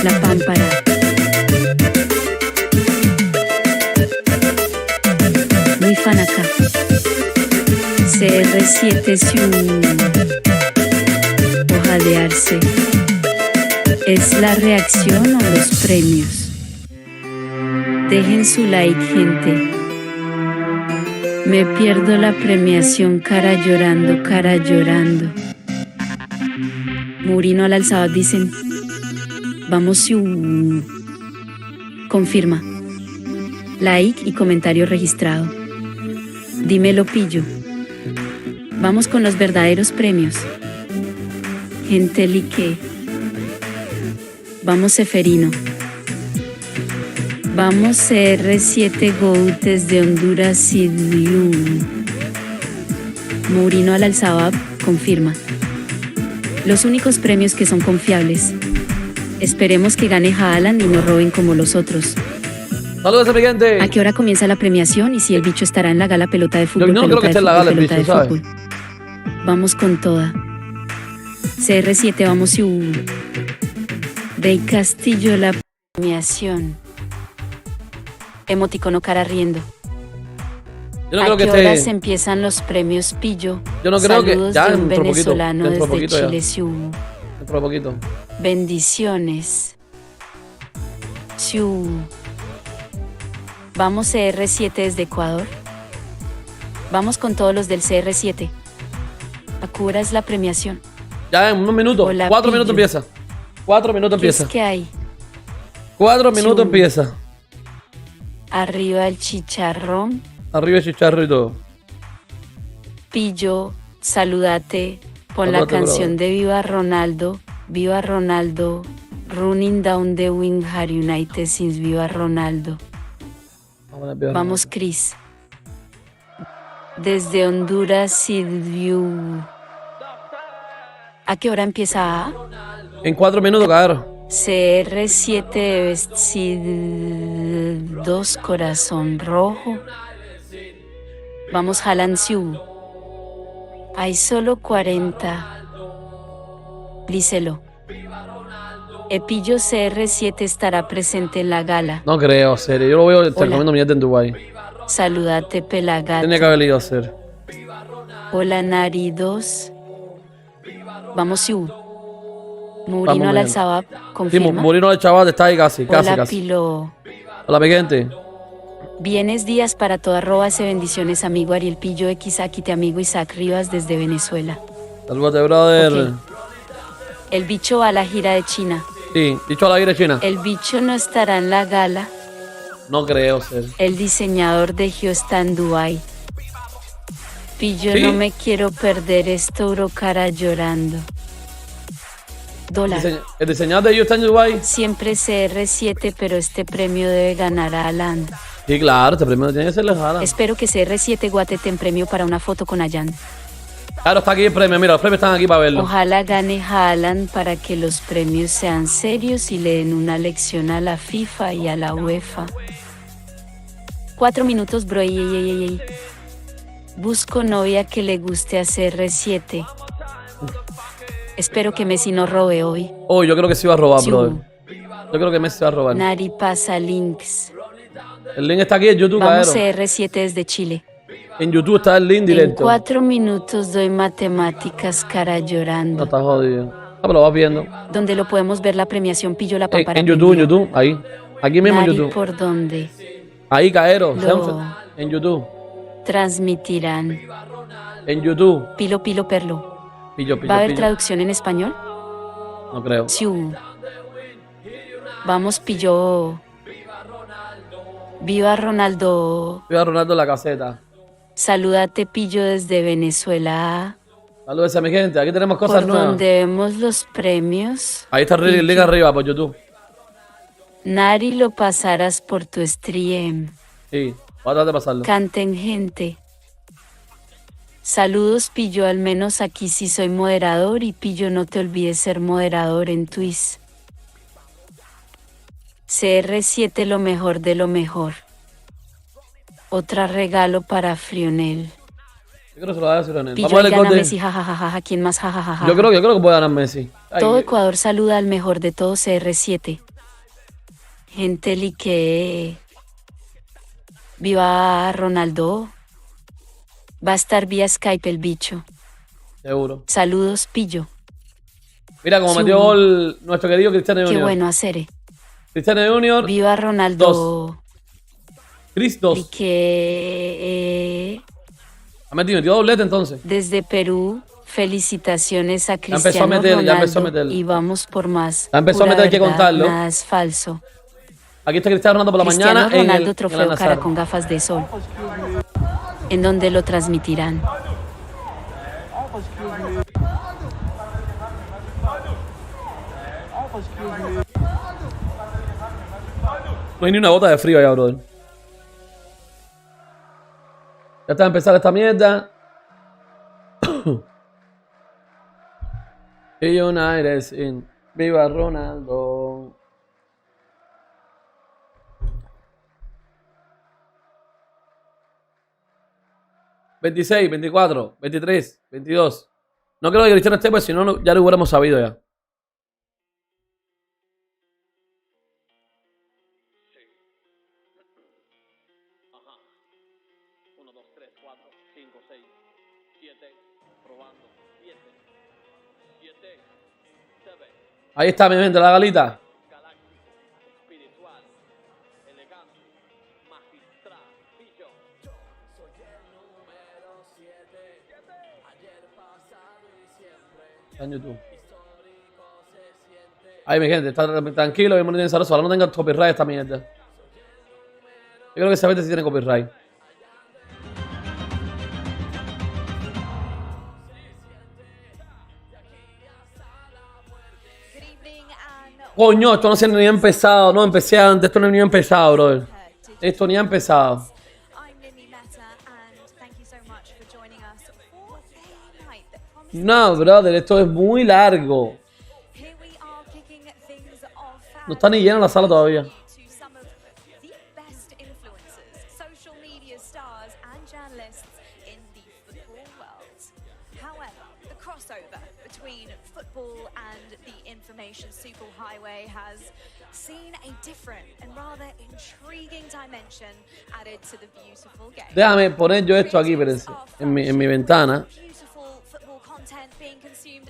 La pámpara. Muy fan acá. CR7 ojadearse. ¿Es la reacción o los premios? Dejen su like, gente. Me pierdo la premiación, cara llorando, cara llorando. Murino al alzado dicen. Vamos, confirma. Like y comentario registrado. Dímelo, pillo. Vamos con los verdaderos premios. Gente like. Vamos, Seferino. Vamos, CR7 Goat desde Honduras y Murino al alzado, confirma. Los únicos premios que son confiables. Esperemos que gane Haaland y no roben como los otros. Saludos, gente. ¿A qué hora comienza la premiación y si el bicho estará en la gala pelota de fútbol? Yo no creo que esté en la gala el bicho, ¿sabes? Vamos con toda. CR7, vamos Rey Castillo, la premiación. Emoticono cara riendo. Yo no creo ¿A que qué esté... horas empiezan los premios, pillo? Yo no creo Saludos que... Ya, de un dentro venezolano poquito, desde Chile, dentro poquito. Bendiciones. Vamos, CR7 desde Ecuador. Vamos con todos los del CR7. ¿A qué hora es la premiación? Ya en unos minutos. Hola, 4 pillo. minutos empieza. 4 minutos ¿Qué empieza. es que hay? 4 minutos empieza. Arriba el chicharrón. Arriba el chicharro y todo. Pillo, saludate. Pon la Saludate, canción brother. de Viva Ronaldo. Viva Ronaldo. Running down the wing, Har United since Viva Ronaldo. Vamos, Chris. Desde Honduras, Sidview. ¿A qué hora empieza? En 4 minutos, cabrón. CR7 Sid 2 corazón rojo. Vamos, Haaland. Hay solo 40. Lícelo. Epillo CR7 estará presente en la gala. No creo, serio. Yo lo veo comiendo mierda en Dubái. Saludate, pelagato. Tenía que haber ido a hacer. Hola, Nari 2. Vamos, Murino Vamos al bien. alzaba, Sí, confirma. Murino del chaval está ahí casi, Hola, casi. Pilo. Hola, mi gente. Bienes días para toda @se bendiciones, amigo Arielipillo X, aquí te amigo Isaac Rivas desde Venezuela. Saludate, brother. Ok. El bicho va a la gira de China. Sí, dicho a la gira china. El bicho no estará en la gala. No creo, ser. El diseñador de Gio está en Dubai. Pillo, ¿Sí? no me quiero perder esto, bro, cara llorando. Dólar. El diseñador de ellos está en Dubái. Siempre CR7, pero este premio debe ganar a Haaland. Sí, claro, este premio tiene que ser lejana. Espero que CR7 guatete en premio para una foto con Ayan. Claro, está aquí el premio. Mira, los premios están aquí para verlo. Ojalá gane Haaland para que los premios sean serios y le den una lección a la FIFA y a la UEFA. 4 minutos, bro. Ey. Busco novia que le guste a CR7. Espero que Messi no robe hoy. Oh, yo creo que sí va a robar, Sí. brother. Yo creo que Messi va a robar. Nari pasa links. El link está aquí en YouTube, Vamos, cabrón. CR7 desde Chile. En YouTube está el link En directo. 4 minutos doy matemáticas, cara No llorando. está jodido. Ah, pero lo vas viendo. Donde lo podemos ver la premiación, pillo la pámpara. En YouTube, ahí. Aquí mismo en Nari, YouTube. ¿por dónde Ahí, caero. Lo- En YouTube. transmitirán? En YouTube. Pilo perlo. Pillo, ¿Va a haber pillo. traducción en español? No creo. Sí. Vamos, pillo. Viva Ronaldo. Viva Ronaldo en la caseta. Salúdate, pillo, desde Venezuela. Saludos a mi gente. Aquí tenemos cosas Por nuevas. donde vemos los premios. Ahí está pillo. Liga arriba por YouTube. Nari, lo pasarás por tu stream. Sí, voy a tratar de pasarlo. Canten, gente. Saludos, pillo, al menos aquí sí soy moderador, y pillo, no te olvides ser moderador en Twitch. CR7, lo mejor de lo mejor. Otra regalo para Frionel. Yo creo que se lo va a decir a Nel. Pillo, Vamos a ver el gana corte. Messi, jajajaja. ¿Quién más? Jajajaja. Yo creo que puede ganar Messi. Ay, Todo Ecuador saluda al mejor de todos, CR7. Gente lique. Viva Ronaldo. Va a estar vía Skype el bicho. seguro. Saludos, pillo. Mira cómo Sí, metió gol nuestro querido Cristiano Qué Junior. bueno hacer. Cristiano Junior. Viva Ronaldo. Chris 2. Lique. Ha metido doblete entonces. Desde Perú, felicitaciones a empezó a Cristiano meter, ya empezó a Ronaldo, meter. y vamos por más. Ya empezó a Pura meter, hay que verdad, contarlo. Nada es falso. Aquí está Cristiano Ronaldo por la Cristiano mañana. Ronaldo, en trofeo el cara Al-Nassr. con gafas de sol. ¿En donde lo transmitirán? No hay ni una gota de frío allá, brother. Ya está a empezar esta mierda. Y United sin Viva Ronaldo. $26, $24, $23, $22. No creo que Cristiano esté, pues si no, ya lo hubiéramos sabido ya. Ahí está mi gente, la galita. Está en YouTube. Ahí mi gente, está tranquilo, bien bonito y sabroso. Ojalá no tenga copyright esta mierda. Yo creo que esa vez sí tiene copyright. Coño, esto no se ni ha empezado. No, empecé antes. Esto no ni ha empezado, brother. Esto ni ha empezado. No, brother, esto es muy largo. No está ni llena la sala todavía. Déjame poner yo esto aquí, espérense, en mi ventana.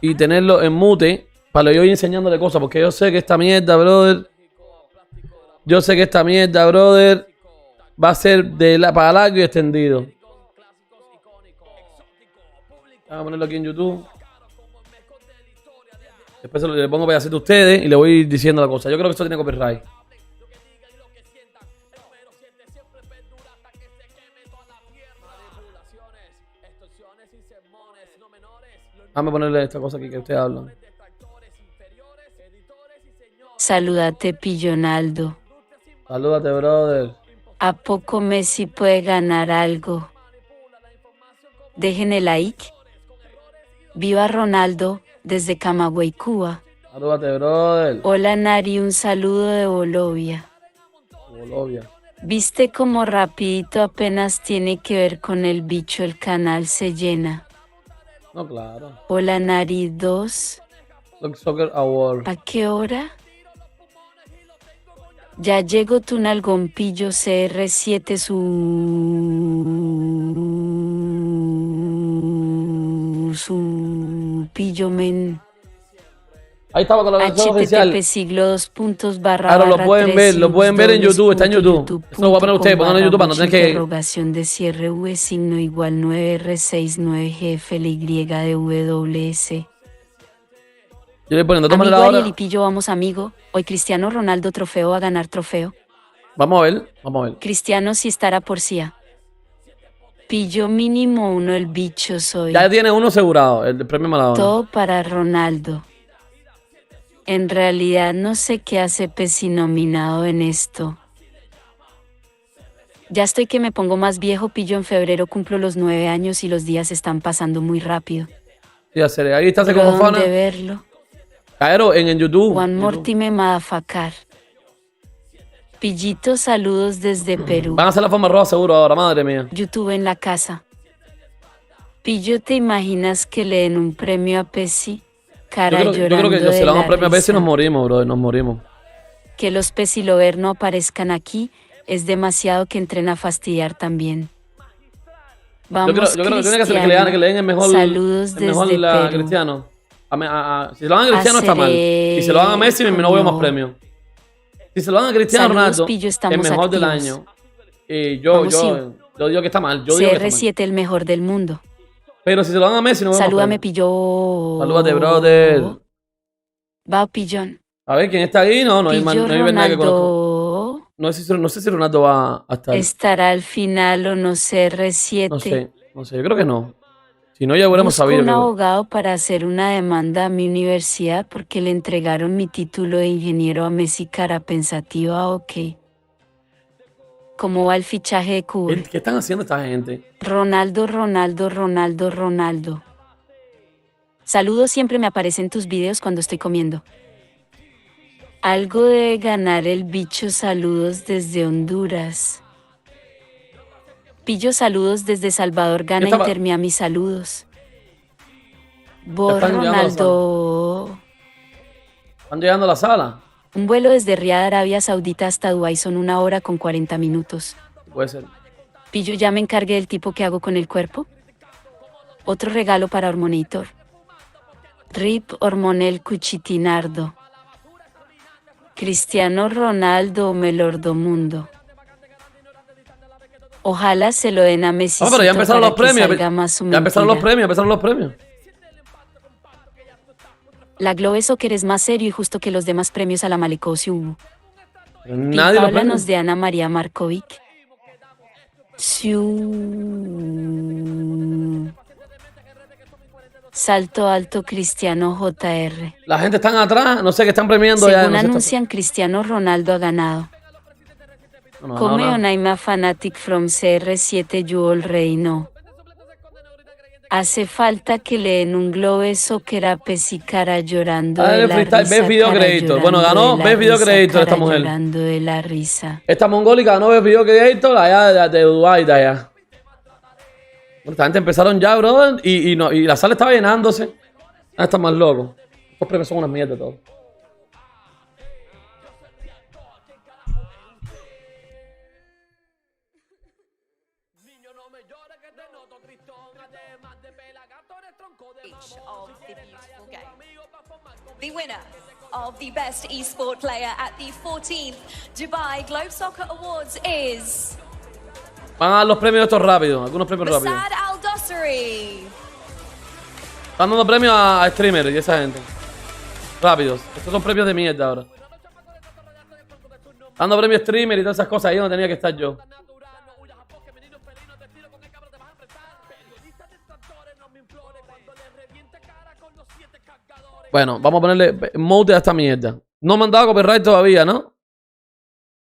Y tenerlo en mute para yo ir enseñándole cosas. Porque yo sé que esta mierda, brother. Yo sé que esta mierda, brother, va a ser para largo y extendido. Vamos a ponerlo aquí en YouTube. Después le pongo pedacito a ustedes y le voy diciendo la cosa. Yo creo que esto tiene copyright. Vamos a ponerle esta cosa aquí que ustedes hablan. Salúdate, Pillonaldo. Salúdate, brother. ¿A poco Messi puede ganar algo? Dejen el like. Viva Ronaldo, desde Camagüey, Cuba. Salúdate, brother. Hola, Nari, un saludo de Bolivia. Bolivia. ¿Viste cómo rapidito apenas tiene que ver con el bicho el canal se llena? No, claro. Hola, Nari 2. Soccer Award. ¿A qué hora? Ya llegó tu nalgón pillo CR7 su pillo men. Ahí estaba con la versión oficial. http siglo2 Ahora lo pueden ver en YouTube, está en YouTube. Eso lo voy a poner a ustedes, pónganlo en YouTube para no tener que... Interrogación de cierre V signo igual 9R69GFLYDWS. Yo le voy poniendo, Amigo tómale ahora. Arielipillo, vamos amigo. Hoy Cristiano Ronaldo trofeo a ganar trofeo. Vamos a ver, vamos a ver. Cristiano si estará por CIA. Pillo mínimo uno el bicho soy. Ya tiene uno asegurado, el premio Maradona. Todo para Ronaldo. En realidad no sé qué hace Pesi nominado en esto. Ya estoy que me pongo más viejo, pillo en febrero cumplo los 9 años y los días están pasando muy rápido. Sí, hacer, ahí está como fan. ¿Dónde verlo? Claro, en YouTube. One more time madafacar. Pillito, saludos desde Perú. Van a hacer la forma roja seguro ahora, madre mía. YouTube en la casa. Pillo, ¿te imaginas que le den un premio a Pesi? Cara yo creo que se le dan un premio a veces y nos morimos, bro, nos morimos. Que los Pesi Lover no aparezcan aquí, es demasiado que entren a fastidiar también. Vamos, yo creo que le den el mejor. Saludos el mejor desde a Perú. Cristiano. Si se lo dan a Cristiano está mal. Si se lo dan a Messi, no veo más premios. Si se lo dan a Cristiano Ronaldo, Pillo, el mejor activos del año. Y yo digo que está mal. Yo digo que está CR7 el mejor del mundo. Pero si se lo dan a Messi, no veo Salúdame, más premios. Pillo. Salúdate, brother. Va, Pillón. A ver, ¿quién está ahí? No hay nadie que conozco. No sé si Ronaldo va a estar. ¿Estará al final o no CR7? No sé, yo creo que no. Si no, ya hubiéramos sabido. Un abogado para hacer una demanda a mi universidad porque le entregaron mi título de ingeniero a Messi. Cara pensativa, ok. ¿Cómo va el fichaje de Cuba? ¿Qué están haciendo esta gente? Ronaldo. Saludos, siempre me aparecen tus videos cuando estoy comiendo. Algo de ganar el bicho, saludos desde Honduras. Pillo, saludos desde Salvador, gana Inter Miami, saludos. Ronaldo. ¿Están llegando a la sala? Un vuelo desde Riad, Arabia Saudita hasta Dubái son 1 hora con 40 minutos. Puede ser. Pillo, ya me encargué del tipo que hago con el cuerpo. Otro regalo para Hormonator. Rip Hormonel Cuchitinardo. Cristiano Ronaldo Melordo Mundo. Ojalá se lo den a Messi. Pero ya empezaron los premios. Ya empezaron los premios. La Globe Soccer es más serio y justo que los demás premios a la Malecosi hubo. Nadie lo Háblanos de Ana María Markovic. Salto alto Cristiano JR. La gente está atrás, no sé qué están premiando. Según anuncian, Cristiano Ronaldo ha ganado. Come on, I'm a fanatic from CR7, you already know. Hace falta que le den un Globe Soccer a Pesi, cara llorando de la risa. Ves video crédito. Bueno, ganó, ves video crédito esta mujer. Llorando de la risa. Esta mongólica ganó, ves video crédito allá de Dubái, de allá. Bueno, esta gente empezaron ya, brother, y la sala estaba llenándose. Está más loco. Estos premios son unas mierdas todos. The winner of the best esport player at the 14th Dubai Globe Soccer Awards is... Van a dar los premios estos rápidos, algunos premios rápidos. Están dando premios a streamers y esa gente. Rápidos. Estos son premios de mierda ahora. Dando premios a streamers y todas esas cosas. Ahí donde tenía que estar yo. Bueno, vamos a ponerle mode a esta mierda. No me han dado copyright todavía, ¿no?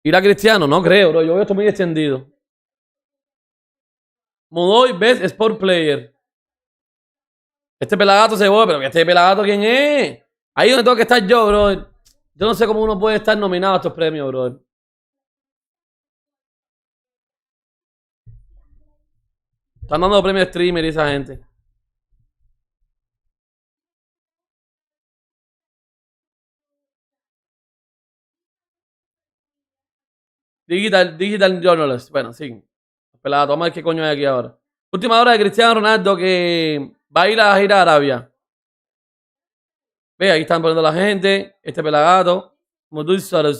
¿Irá Cristiano? No creo, bro. Yo veo esto muy extendido. Modoy Best Sport Player. Este pelagato se fue, pero que este pelagato, ¿quién es? Ahí donde tengo que estar yo, bro. Yo no sé cómo uno puede estar nominado a estos premios, bro. Están dando premios streamer y esa gente. Digital Journalist. Bueno, sí. Pelado, vamos a ver qué coño hay aquí ahora. Última hora de Cristiano Ronaldo que va a ir a girar a Arabia. Ve, ahí están poniendo la gente. Este pelagato.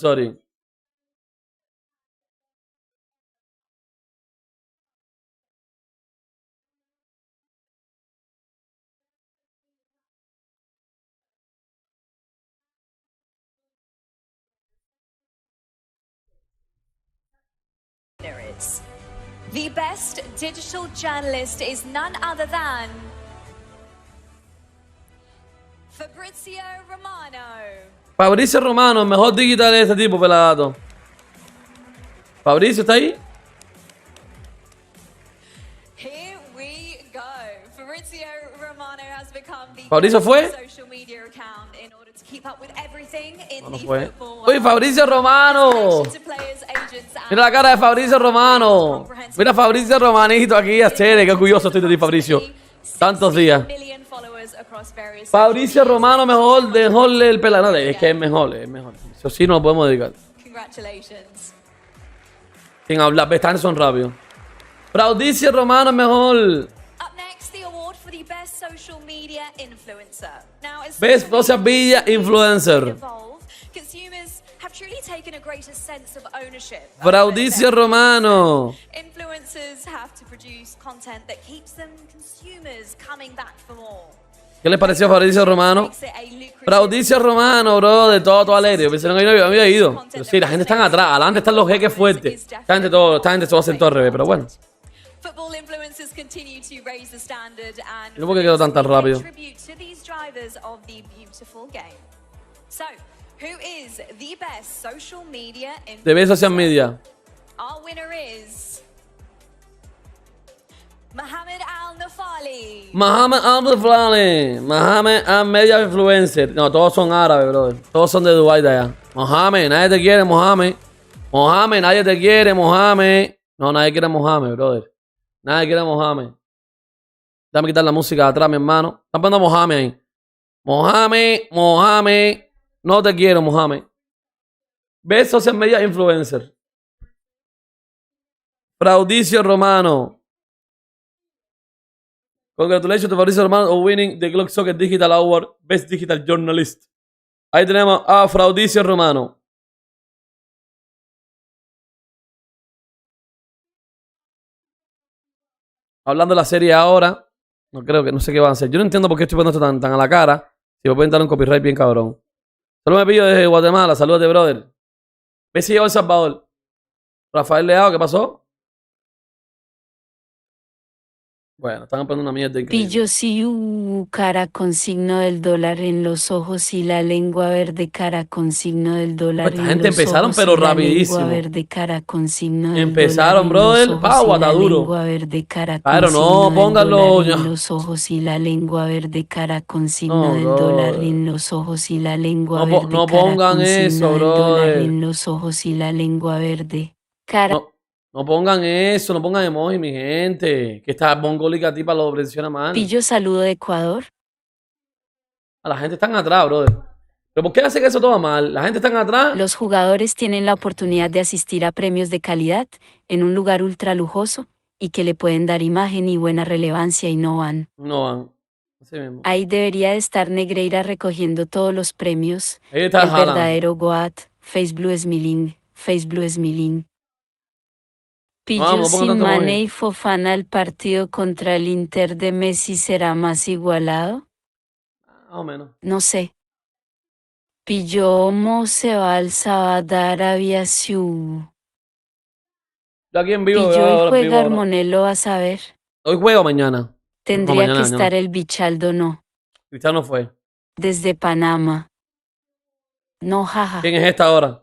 Sorry. The best digital journalist is none other than Fabrizio Romano. Fabrizio Romano, el mejor digital de este tipo, pelagato. Fabricio, ¿está ahí? Here we go. Fabrizio Romano has become the ¿Fabricio fue? social media account in order to keep up with everything in No the fue. football Uy, Fabrizio Romano. to players, agents, and Mira la cara de Fabrizio Romano. Mira Fabrizio Romanito aquí, acceder. Qué orgulloso estoy de ti, Fabricio. Tantos días. million followers across various Fabricio Romano, mejor el pelado. No, es que es mejor, es mejor. Eso sí no lo podemos dedicar. Congratulations. Sin hablar, están son rápido. Fabricio Romano es mejor. Up next, the award for the best social media influencer. Now, as Best social media influencer. evolve, consumers have truly taken a greater sense of ownership. Fabricio Romano. Influencers have to produce content that keeps them consumers coming back for more. ¿Qué les pareció Fabricio Romano? Makes it a lucrative Fabricio Romano, bro, de todo alegre. Pensaron que no había ido. Pero sí, la gente está atrás. Adelante están los jeques fuertes. Esta gente todo hace todo al revés, pero bueno. Football influencers continue to raise the standard and ¿Yo por qué quedo tan rápido? contribute to these drivers of the beautiful game. So, who is the best social media influencer? De ver social media. Our winner is Mohammed Al-Nafali. Mohammed Al-Flane. Mohammed Al-Media Influencer. No, todos son árabes, brother. Todos son de Dubái de allá. Mohammed, nadie te quiere, Mohammed. Mohammed, nadie te quiere, Mohammed. No, nadie quiere a Mohammed, brother. Nadie quiere a Mohammed. Déjame quitar la música de atrás, mi hermano. Están poniendo a Mohammed ahí. Mohammed. No te quiero, Mohammed. Ve social media influencer. Fabricio Romano. Congratulations to Fabricio Romano on winning the Glock Soccer Digital Award Best Digital Journalist. Ahí tenemos a Fabricio Romano. Hablando de la serie ahora, no sé qué van a hacer. Yo no entiendo por qué estoy poniendo esto tan a la cara. Si me pueden dar un copyright bien cabrón. Saludos, me pillo desde Guatemala. Saludos de brother. Ve si llegó El Salvador. Rafael Leao, ¿qué pasó? Bueno, están poniendo una mierda increíble. Pillo sí, cara con signo del dólar en los ojos y la lengua verde, cara con signo del dólar Esta en gente los empezaron, ojos pero y la rapidísimo. lengua verde, cara con signo del Empezaron, dólar en los brother. ojos y la Duro. lengua verde, cara con Claro, no, signo del pónganlo, dólar ya. en los ojos y la lengua verde, cara con signo No, del dólar brother. en los ojos y la lengua No, verde, no cara pongan con eso, signo del dólar brother. en los ojos y la lengua verde, cara. No pongan eso, no pongan emoji, mi gente. Que esta mongólica tipa lo presiona mal. Pillo saludo de Ecuador. A la gente están atrás, brother. ¿Pero por qué hacen eso todo mal? La gente están atrás. Los jugadores tienen la oportunidad de asistir a premios de calidad en un lugar ultra lujoso y que le pueden dar imagen y buena relevancia y no van. No van. Así mismo. Ahí debería de estar Negreira recogiendo todos los premios. Ahí está El Haaland. verdadero Goat, Facebook es mi link, Facebook es mi link. Pillo Vamos, no pongan sin tanto Mane emoji. y Fofana, el partido contra el Inter de Messi será más igualado. Más o menos. No sé. Pillo Mo se va al Sabadell Arabia Siu. Yo aquí en vivo Pillo veo y ahora en vivo juega ahora. Armonelo a saber. Hoy juego o mañana. Tendría mañana, que mañana. estar el Bichaldo, no. Cristiano fue. Desde Panamá. No, jaja. ¿Quién es esta ahora?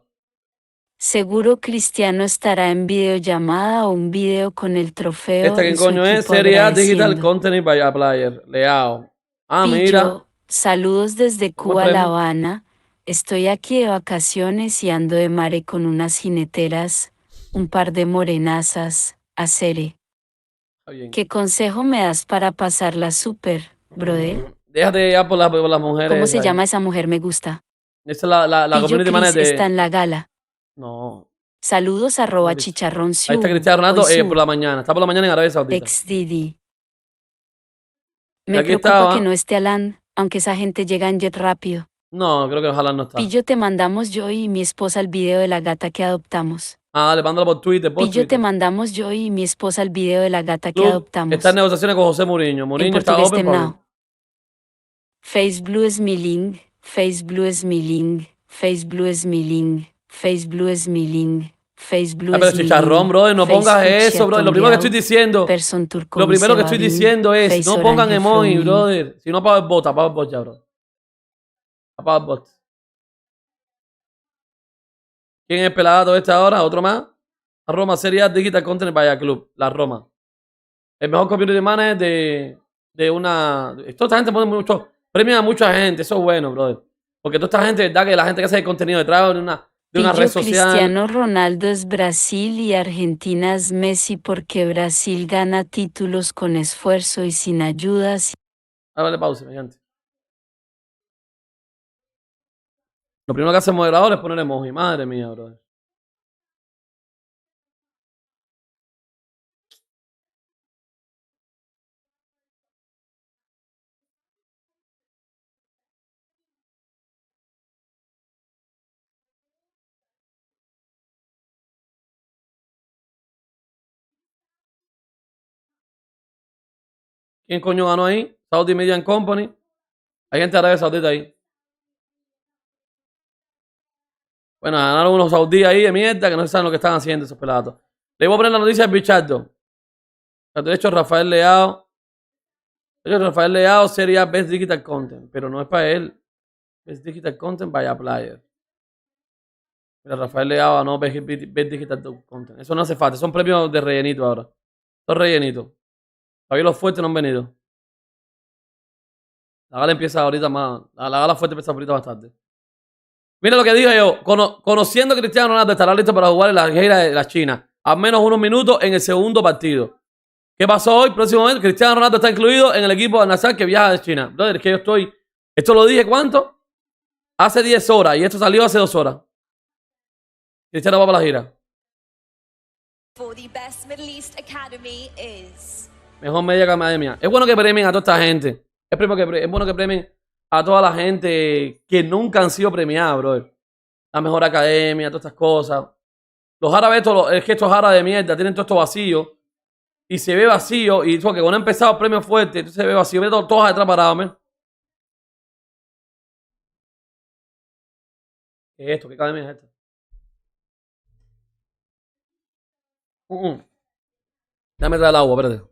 Seguro Cristiano estará en videollamada o un video con el trofeo. ¿Esta y quién su coño es? equipo Serie A Digital agradeciendo. Content by Player. Leao. Ah, Pillo, mira. saludos desde Cuba, premio. La Habana. Estoy aquí de vacaciones y ando de mare con unas jineteras, un par de morenazas, acere. Está bien. ¿Qué consejo me das para pasarla súper, brother? Déjate ya por las mujeres. ¿Cómo se ahí. llama esa mujer? Me gusta. Esa es la Pillo community Chris manager está de... en la gala. No. Saludos @chicharrón Ahí está Cristiano Ronaldo Hoy por la mañana. Está por la mañana en Arabia Saudita. ex Didi. Y Me aquí preocupa estaba. que no esté Haaland. Aunque esa gente llega en jet rápido. No, creo que Haaland no está. Pillo, te mandamos yo y mi esposa el video de la gata que adoptamos. Ah, dale, mándalo por Twitter, por Pillo, te Twitter. mandamos yo y mi esposa el video de la gata que Club adoptamos. está en negociaciones con José Mourinho. En Mourinho está portugués open para temnao. abrir. Facebook es mi link, Facebook es mi link, Facebook es mi link, Facebook es mi link, Facebook Ah, pero es mi chicharrón, link, brother, no pongas Facebook eso, brother. Lo primero que estoy diciendo, Person turco lo primero que estoy misevarín, diciendo es, Face no pongan orange emoji, flowing. brother. Si no, apaga el bot ya, bro. Apaga el bot. ¿Quién es pelado esta hora? ¿Otro más? La Roma Serie A Digital Content Vaya Club. La Roma. El mejor community manager de una... Toda esta gente pone mucho... Premia a mucha gente. Eso es bueno, brother. Porque toda esta gente, ¿verdad? Que la gente que hace el contenido detrás de una Pillo, red social... Cristiano Ronaldo es Brasil y Argentina es Messi porque Brasil gana títulos con esfuerzo y sin ayudas. Dale pausa, mediante. Lo primero que hace el moderador es poner emoji. Madre mía, brother. ¿Quién coño ganó ahí? Saudi Media Company. Hay gente de Arabia Saudita ahí. Bueno, ganaron unos saudíes ahí de mierda que no saben lo que están haciendo esos pelados. Le voy a poner la noticia del Bichardo. De hecho, Rafael Leao. De hecho, Rafael Leao sería Best Digital Content, pero no es para él. Best Digital Content vaya player. Mira, Rafael Leao ganó Best Digital Content. Eso no hace falta. Son premios de rellenito ahora. Son rellenitos. Todavía los fuertes no han venido. La gala empieza ahorita más. La gala fuerte empieza ahorita bastante. Mira lo que dije yo. Conociendo a Cristiano Ronaldo estará listo para jugar en la gira de la China. Al menos unos minutos en el segundo partido. ¿Qué pasó hoy? Próximamente, Cristiano Ronaldo está incluido en el equipo de Al-Nassr que viaja de China. Brother, es que yo estoy... Esto lo dije, ¿cuánto? Hace 10 horas. Y esto salió hace 2 horas. Cristiano va para la gira. For the best Middle East academy is... Mejor media que academia. Es bueno que premien a toda esta gente. Es bueno que premien a toda la gente que nunca han sido premiadas, brother. La mejor academia, todas estas cosas. Los árabes, es que estos árabes de mierda tienen todo esto vacío. Y se ve vacío. Y porque cuando han empezado el premio fuerte, entonces se ve vacío. Ve todos atrás parados, man. ¿Qué es esto? ¿Qué academia es esta? Déjame traer el agua, espérate.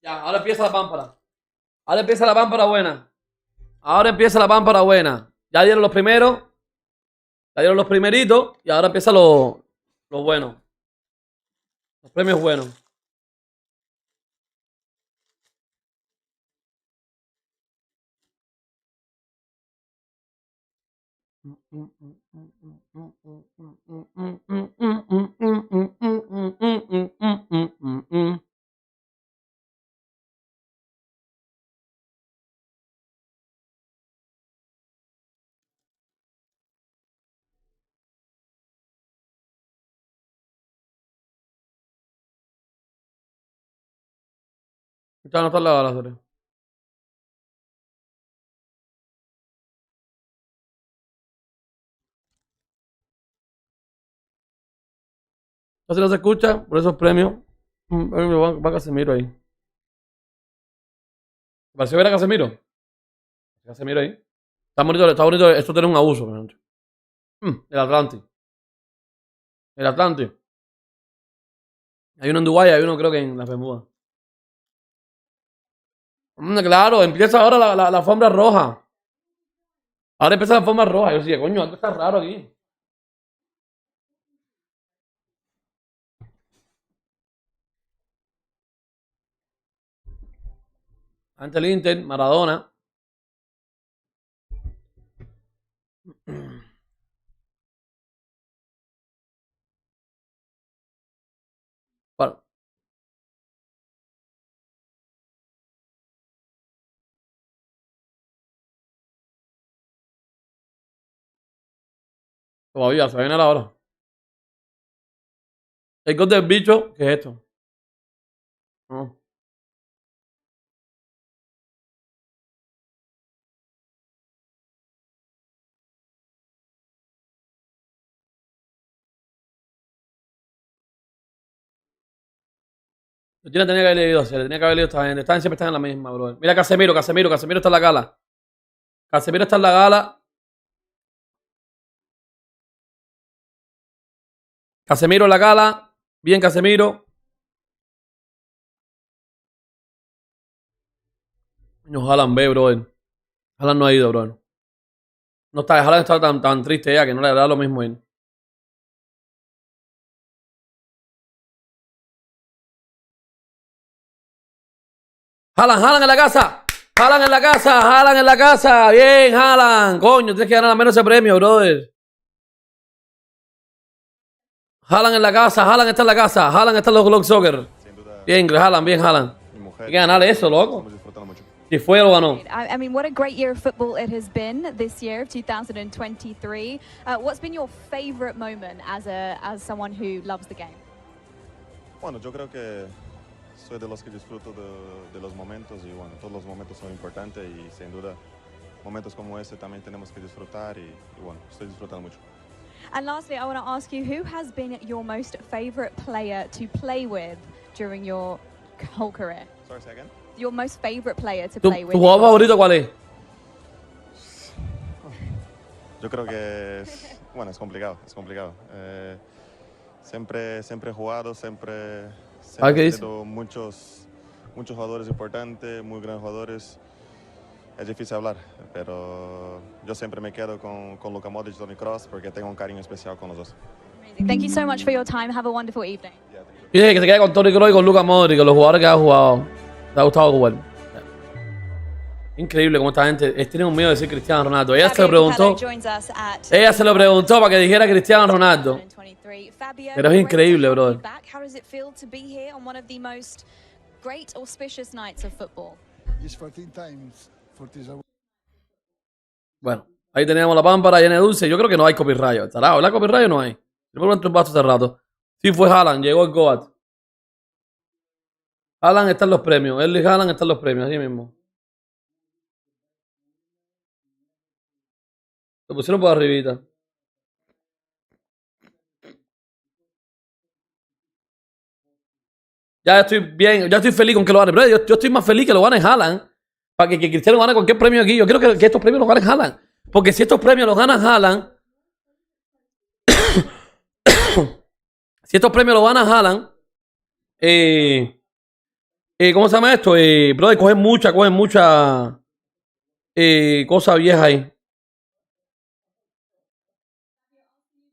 Ya, ahora empieza la pámpara. Ahora empieza la pámpara buena. Ahora empieza la pámpara buena. Ya dieron los primeros. Ya dieron los primeritos. Y ahora empieza lo bueno. Los premios buenos. Ya no está la bala, sorry. No se los escucha por esos premios. Va Casemiro ahí. ¿Pareció ver a Casemiro? Casemiro ahí. Está bonito, está bonito. Esto tiene un abuso, por ejemplo. El Atlantic. El Atlantic. Hay uno en Dubái, hay uno creo que en las Bermudas. Claro, empieza ahora la alfombra roja. Ahora empieza la alfombra roja. Yo decía, coño, algo está raro aquí. Ante el Inter, Maradona. Bueno, todavía se viene la hora. El gol del bicho, ¿qué es esto? No. Yo tenía que haber leído, se le tenía que haber leído esta gente. Esta gente siempre están en la misma, bro. Mira Casemiro está en la gala. Casemiro está en la gala. Casemiro en la gala. Bien, Casemiro. Coño, Haaland ve, bro. Haaland no ha ido, bro. No está, Haaland está tan triste ya que no le da lo mismo ir. Haaland en la casa. Haaland en la casa. Haaland en la casa. Bien, Haaland. Coño, tienes que ganar al menos ese premio, brother. Haaland en la casa. Haaland está en la casa. Haaland está en los Glock Soccer. Bien, Haaland, bien, Haaland. Hay que ganarle eso, loco. Si fue, lo ganó. I mean, what a great year of football it has been this year of 2023. What's been your favorite moment as someone who loves the game? Bueno, yo creo que soy de los que disfruto de los momentos y bueno, todos los momentos son importantes y sin duda momentos como este también tenemos que disfrutar y bueno, estoy disfrutando mucho. And lastly, I want to ask you, who has been your most favorite player to play with during your whole career? Sorry, say again? Your most favorite player to play with? ¿Tu jugador favorito cuál es? Yo creo que bueno, es complicado. Siempre he jugado, siempre he tenido muchos jugadores importantes, muy grandes jugadores. Es difícil hablar, pero yo siempre me quedo con Luka Modric y Toni Kroos porque tengo un cariño especial con los dos. Amazing. Thank you so much for your time. Have a wonderful evening. Y que se quede con Toni Kroos y con Luka Modric, con los jugadores que ha jugado. Te ha gustado jugar. Increíble cómo esta gente tiene un miedo de decir Cristiano Ronaldo. Ella se lo preguntó. Ella se lo preguntó para que dijera Cristiano Ronaldo. Pero es increíble, brother. Bueno, ahí teníamos la pámpara llena de dulce. Yo creo que no hay copyright. ¿Estará? ¿Habrá copyright o no hay? Yo me lo hace rato. Sí fue Haaland, llegó el Goat. Haaland está en los premios. Erling Haaland está en los premios, así mismo. Lo pusieron por arribita. Ya estoy bien, ya estoy feliz con que lo gane. Pero yo estoy más feliz que lo gane Haaland. Para que Cristiano gane cualquier premio aquí. Yo quiero que estos premios los gane Haaland. Porque si estos premios los gana Haaland. Si estos premios los gana Haaland. ¿Cómo se llama esto? Brother, cogen mucha cosa vieja ahí.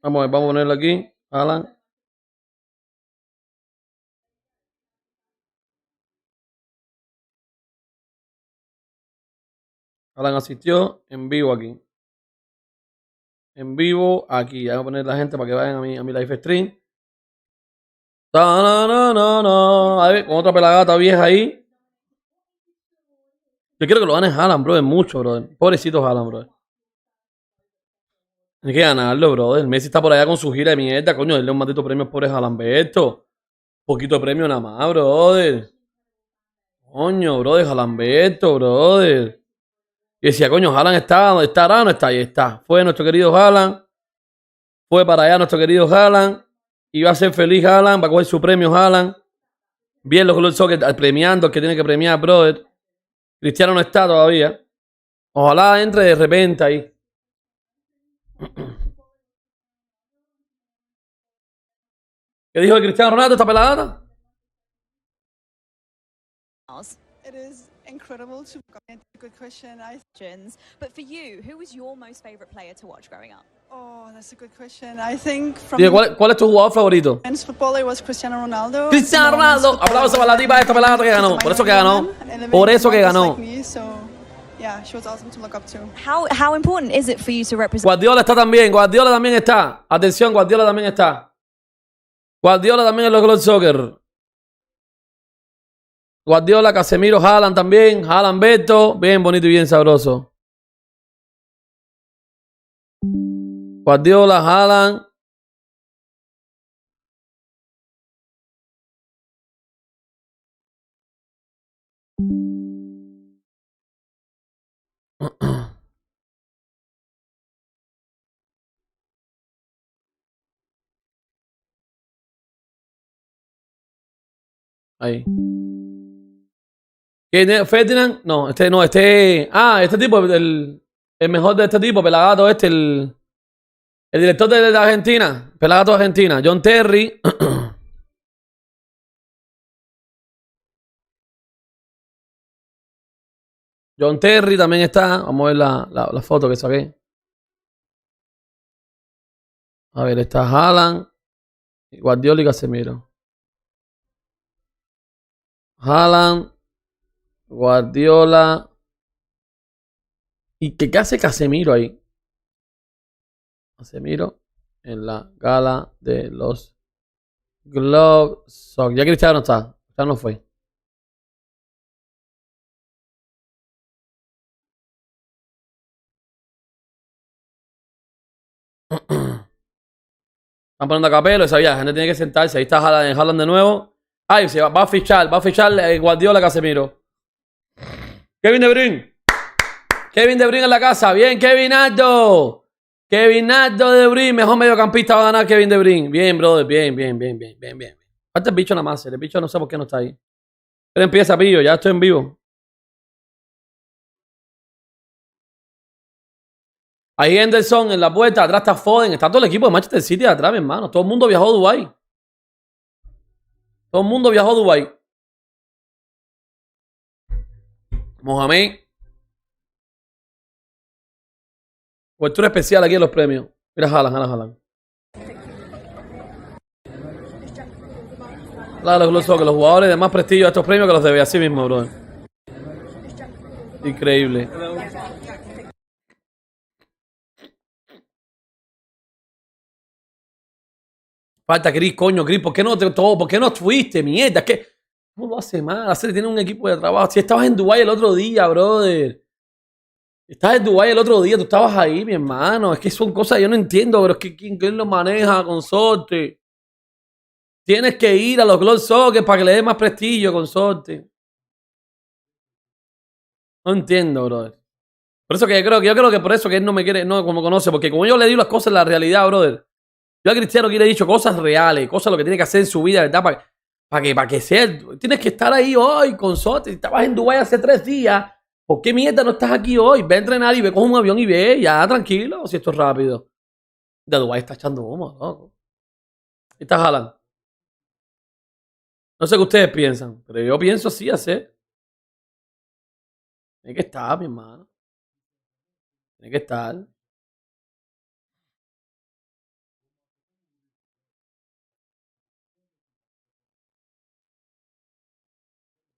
Vamos a ver, vamos a ponerlo aquí. Haaland. Haaland asistió en vivo aquí. En vivo aquí. Voy a poner la gente para que vayan a mi live stream. A ver, con otra pelagata vieja ahí. Yo quiero que lo gane Haaland, brother. Mucho, brother. Pobrecito Haaland, brother. Hay que ganarlo, brother. Messi está por allá con su gira de mierda. Coño, denle un maldito premio pobre Haalandberto. Poquito de premio nada más, brother. Coño, brother, Haalandberto, brother. Y decía, coño, Haaland estará o no está. Ahí está. Fue nuestro querido Haaland. Fue para allá nuestro querido Haaland. Y va a ser feliz Haaland. Va a coger su premio Haaland. Bien los Glock Soccer premiando. El que tiene que premiar, brother. Cristiano no está todavía. Ojalá entre de repente ahí. ¿Qué dijo el Cristiano Ronaldo esta pelada? It is incredible to it's a good question. But for you, who was your most favorite player to watch growing up? Oh, that's a good question. I think from Digo, ¿cuál es tu jugador favorito? men's football it was Cristiano Ronaldo. Cristiano No, men's Ronaldo. football, Aplausos para la tipa de esta pelada que ganó. she's a Por eso que minority ganó. woman, and Por living eso que in just ganó. like me, so yeah, she was awesome to look up to. How important is it for you to represent Guardiola está también. Guardiola también está. Atención, Guardiola también está. Guardiola también en los Global Soccer. Guardiola, Casemiro, Haaland también. Haaland, Beto. Bien bonito y bien sabroso. Guardiola, Haaland. Ahí. Ferdinand, no, este tipo, el mejor de este tipo, Pelagato, el director de Argentina, Pelagato de Argentina, John Terry. John Terry también está. Vamos a ver la foto que saqué. A ver, está Haaland, Guardiola y Casemiro. Haaland, Guardiola. ¿Y qué hace Casemiro ahí? Casemiro en la gala de los Glove Soccer. Ya Cristiano no está. Ya no fue. Están poniendo a capelo, esa la gente tiene que sentarse. Ahí está Haaland de nuevo. Ay, va a fichar Guardiola Casemiro. Kevin De Bruyne. Kevin De Bruyne en la casa. Bien, Kevin Aldo. Kevin Aldo De Bruyne. Mejor mediocampista va a ganar Kevin De Bruyne. Bien, brother. Bien. Falta el bicho nada más. El bicho no sé por qué no está ahí. Pero empieza, pillo. Ya estoy en vivo. Ahí Henderson en la puerta. Atrás está Foden. Está todo el equipo de Manchester City atrás, mi hermano. Todo el mundo viajó a Dubái. Todo el mundo viajó a Dubái. Mohamed. Cobertura especial aquí en los premios. Mira, Haaland. Claro, los jugadores de más prestigio de estos premios que los debe así mismo, brother. Increíble. Falta Chris, coño, Chris, ¿por qué no fuiste, mierda? ¿Cómo lo hace mal? Tiene un equipo de trabajo. Si estabas en Dubái el otro día, brother. Estabas en Dubái el otro día, tú estabas ahí, mi hermano. Es que son cosas que yo no entiendo, pero es que ¿quién lo maneja, consorte? Tienes que ir a los Global Soccer para que le dé más prestigio, consorte. No entiendo, brother. Por eso que yo creo que por eso que él no me quiere, no como conoce, porque como yo le digo las cosas en la realidad, brother. Yo a Cristiano aquí le he dicho cosas reales, cosas lo que tiene que hacer en su vida, ¿verdad? Para que sea. Tienes que estar ahí hoy, consorte. Si estabas en Dubái hace 3 días, ¿por qué mierda no estás aquí hoy? Ve a entrenar y ve con un avión y ve, ya, tranquilo, si esto es rápido. De Dubái está echando humo, ¿no? Ahí está Haaland. No sé qué ustedes piensan, pero yo pienso así hacer. Tiene que estar, mi hermano. Tiene que estar.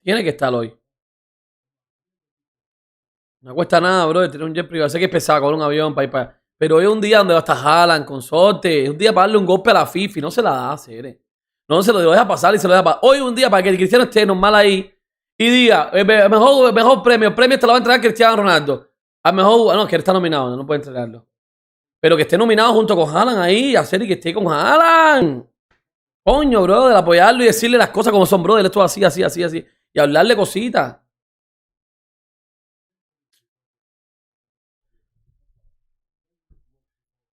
Tiene que estar hoy. No cuesta nada, bro, tener un jet privado. Sé que es pesado con un avión para ir para... Pero hoy es un día donde va a estar Haaland, consorte. Es un día para darle un golpe a la FIFA y no se la da, Cere. No se lo deja pasar y se lo deja pasar. Hoy es un día para que el Cristiano esté normal ahí y diga, mejor premio. El premio te lo va a entregar Cristiano Ronaldo. A mejor, no, que él está nominado, no puede entregarlo. Pero que esté nominado junto con Haaland ahí, hacer y que esté con Haaland. Coño, bro, de apoyarlo y decirle las cosas como son, bro. Él esto así. Y hablarle cositas.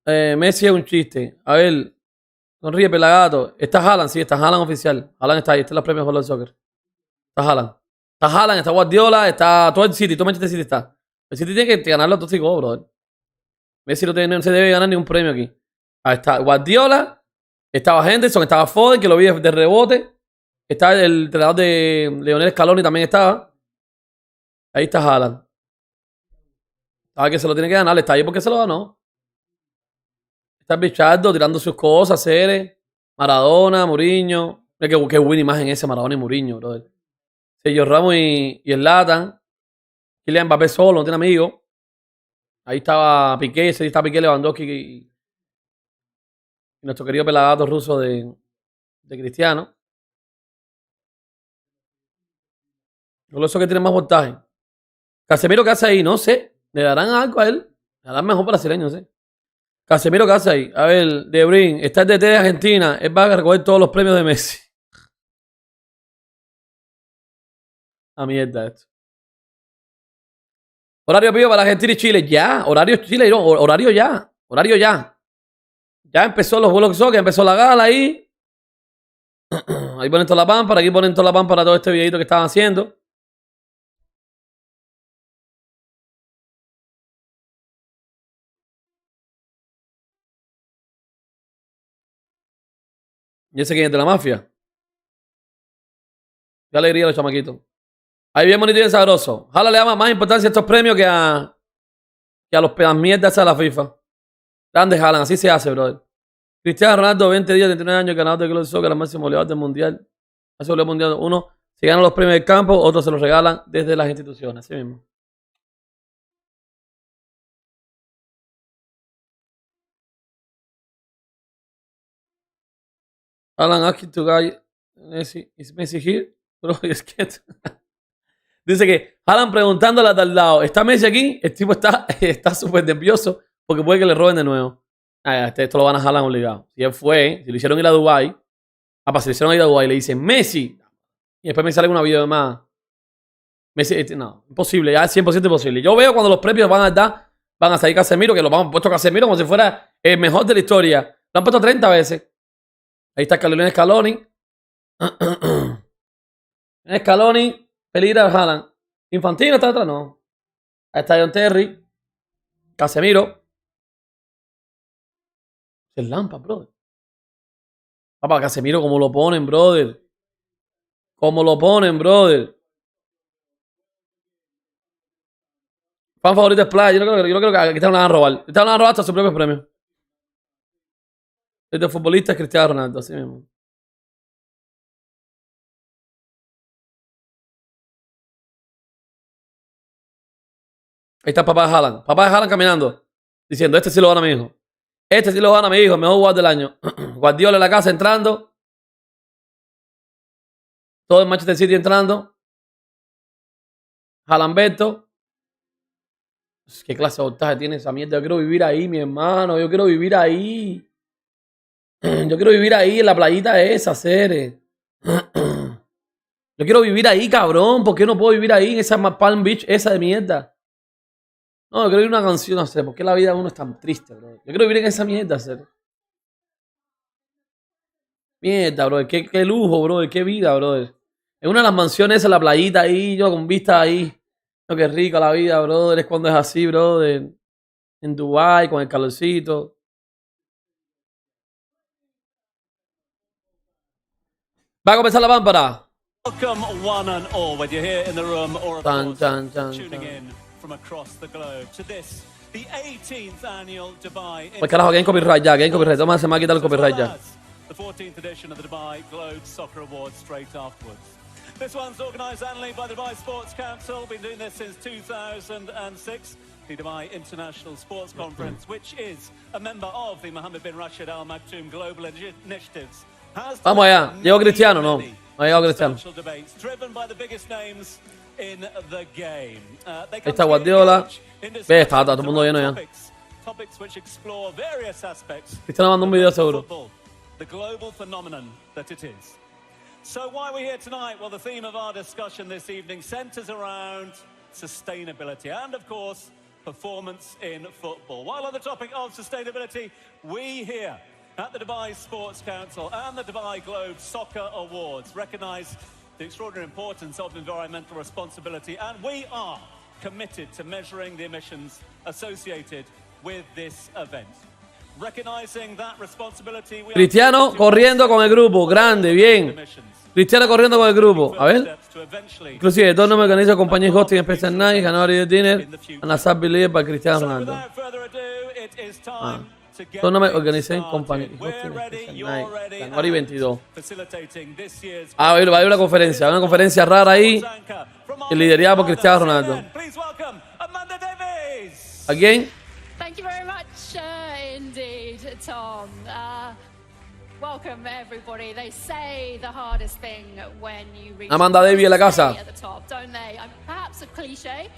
Messi es un chiste. A ver, sonríe, pelagato. Está Haaland, sí, está Haaland oficial. Haaland está ahí, está en los premios Valores Soccer. Está Haaland. Está Haaland, está Guardiola, está todo el City, todo Manchester City está. El City tiene que ganarlo a todos y todos, brother. Messi no se debe ganar ni un premio aquí. Ahí está Guardiola, estaba Henderson, estaba Foden, que lo vi de rebote. Está el entrenador de Lionel Scaloni, también estaba. Ahí está Haaland. Sabe que se lo tiene que ganar. Está ahí porque se lo ganó. Está Bichardo tirando sus cosas, Ceres, Maradona, Mourinho. Mira qué buena imagen ese, Maradona y Mourinho, brother. Sergio Ramos y Zlatan. Kylian Mbappé solo, no tiene amigos. Ahí estaba Piqué, ahí está Piqué, Lewandowski y nuestro querido pelagato ruso de Cristiano. Solo eso que tiene más voltaje. Casemiro, ¿qué hace ahí? No sé. ¿Le darán algo a él? Le darán mejor brasileño, sí. Casemiro, ¿qué hace ahí? A ver, De Bruyne, está el DT de Argentina. Él va a recoger todos los premios de Messi. A mierda esto. Horario pido para Argentina y Chile. Ya. Horario Chile, no. Horario ya. Horario ya. Ya empezó los vuelos que empezó la gala ahí. Ahí ponen toda la pámpara. Aquí ponen toda la pámpara para todo este videito que estaban haciendo. ¿Y ese quién es de la mafia? Qué alegría los chamaquitos. Ahí bien bonito y bien sabroso. Ojalá le da más importancia a estos premios que a los pedazos mierdas de la FIFA. Grandes Haaland, así se hace, brother. Cristiano Ronaldo, 20 días, 39 años, ganador de Icloud Soccer, el máximo goleador del mundial. Hace goleador mundial. Uno se gana los premios del campo, otros se los regalan desde las instituciones. Así mismo. Alan asking to guy, is Messi here? Bro, es que... Dice que Haaland preguntándole a tal lado, ¿está Messi aquí? El tipo está súper nervioso porque puede que le roben de nuevo. Esto lo van a Haaland obligado. Si él fue, si lo hicieron ir a Dubái, si lo hicieron ir a Dubái, le dicen Messi. Y después me sale una video más. Messi, no, imposible, ya es 100% imposible. Yo veo cuando los premios van a salir Casemiro, que lo han puesto Casemiro como si fuera el mejor de la historia. Lo han puesto 30 veces. Ahí está Carolina Scaloni. Scaloni, peligra Haaland. Infantino está atrás, no. Ahí está John Terry. Casemiro. Es Lampa, brother. Papá, Casemiro, como lo ponen, brother. Como lo ponen, brother. Fan favorito es Playa. Yo no creo que aquí te lo van a robar. Te lo van a robar hasta su propio premio. El de futbolista es Cristiano Ronaldo, así mismo. Ahí está el papá de Haaland. Papá de Haaland caminando. Diciendo, este sí lo gana mi hijo. Este sí lo gana mi hijo. El mejor jugador del año. Guardiola en la casa entrando. Todo el Manchester City entrando. Haalandberto. ¿Qué clase de voltaje tiene esa mierda? Yo quiero vivir ahí, mi hermano. Yo quiero vivir ahí. Yo quiero vivir ahí en la playita esa, Cere. Yo quiero vivir ahí, cabrón. ¿Por qué no puedo vivir ahí en esa Palm Beach esa de mierda? No, yo quiero vivir una canción, no sé. ¿Por qué la vida de uno es tan triste, bro? Yo quiero vivir en esa mierda, Cere. Mierda, bro. Qué lujo, bro. Qué vida, bro. En una de las mansiones en la playita ahí, yo con vista ahí. No, qué rica la vida, brother. Es cuando es así, brother. En Dubái, con el calorcito. Va a comenzar la pámpara. Welcome one and all, whether you're here in the room or of course tuning in from across the globe to this, the 18th annual Dubai. Pues carajo, que hay copyright ya, que hay copyright. Toma, se me va a quitar el copyright ya. The 14th edition of the Dubai Globe Soccer Awards straight afterwards. This one's organised annually by the Dubai Sports Council. Been doing this since 2006. The Dubai International Sports Conference, which is a member of the Mohammed bin Rashid Al Maktoum Global Initiatives. Vamos allá. Llegó Cristiano, no. No ha llegado Cristiano. Ahí está Guardiola. Ve, está todo el mundo lleno ya. Cristiano mandó un video seguro. The global phenomenon that it is. So why are we here tonight? Well, the theme of our discussion this evening centers around sustainability and, of course, performance in football. While on the topic of sustainability, we here at the Dubai Sports Council and the Dubai Globe Soccer Awards recognise the extraordinary importance of environmental responsibility, and we are committed to measuring the emissions associated with this event. Recognizing that responsibility, Cristiano corriendo con el grupo, grande, bien. Cristiano corriendo con el grupo, a ver. to eventually Inclusive, Tottenham organiza compañía hosting Special Night, ganó Ari Dinner, and a sub believe by Cristiano So Ronaldo. without further ado, it is time to get Tottenham things organiza started. compañía We're hosting ready, Special you're Night, ready, ganó Ari and 22. facilitating this year's Va a haber una conferencia, una conferencia rara ahí, que liderada por Cristiano Ronaldo. Please welcome Amanda Davies. ¿A quién? Thank you very much indeed, Tom. Welcome everybody. They say the hardest thing when you reach Amanda Davies en la casa. at the top, don't they? Perhaps a cliche,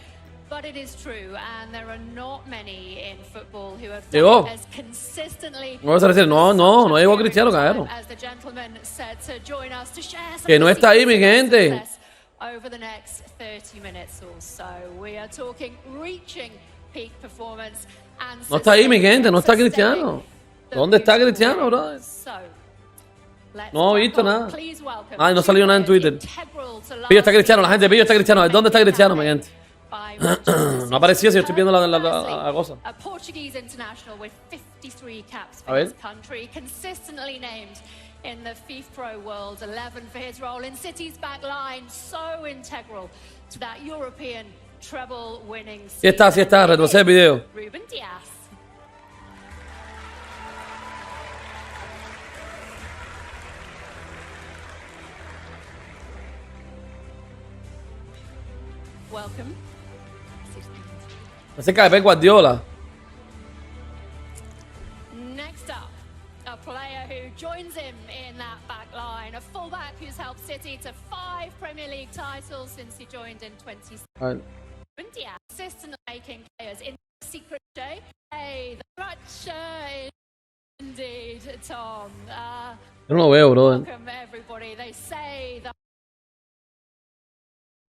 but it is true, and there are not many in football who have Llegó. done it as consistently. No vas a decir, no llegó Cristiano, cabrón. As the gentleman said to join us to share some Que no of the está ahí, mi secrets of gente. success over the next 30 minutes or so. We are talking reaching peak performance and No está ahí, mi gente, no está sustaining Cristiano. the ¿Dónde está beautiful Cristiano, way. brother? So, let's No he jump visto on. nada. Please welcome Ay, no salió nada en two Twitter. players integral to Pillo está last Cristiano, la gente, Pillo está Cristiano. ¿Dónde está Cristiano, mi gente? by Manchester No aparecía si yo City. estoy viendo la Firstly, cosa. a Portuguese international with 53 caps A for ver. his country, consistently named in the FIFA Pro World 11 for his role in City's back line, so integral to that European treble winning Sí está, retrocede el video. Ruben Diaz. Welcome. Acerca de Pep Guardiola. Next up, a player who joins him in that back line, a fullback who's helped City to 5 Premier League titles since he joined in 2016. A ver. Diaz, assistant making players in the secret day. Hey, the much indeed, Tom. Yo no lo veo, brother. Welcome everybody. They say the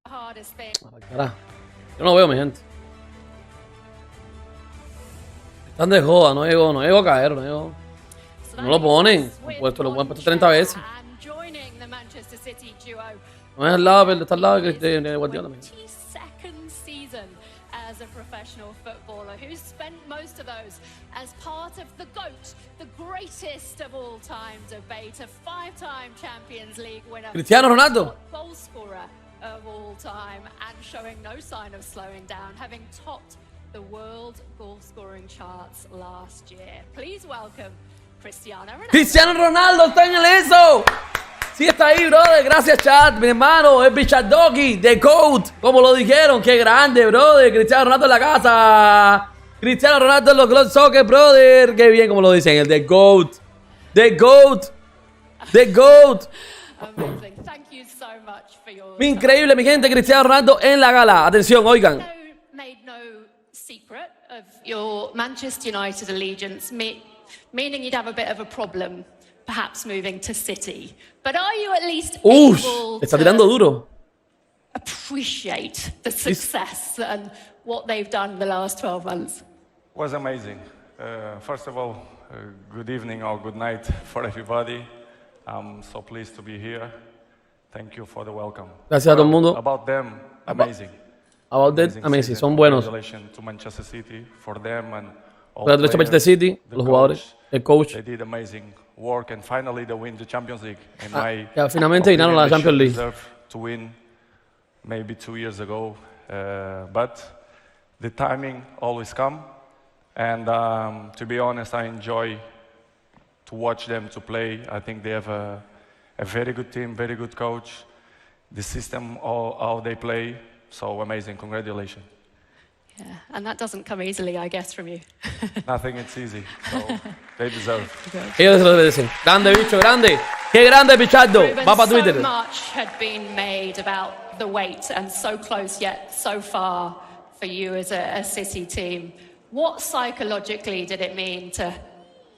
hardest thing. Carajo. Yo no lo veo, mi gente. Están de joda, no llegó a caer, no llegó. So No that lo leaves ponen. us with Pues te lo one han puesto 30 veces. And joining the Manchester City duo. No es al lado, pero está al lado de Guardiola. mi gente. 22nd season as a professional footballer who's spent most of those as part of the GOAT, the greatest of all time debate, a 5-time Champions League winner, Cristiano Ronaldo. goal scorer of all time, and showing no sign of slowing down, having topped the world goal scoring charts last year. Please welcome Cristiano Ronaldo. Cristiano Ronaldo está en el eso. Sí está ahí, brother. Gracias, chat, mi hermano. Es Bichard Doggy, The GOAT. Como lo dijeron, qué grande, brother. Cristiano Ronaldo en la casa. Cristiano Ronaldo en los Club Soccer, brother. Qué bien como lo dicen, el The GOAT. The GOAT. The GOAT. Amazing. Thank you so much for your Increíble, mi gente. Cristiano Ronaldo en la gala. Atención, oigan. made no secret of your Manchester United allegiance, meaning you'd have a bit of a problem perhaps moving to City. But are you at least able Está tirando to duro. appreciate the success and what they've done the last 12 months? Was amazing. First of all, good evening or good night for everybody. I'm so pleased to be here. Thank you for the welcome. Gracias a todo el mundo. About them, amazing. About that, amazing. season. Son buenos. Congratulations to Manchester City for them and all Congratulations to Manchester players, City, the los jugadores, el coach. They did amazing work and finally they win the Champions League. And Ya finalmente ganaron la Champions League. Deserve to win maybe 2 years ago, but the timing always come. And to be honest, I enjoy to watch them to play. I think they have a very good team, very good coach. The system, how they play, so amazing. Congratulations. Yeah, and that doesn't come easily, I guess, from you. Nothing is easy, so they deserve. Ellos se lo merecen. Grande, bicho, grande. Qué grande, Bichardo. Ruben, Va para Twitter. so much had been made about the wait and so close yet so far for you as a City team. What psychologically did it mean to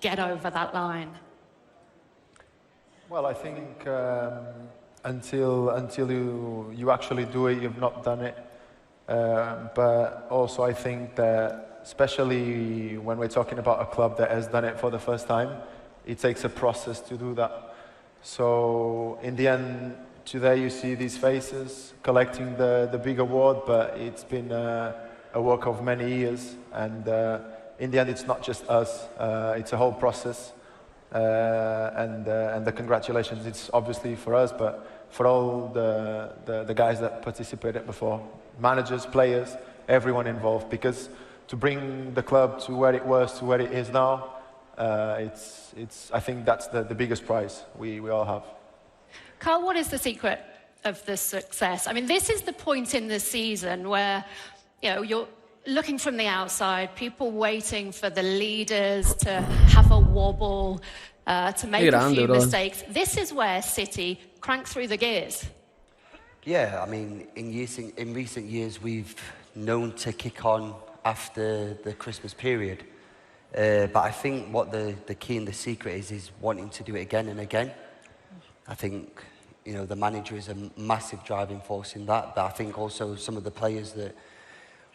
get over that line? Well, I think until you actually do it, you've not done it. But also I think that, especially when we're talking about a club that has done it for the first time, it takes a process to do that. So in the end, today you see these faces collecting the big award, but it's been a work of many years. And in the end, it's not just us, it's a whole process. And the congratulations, it's obviously for us, but for all the guys that participated before, managers, players, everyone involved, because to bring the club to where it was, to where it is now, I think that's the biggest prize we all have. Carl, what is the secret of the success? I mean, this is the point in the season where, you know, you're looking from the outside, people waiting for the leaders to have a wobble, to make a few mistakes. This is where City crank through the gears. Yeah, I mean, in recent years, we've known to kick on after the Christmas period. But I think what the key and the secret is wanting to do it again and again. I think, you know, the manager is a massive driving force in that. But I think also some of the players that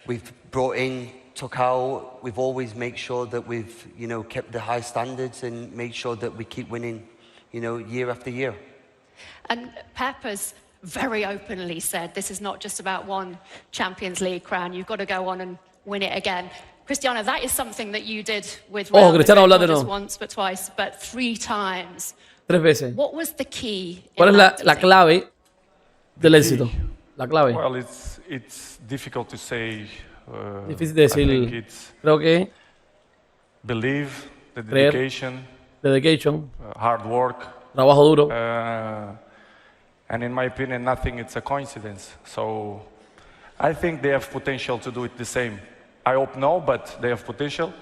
we've brought in, took out, we've always made sure that we've, you know, kept the high standards and made sure that we keep winning, you know, year after year. And Pep has very openly said this is not just about one Champions League crown. You've got to go on and win it again. Cristiano, that is something that you did with Real Madrid, not just once but twice, but 3 times. 3 veces. What was the key? ¿Cuál es la clave del éxito? La clave. Well, it's difficult to say. Difícil de decir. Creo que believe, the dedication, hard work, trabajo duro. And in my opinion, nothing is a coincidence. So I think they have potential to do it the same. I hope no, but they have potential.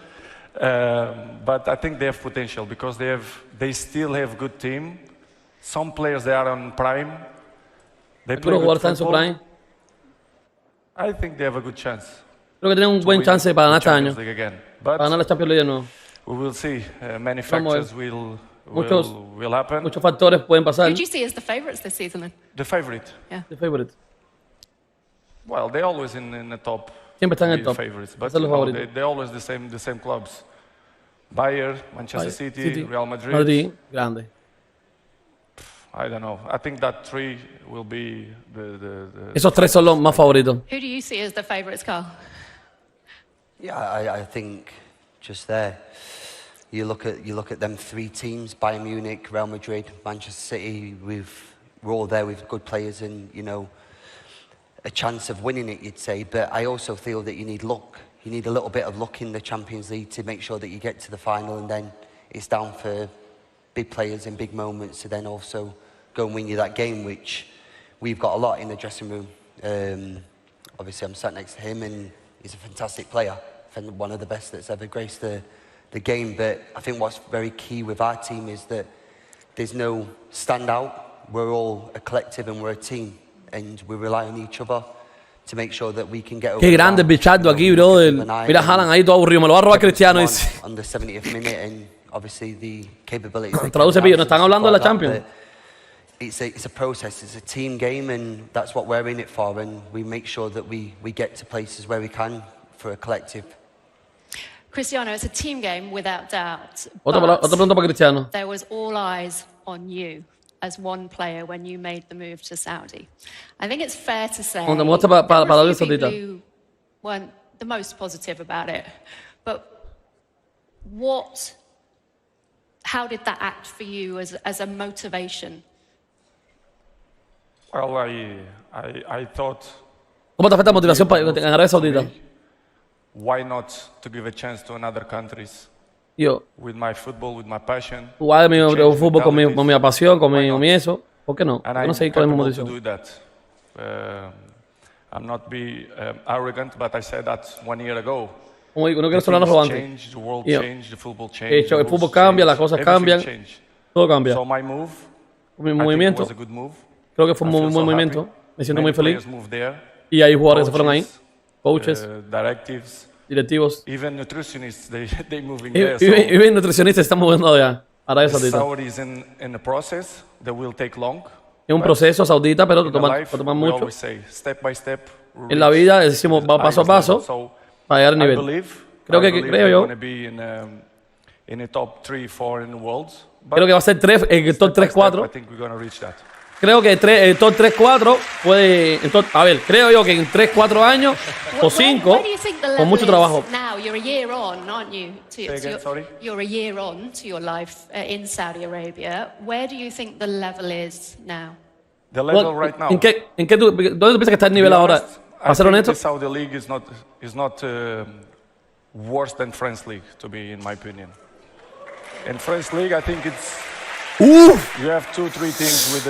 But I think they have potential because they still have good team. Some players they are on prime. They play good football. I think they have a good chance. Creo que tienen un buen chance para ganar este año. Para ganar la Champions League de nuevo. We will see. Many factors will happen. Muchos factores pueden pasar. Who do you see as the favourites this season then? The favorite. Yeah. The favorite. Well, they're always in the top. Siempre están en el top. Favorites, but they're always the same clubs. Bayern, Manchester City, Real Madrid. Grande. I don't know. I think that 3 will be the Esos 3 son los más favoritos. Who do you see as the favourites, Carl? Yeah, I think just there. You look at them 3 teams: Bayern Munich, Real Madrid, Manchester City. We're all there with good players and, you know, a chance of winning it, you'd say. But I also feel that you need luck. You need a little bit of luck in the Champions League to make sure that you get to the final, and then it's down for big players in big moments to then also go and win you that game, which we've got a lot in the dressing room. Obviously, I'm sat next to him, and he's a fantastic player, one of the best that's ever graced the game. But I think what's very key with our team is that there's no standout. We're all a collective and we're a team, and we rely on each other to make sure that we can get over. Qué grande el bichado aquí, brother. Mira Haaland ahí todo aburrido, me lo va a robar Cristiano. On the 70th minute, and obviously the capabilities. Traduce, Pillo, no están hablando de la Champions. It's a process, it's a team game, and that's what we're in it for, and we make sure that we get to places where we can for a collective. Cristiano, it's a team game without doubt. Otra pregunta para Cristiano. There was all eyes on you as one player when you made the move to Saudi. I think it's fair to say there were a few people who weren't the most positive about it. But how did that act for you as a motivation? Well, I thought. ¿Cómo te afecta la motivación en Arabia Saudita? Why not to give a chance to other countries? Yo. With my football, with my passion. Jugar mi fútbol con mi pasión, con mi eso. ¿Por qué no? No sé cuál es mi motivación. I'm not be arrogant, but I said that 1 year ago. No quiero sonar arrogante. The world changed, the football changed. El fútbol cambia, las cosas cambian, todo cambia. So my move, mi movimiento, was a good move. Creo que fue un buen movimiento. Me siento muy feliz. Y hay jugadores que se fueron ahí, coaches, directivos, even nutritionists, they moving there. Y nutricionistas están moviendo allá. Arabia Saudita. Saudis in the process that will take long. Es un proceso saudita, pero toma mucho. Step by step, en la vida decimos va paso a paso para llegar al nivel. Creo yo. Creo que va a ser en el top 3-4. Creo que el top 3-4 puede. A ver, creo yo que en 3-4 años o 5, con mucho trabajo. Now you're a year on, aren't you? Sorry? You're a year on to your life in Saudi Arabia. Where do you think the level is now? The level right now. ¿Dónde tú piensas que está el nivel ahora? ¿Para ser honesto? The Saudi League is not worse than French League, to be in my opinion. In French League, I think it's you have 2-3 teams with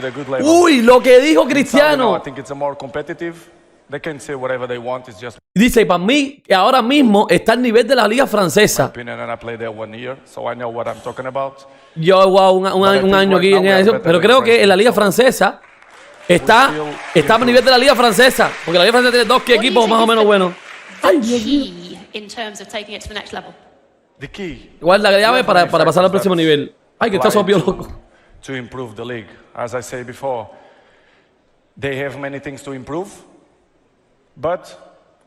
a good level. Uy, lo que dijo Cristiano. I think it's a more competitive. They can say whatever they want. It's just. Dice, para mí, que ahora mismo está al nivel de la liga francesa. Opinion, and I played there 1 year, so I know what I'm talking about. Yo he jugado un año aquí en eso, pero creo que en la liga francesa está a nivel de la liga francesa, porque la liga francesa tiene 2 equipos más o menos buenos. Ay, key in terms of taking it to the next level. The key. Igual la llave para pasar al próximo nivel. Ay, que está sobio loco. To improve the league, as I said before, they have many things to improve, but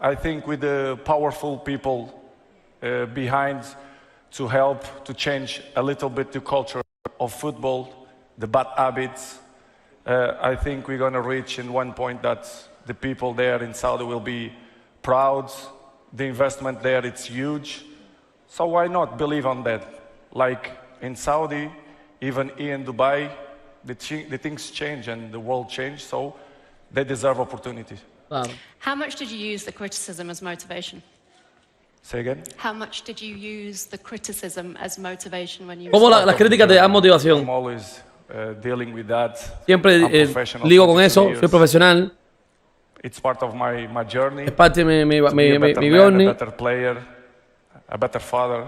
I think with the powerful people behind to help to change a little bit the culture of football, the bad habits, I think we're going to reach in one point that the people there in Saudi will be proud. The investment there, it's huge. So why not believe on that? Like in Saudi, even here in Dubai, the things change and the world change, so they deserve opportunities. How much did you use the criticism as motivation? Say again? How much did you use the criticism as motivation when you... ¿Cómo las críticas te dan motivación? I'm always dealing with that. Siempre ligo con eso, soy profesional. It's part of my journey. Es parte de mi journey. A better player, a better father.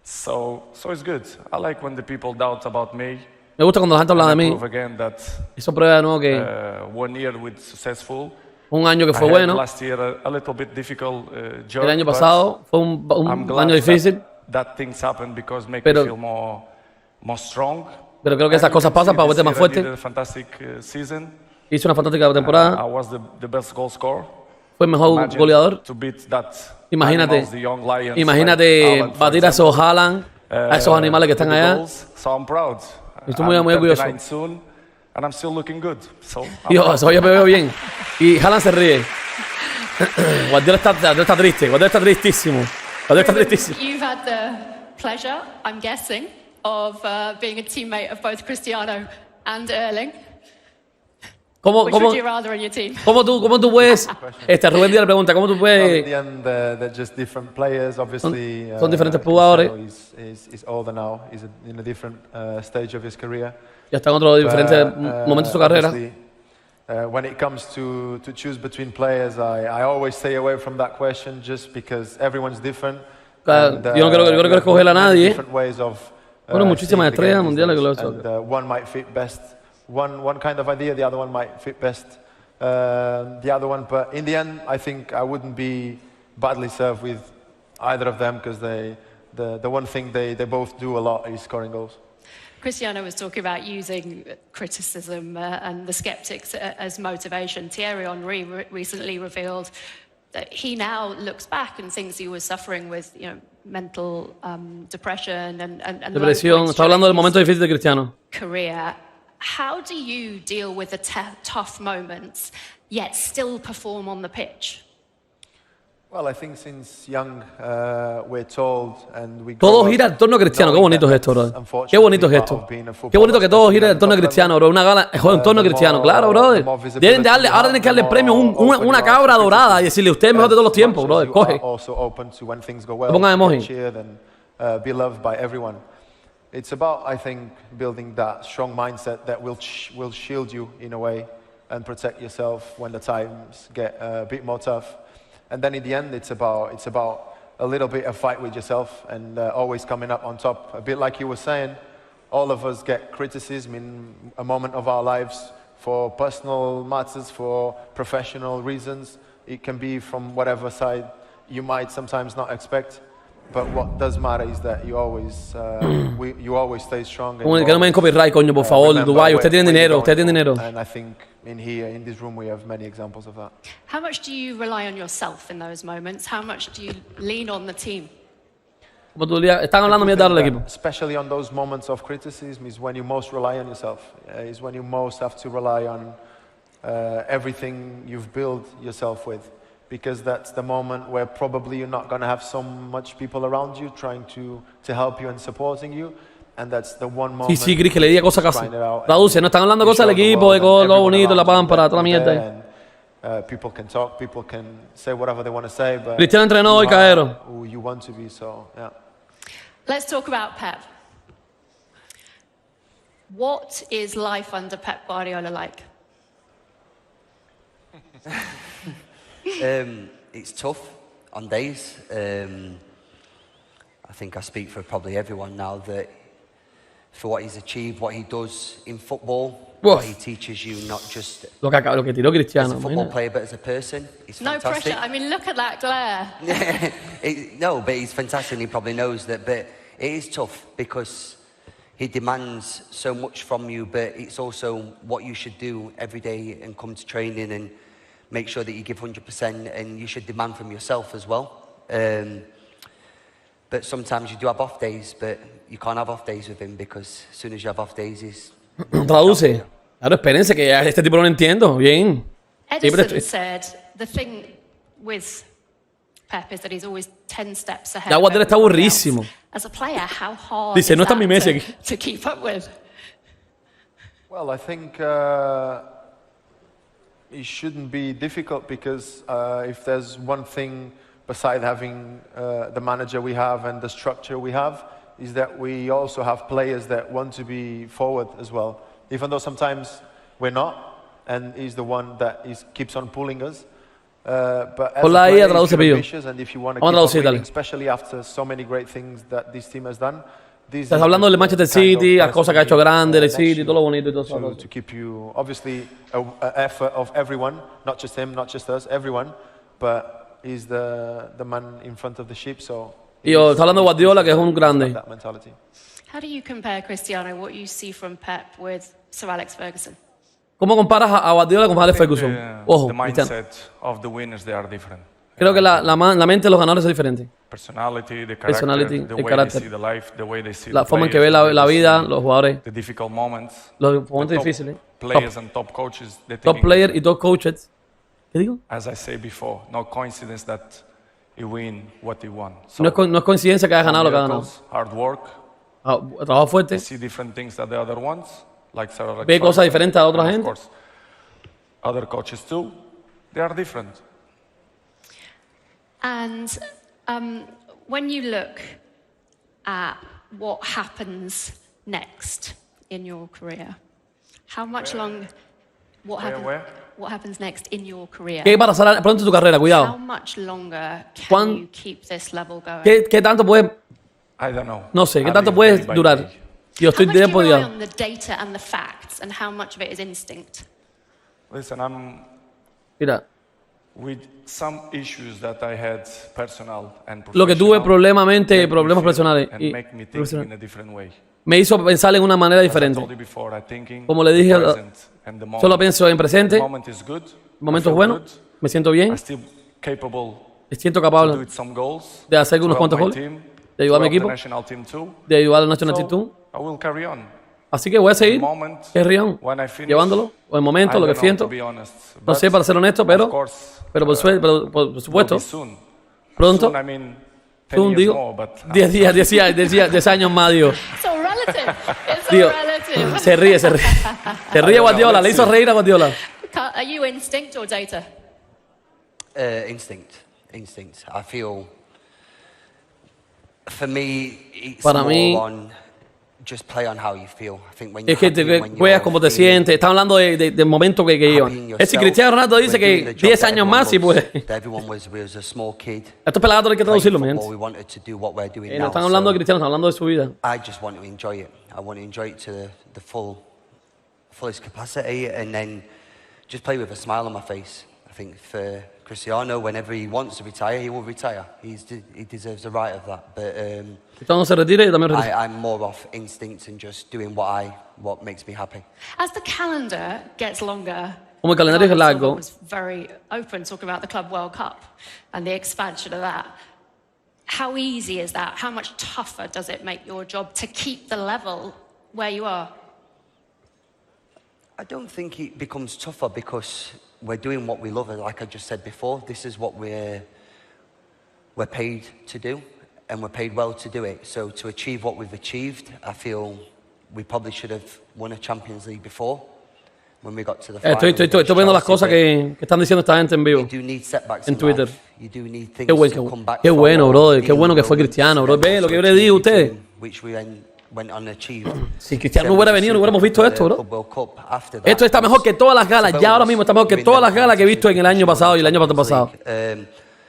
So it's good. I like when the people doubt about me. Me gusta cuando la gente habla de mí. Eso prueba de nuevo que 1 year with successful. Un año que fue bueno. Last year, a little bit difficult, job, el año pasado fue un año difícil. That things happen because make me feel more strong. Pero creo que esas cosas pasan para volverte más fuerte. Hizo una fantástica temporada. I was the best goal scorer. Fue el mejor goleador. Imagínate batir a esos Haaland, a esos animales que están allá. Estoy muy orgulloso. And I'm still looking good. Dios, hoy me veo bien. Y Haaland se ríe. Guardiola está triste. Guardiola está tristísimo. You've had the pleasure, I'm guessing, of being a teammate of both Cristiano and Erling. Which would you rather in your team? ¿Cómo tú puedes? Rubén Díaz le pregunta, ¿cómo tú puedes? They're just different players, obviously. Son diferentes jugadores. He's older now. He's in a different stage of his career. Ya está en otro diferente momento de su carrera. When it comes to choose between players, I always stay away from that question just because everyone's different. Yo no quiero escoger a nadie. Bueno, muchísimas estrellas mundiales que lo and one might fit best. One kind of idea, the other one might fit best. The other one, but in the end, I think I wouldn't be badly served with either of them because the one thing they both do a lot is scoring goals. Cristiano was talking about using criticism and the skeptics as motivation. Thierry Henry recently revealed that he now looks back and thinks he was suffering with, mental depression and depresión. Está hablando del momento difícil de Cristiano. Career. How do you deal with the tough moments yet still perform on the pitch? Well, I think since young we're told and we todo gira en torno a Cristiano. Qué bonito es esto, bro. Qué bonito es esto. Qué bonito que todo gira en torno a Cristiano, bro. Una gala en torno a Cristiano. Claro, brother. Ahora tienen que darle premio una cabra dorada y decirle, usted es mejor de todos los tiempos, brother. Coge. Pongan emoji. Beloved by everyone. It's about, I think, building that strong mindset that will shield you in a way and protect yourself when the times get a bit more tough. And then in the end, it's about a little bit of fight with yourself and always coming up on top. A bit like you were saying, all of us get criticism in a moment of our lives for personal matters, for professional reasons. It can be from whatever side you might sometimes not expect. But what does matter is that you always stay strong. Que no me den copyright, coño, por favor, Dubai. Usted tiene dinero. And I think in this room, we have many examples of that. How much do you rely on yourself in those moments? How much do you lean on the team? Están hablando mierda al equipo. Especially on those moments of criticism is when you most rely on yourself. Is when you most have to rely on everything you've built yourself with. Because that's the moment where probably you're not going to have so much people around you trying to help you and supporting you. And that's the one moment. Sí, Chris, que le diga cosas casi. Find it out, Traduce, no están hablando cosas del equipo, de lo bonito, la pámpara, toda la mierda ahí. People can talk, people can say whatever they want to say, but Cristiano entrenó hoy, Caero. who you want to be, so yeah. Let's talk about Pep. What is life under Pep Guardiola like? It's tough on days. I think I speak for probably everyone now that for what he's achieved, what he does in football, what he teaches you, not just lo que tiró Cristiano, as a football player, but as a person. He's no fantastic. pressure. I mean, look at that glare. No, but he's fantastic and he probably knows that. But it is tough because he demands so much from you, but it's also what you should do every day and come to training and make sure that you give 100%, and you should demand from yourself as well. But sometimes you do have off days, but you can't have off days with him because as soon as you have off days, he's... Traduce. Claro, espérense que ya este tipo no lo entiendo. Bien. Edison said the thing with Pep is that he's always 10 steps ahead. Ya Guardiola está aburrísimo. As a player, how hard Dice, is no está mi Messi that aquí. to keep up with? Well, I think it shouldn't be difficult because if there's one thing beside having the manager we have and the structure we have, is that we also have players that want to be forward as well. Even though sometimes we're not, and he's the one that keeps on pulling us. But as a player, if you're ambitious and if you want to keep on winning, especially after so many great things that this team has done, estás hablando del Manchester City, las cosas que ha hecho grande, el City, todo lo bonito y todo eso. To keep you, obviously, an effort of everyone, not just him, not just us, everyone, but he's the man in front of the ship, so... Y está hablando de Guardiola, que es un grande. How do you compare, Cristiano, what you see from Pep with Sir Alex Ferguson? ¿Cómo comparas a Guardiola con Alex Ferguson? Ojo, Cristiano. Creo que la mente de los ganadores es diferente. Personality, el carácter, la forma en que ve la vida, los jugadores, los momentos difíciles, top player y top coaches. ¿Qué digo? As I say before, no coincidence that he win what he won. So, no es coincidencia que haya ganado lo que ha ganado. Hard work. Trabajo fuerte. I see different things that the other ones, like Sir Alex. Ve cosas diferentes a otra gente. Of course, other coaches too. They are different. And when you look at what happens next in your career, how much longer? What happens next in your career? ¿Qué va a pasar pronto en tu carrera? Cuidado. How much longer can you keep this level going? ¿Qué tanto puedes? I don't know. No sé, ¿qué tanto puedes durar? Yo estoy de How much do you rely on the data and the facts, and how much of it is instinct? Listen, I'm. Mira. With some issues that I had personal and lo que tuve problemas personales y me hizo pensar en una manera diferente. Como le dije, solo pienso en presente, el momento es bueno, me siento bien, me siento capaz de hacer unos cuantos goles, de ayudar a mi equipo, de ayudar al National Team. Así que voy a seguir, llevándolo, o el momento, lo que siento. No sé, para ser honesto, pero por supuesto, pronto, digo, 10 días, 10 años más, digo. Digo, se ríe. Se ríe Guardiola, le hizo reír a Guardiola. Are you instinct or data? Instinct. I feel, for me, it's para more mí, on just play on how you feel. I think when es que juegas como te sientes. Está hablando del momento que llevan. Es si Cristiano Ronaldo dice que 10 años más y pues. Estos pelados hay que traducirlo, mi gente. No están hablando de Cristiano, están hablando de su vida. I just want to enjoy it. I want to enjoy it to the fullest capacity, and then just play with a smile on my face. I think for Cristiano, whenever he wants to retire, he will retire. He deserves the right of that. But I'm more of instinct and just doing what makes me happy. As the calendar gets longer, como el calendario es largo, was very open talking about the Club World Cup and the expansion of that. How easy is that? How much tougher does it make your job to keep the level where you are? I don't think it becomes tougher because we're doing what we love. Like I just said before, this is what we're paid to do. and we're paid well to do it. So to achieve what we've achieved, I feel we probably should have won a Champions League before. When we got to the final, estoy viendo las cosas que están diciendo esta gente en vivo, en Twitter. Qué bueno, brother, qué bueno que fue Cristiano, bro. Ve lo que yo le digo a ustedes. Si Cristiano no hubiera venido, no hubiéramos visto esto, bro. Esto está mejor que todas las galas, ya ahora mismo está mejor que todas las galas que he visto en el año pasado y el año pasado.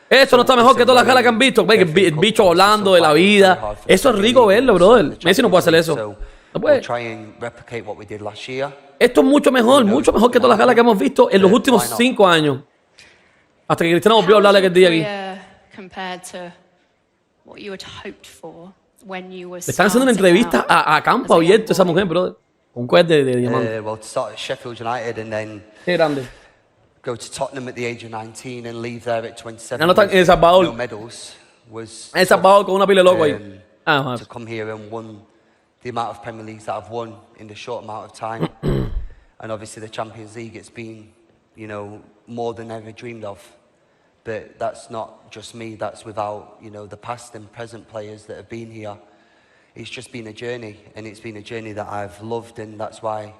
Esto no está mejor que todas las galas que han visto. Ve el bicho hablando de la vida. Eso es rico verlo, brother. Messi no puede hacer eso. No puede. Esto es mucho mejor que todas las galas que hemos visto en los últimos 5 años. Hasta que Cristiano volvió a hablarle aquel día aquí. Le están haciendo una entrevista a campo abierto a esa mujer, brother. Un cohete de diamante. Qué grande. Go to Tottenham at the age of 19 and leave there at 27. Ya no están en El Salvador. No medals was en El Salvador con una pila de loco ahí. To come here and won the amount of Premier Leagues that I've won in the short amount of time. And obviously the Champions League, it's been, you know, more than ever dreamed of. But that's not just me, that's without, you know, the past and present players that have been here. It's just been a journey, and it's been a journey that I've loved, and that's why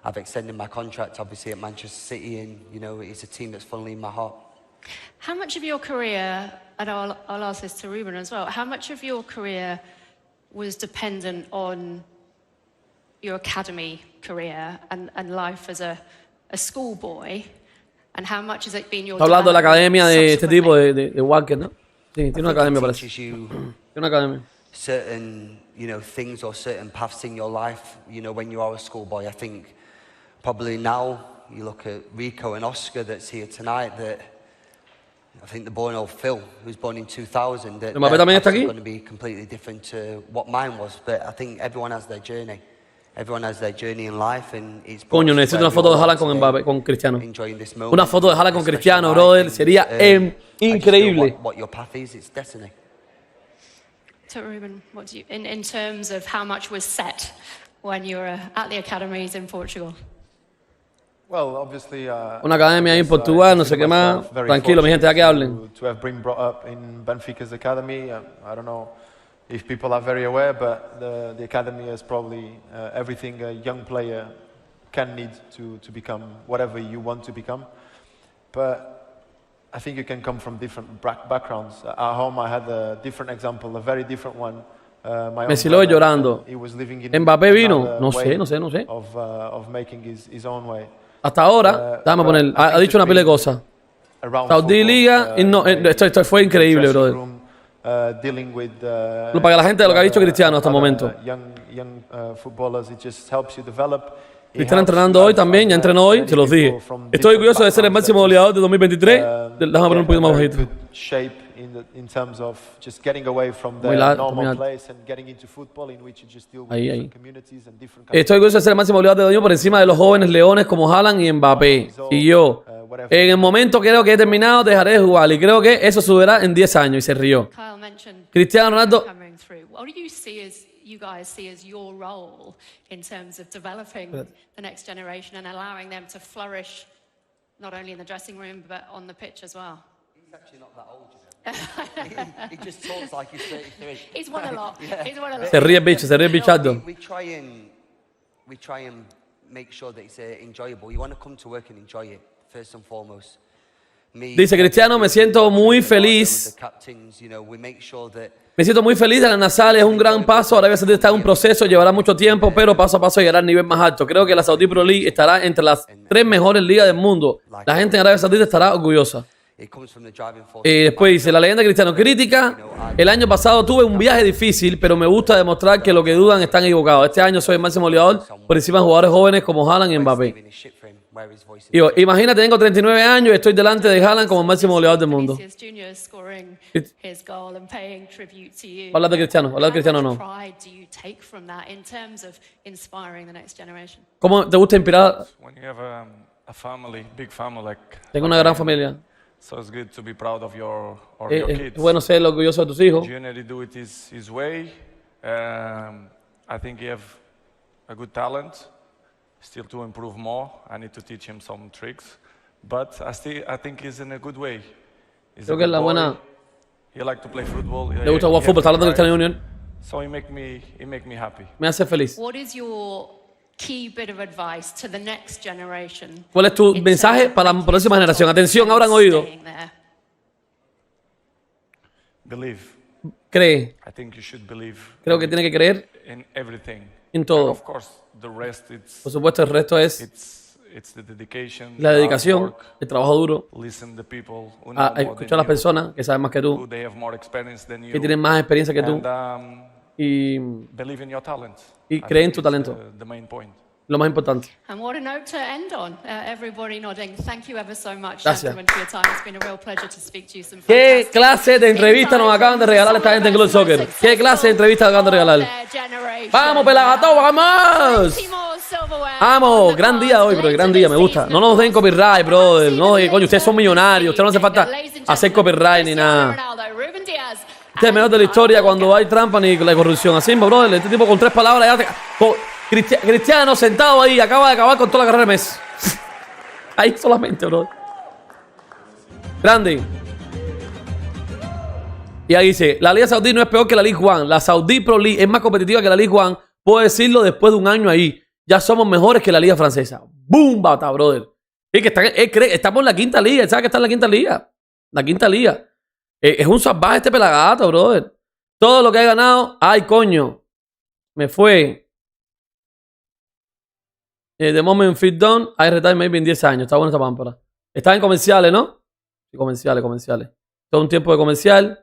I've extended my contract, obviously, at Manchester City, and, you know, it's a team that's funnily in my heart. How much of your career, and I'll ask this to Ruben as well, how much of your career was dependent on your academy career and life as a schoolboy, and how much has it been your... Está hablando de la academia de este tipo de Walker, ¿no? Sí, tiene una academia, parece. Tiene una academia. Certain, you know, things or certain paths in your life, you know, when you are a schoolboy. I think probably now you look at Rico and Oscar that's here tonight, that I think the born old Phil, who's born in 2000, that they're going to be completely different to what mine was. But I think everyone has their journey. Everyone has their journey in life, and it's... Coño, necesito una foto de Haaland con Mbappé, con Cristiano. Una foto de Haaland con Cristiano, brother. Sería increíble. What your path is, it's destiny. So Ruben, what do you, in terms of how much was set when you were at the academies in Portugal? Well, obviously, una academia ahí en Portugal, no sé qué más. Tranquilo, mi gente, ya que hablen. To have been brought up in Benfica's academy, I don't know if people are very aware, but the academy is probably everything a young player can need to become whatever you want to become. But I think you can come from different backgrounds. At home, I had a different example, a very different one. Messi lo ve llorando. Mbappé vino, no sé. Of making his own way. Hasta ahora, déjame poner, ha dicho una pila de cosas. Saudi Liga, no, esto fue increíble, brother. Para que la gente de lo que ha dicho Cristiano hasta el momento. Cristiano entrenando hoy también, ya entrenó hoy, se los dije. Estoy orgulloso de ser el máximo goleador de 2023. Déjame poner un poquito más bajito. Ahí. Estoy orgulloso de ser el máximo goleador de 2023 por encima de los jóvenes leones como Haaland y Mbappé. Y yo, en el momento creo que he terminado, dejaré de jugar y creo que eso subirá en 10 años. Y se rió. Cristiano Ronaldo. You guys see as your role in terms of developing the next generation and allowing them to flourish not only in the dressing room but on the pitch as well? He's actually not that old, you know. he just talks like he's 33. He's won a lot. Yeah. He's won a lot. Se ríe el bichado. We try and make sure that it's enjoyable. You want to come to work and enjoy it first and foremost. Dice Cristiano, me siento muy feliz. Me siento muy feliz de la Nasal, es un gran paso. Arabia Saudita está en un proceso, llevará mucho tiempo, pero paso a paso llegará al nivel más alto. Creo que la Saudi Pro League estará entre las 3 mejores ligas del mundo. La gente en Arabia Saudita estará orgullosa. Después dice, la leyenda de Cristiano crítica. El año pasado tuve un viaje difícil, pero me gusta demostrar que lo que dudan están equivocados. Este año soy el máximo goleador por encima de jugadores jóvenes como Haaland y Mbappé. Yo, imagínate, tengo 39 años y estoy delante de Haaland como el máximo goleador del mundo. Habla de Cristiano, no. ¿Cómo te gusta inspirar? Tengo una gran familia. Es bueno ser orgulloso de tus hijos. I think he have a good talent. Still to improve more. I need to teach him some tricks, but I think he's in a good way. Creo que es la buena. He like to play football. Le gusta jugar fútbol, está hablando de Cristiano Junior. So he make me happy. Me hace feliz. What is your key bit of advice to the next generation? ¿Cuál es tu mensaje para la próxima generación? Atención, habrán oído. Believe. Cree. I think you should believe. Creo que tiene que creer in everything. En todo. Of course, the rest it's, por supuesto, el resto es it's the dedication, la dedicación, work, el trabajo duro, listen the people who a escuchar a las personas que saben más que tú, que tienen más experiencia que tú, y believe in your talent. Y cree en tu talento. The main point. Lo más importante. And what a note to end on. Everybody nodding. Thank you ever so much, Gracias. gentlemen, for your time. It's been a real pleasure to speak to you. Some ¿Qué clase de entrevista nos acaban de regalar esta gente en Club Soccer? ¿Qué clase de entrevista nos acaban de regalar? ¡Vamos, Pelagato! ¡Vamos! ¡Vamos! Gran día hoy, bro. Gran día, me gusta. No nos den copyright, brother. No, coño, ustedes son millonarios. Ustedes no hace falta hacer copyright ni nada. Este es el mejor de la historia cuando hay trampa ni la corrupción. Así, brother. Este tipo con 3 palabras ya Cristiano sentado ahí, acaba de acabar con toda la carrera de Messi. Ahí solamente, bro. Grande. Y ahí dice, la Liga Saudí no es peor que la League One. La Saudi Pro League es más competitiva que la League One. Puedo decirlo después de un año ahí. Ya somos mejores que la Liga Francesa. ¡Boom, bata, brother! Es que estamos en la 5ª liga. ¿Sabes que está en la 5ª liga? La 5ª liga. Es un salvaje este Pelagato, brother. Todo lo que ha ganado. ¡Ay, coño! Me fue. The moment fit done, I retire maybe en 10 años. Está buena esta pámpara. Está en comerciales, ¿no? Sí, comerciales. Todo un tiempo de comercial.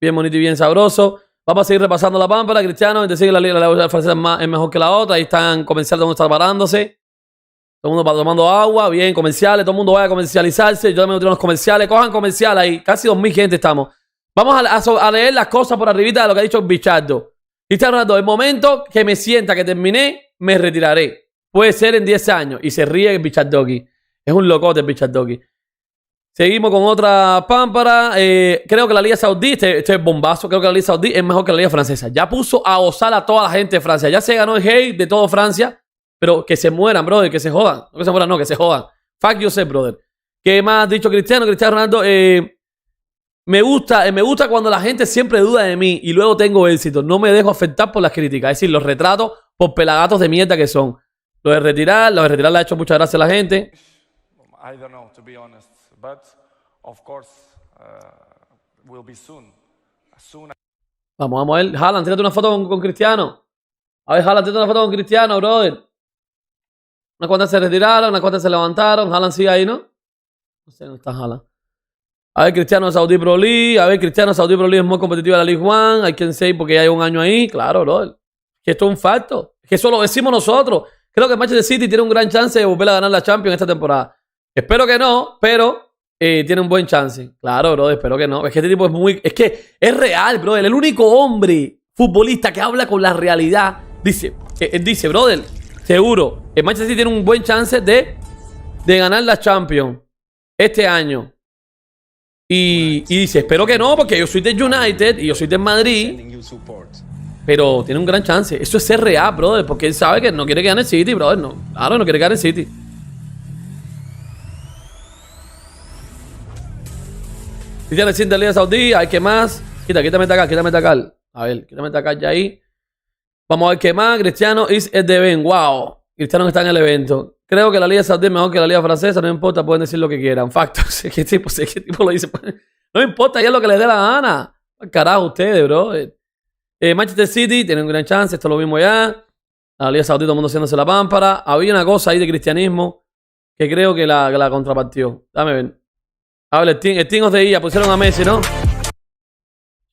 Bien bonito y bien sabroso. Vamos a seguir repasando la pámpara. Cristiano, te sigue la liga francesa es mejor que la otra. Ahí están comerciales, todo el mundo está parándose. Todo el mundo tomando agua. Bien, comerciales. Todo el mundo vaya a comercializarse. Yo también tengo unos comerciales. Cojan comerciales ahí. Casi 2000 gente estamos. Vamos a leer las cosas por arribita de lo que ha dicho Bichardo. Cristiano Ronaldo, el momento que me sienta que terminé, me retiraré. Puede ser en 10 años. Y se ríe el Bichardoki. Es un locote el Bichardoki. Seguimos con otra pámpara. Creo que la Liga Saudí, este es bombazo. Creo que la Liga Saudí es mejor que la Liga Francesa. Ya puso a gozar a toda la gente de Francia. Ya se ganó el hate de todo Francia. Pero que se mueran, brother. Que se jodan. No que se mueran, no. Que se jodan. Fuck yourself, brother. ¿Qué más ha dicho Cristiano? Cristiano Ronaldo. Me gusta cuando la gente siempre duda de mí y luego tengo éxito. No me dejo afectar por las críticas. Es decir, los retrato por pelagatos de mierda que son. Lo de retirar le ha hecho muchas gracias a la gente. I don't know, to be honest, but of course will be soon. Vamos a ver. Haaland, tírate una foto con Cristiano. A ver, Haaland, tírate una foto con Cristiano, brother. Unas cuantas se retiraron, unas cuantas se levantaron. Haaland sigue ahí, ¿no? No sé, no está Haaland. A ver, Cristiano Saudi Pro League. A ver, Cristiano Saudi Pro League es muy competitiva de la League One. Hay quien say porque ya hay un año ahí. Claro, brother. Que esto es un facto. Que eso lo decimos nosotros. Creo que Manchester City tiene un gran chance de volver a ganar la Champions esta temporada. Espero que no, pero tiene un buen chance. Claro, bro, espero que no. Es que este tipo es muy... Es que es real, bro. El único hombre futbolista que habla con la realidad. Él dice, brother, seguro, el Manchester City tiene un buen chance de ganar la Champions este año. Y dice, espero que no, porque yo soy del United y yo soy del Madrid. Pero tiene un gran chance. Eso es ser real, brother. Porque él sabe que no quiere quedar en el City, brother. No, claro, no quiere quedar en el City. Cristiano recién de Liga Saudí. Hay que más. Quítame acá. A ver, quítame acá ya ahí. Vamos a ver qué más. Cristiano is at the event. Wow. Cristiano está en el evento. Creo que la Liga Saudí es mejor que la Liga Francesa. No importa, pueden decir lo que quieran. Factos. ¿Qué tipo lo dice? No importa, ya es lo que les dé la gana. Carajo, ustedes, brother. Manchester City tiene un gran chance, esto lo vimos ya. La Liga Saudí, todo el mundo haciéndose la pámpara. Había una cosa ahí de cristianismo que creo que la contrapartió. Dame ver. A ver, el Team of the Year. Pusieron a Messi, ¿no?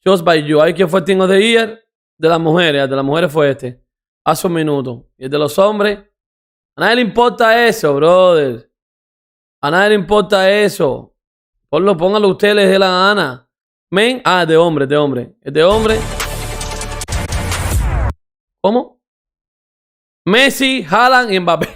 Just by you. ¿Ahí quién fue el Team of the Year? De las mujeres. De las mujeres fue este. Hace un minuto. Y el de los hombres. A nadie le importa eso, brother. A nadie le importa eso. Pónganlo ustedes, les dé la gana. Men. Ah, de hombre. Es de hombre. ¿Cómo? Messi, Haaland y Mbappé.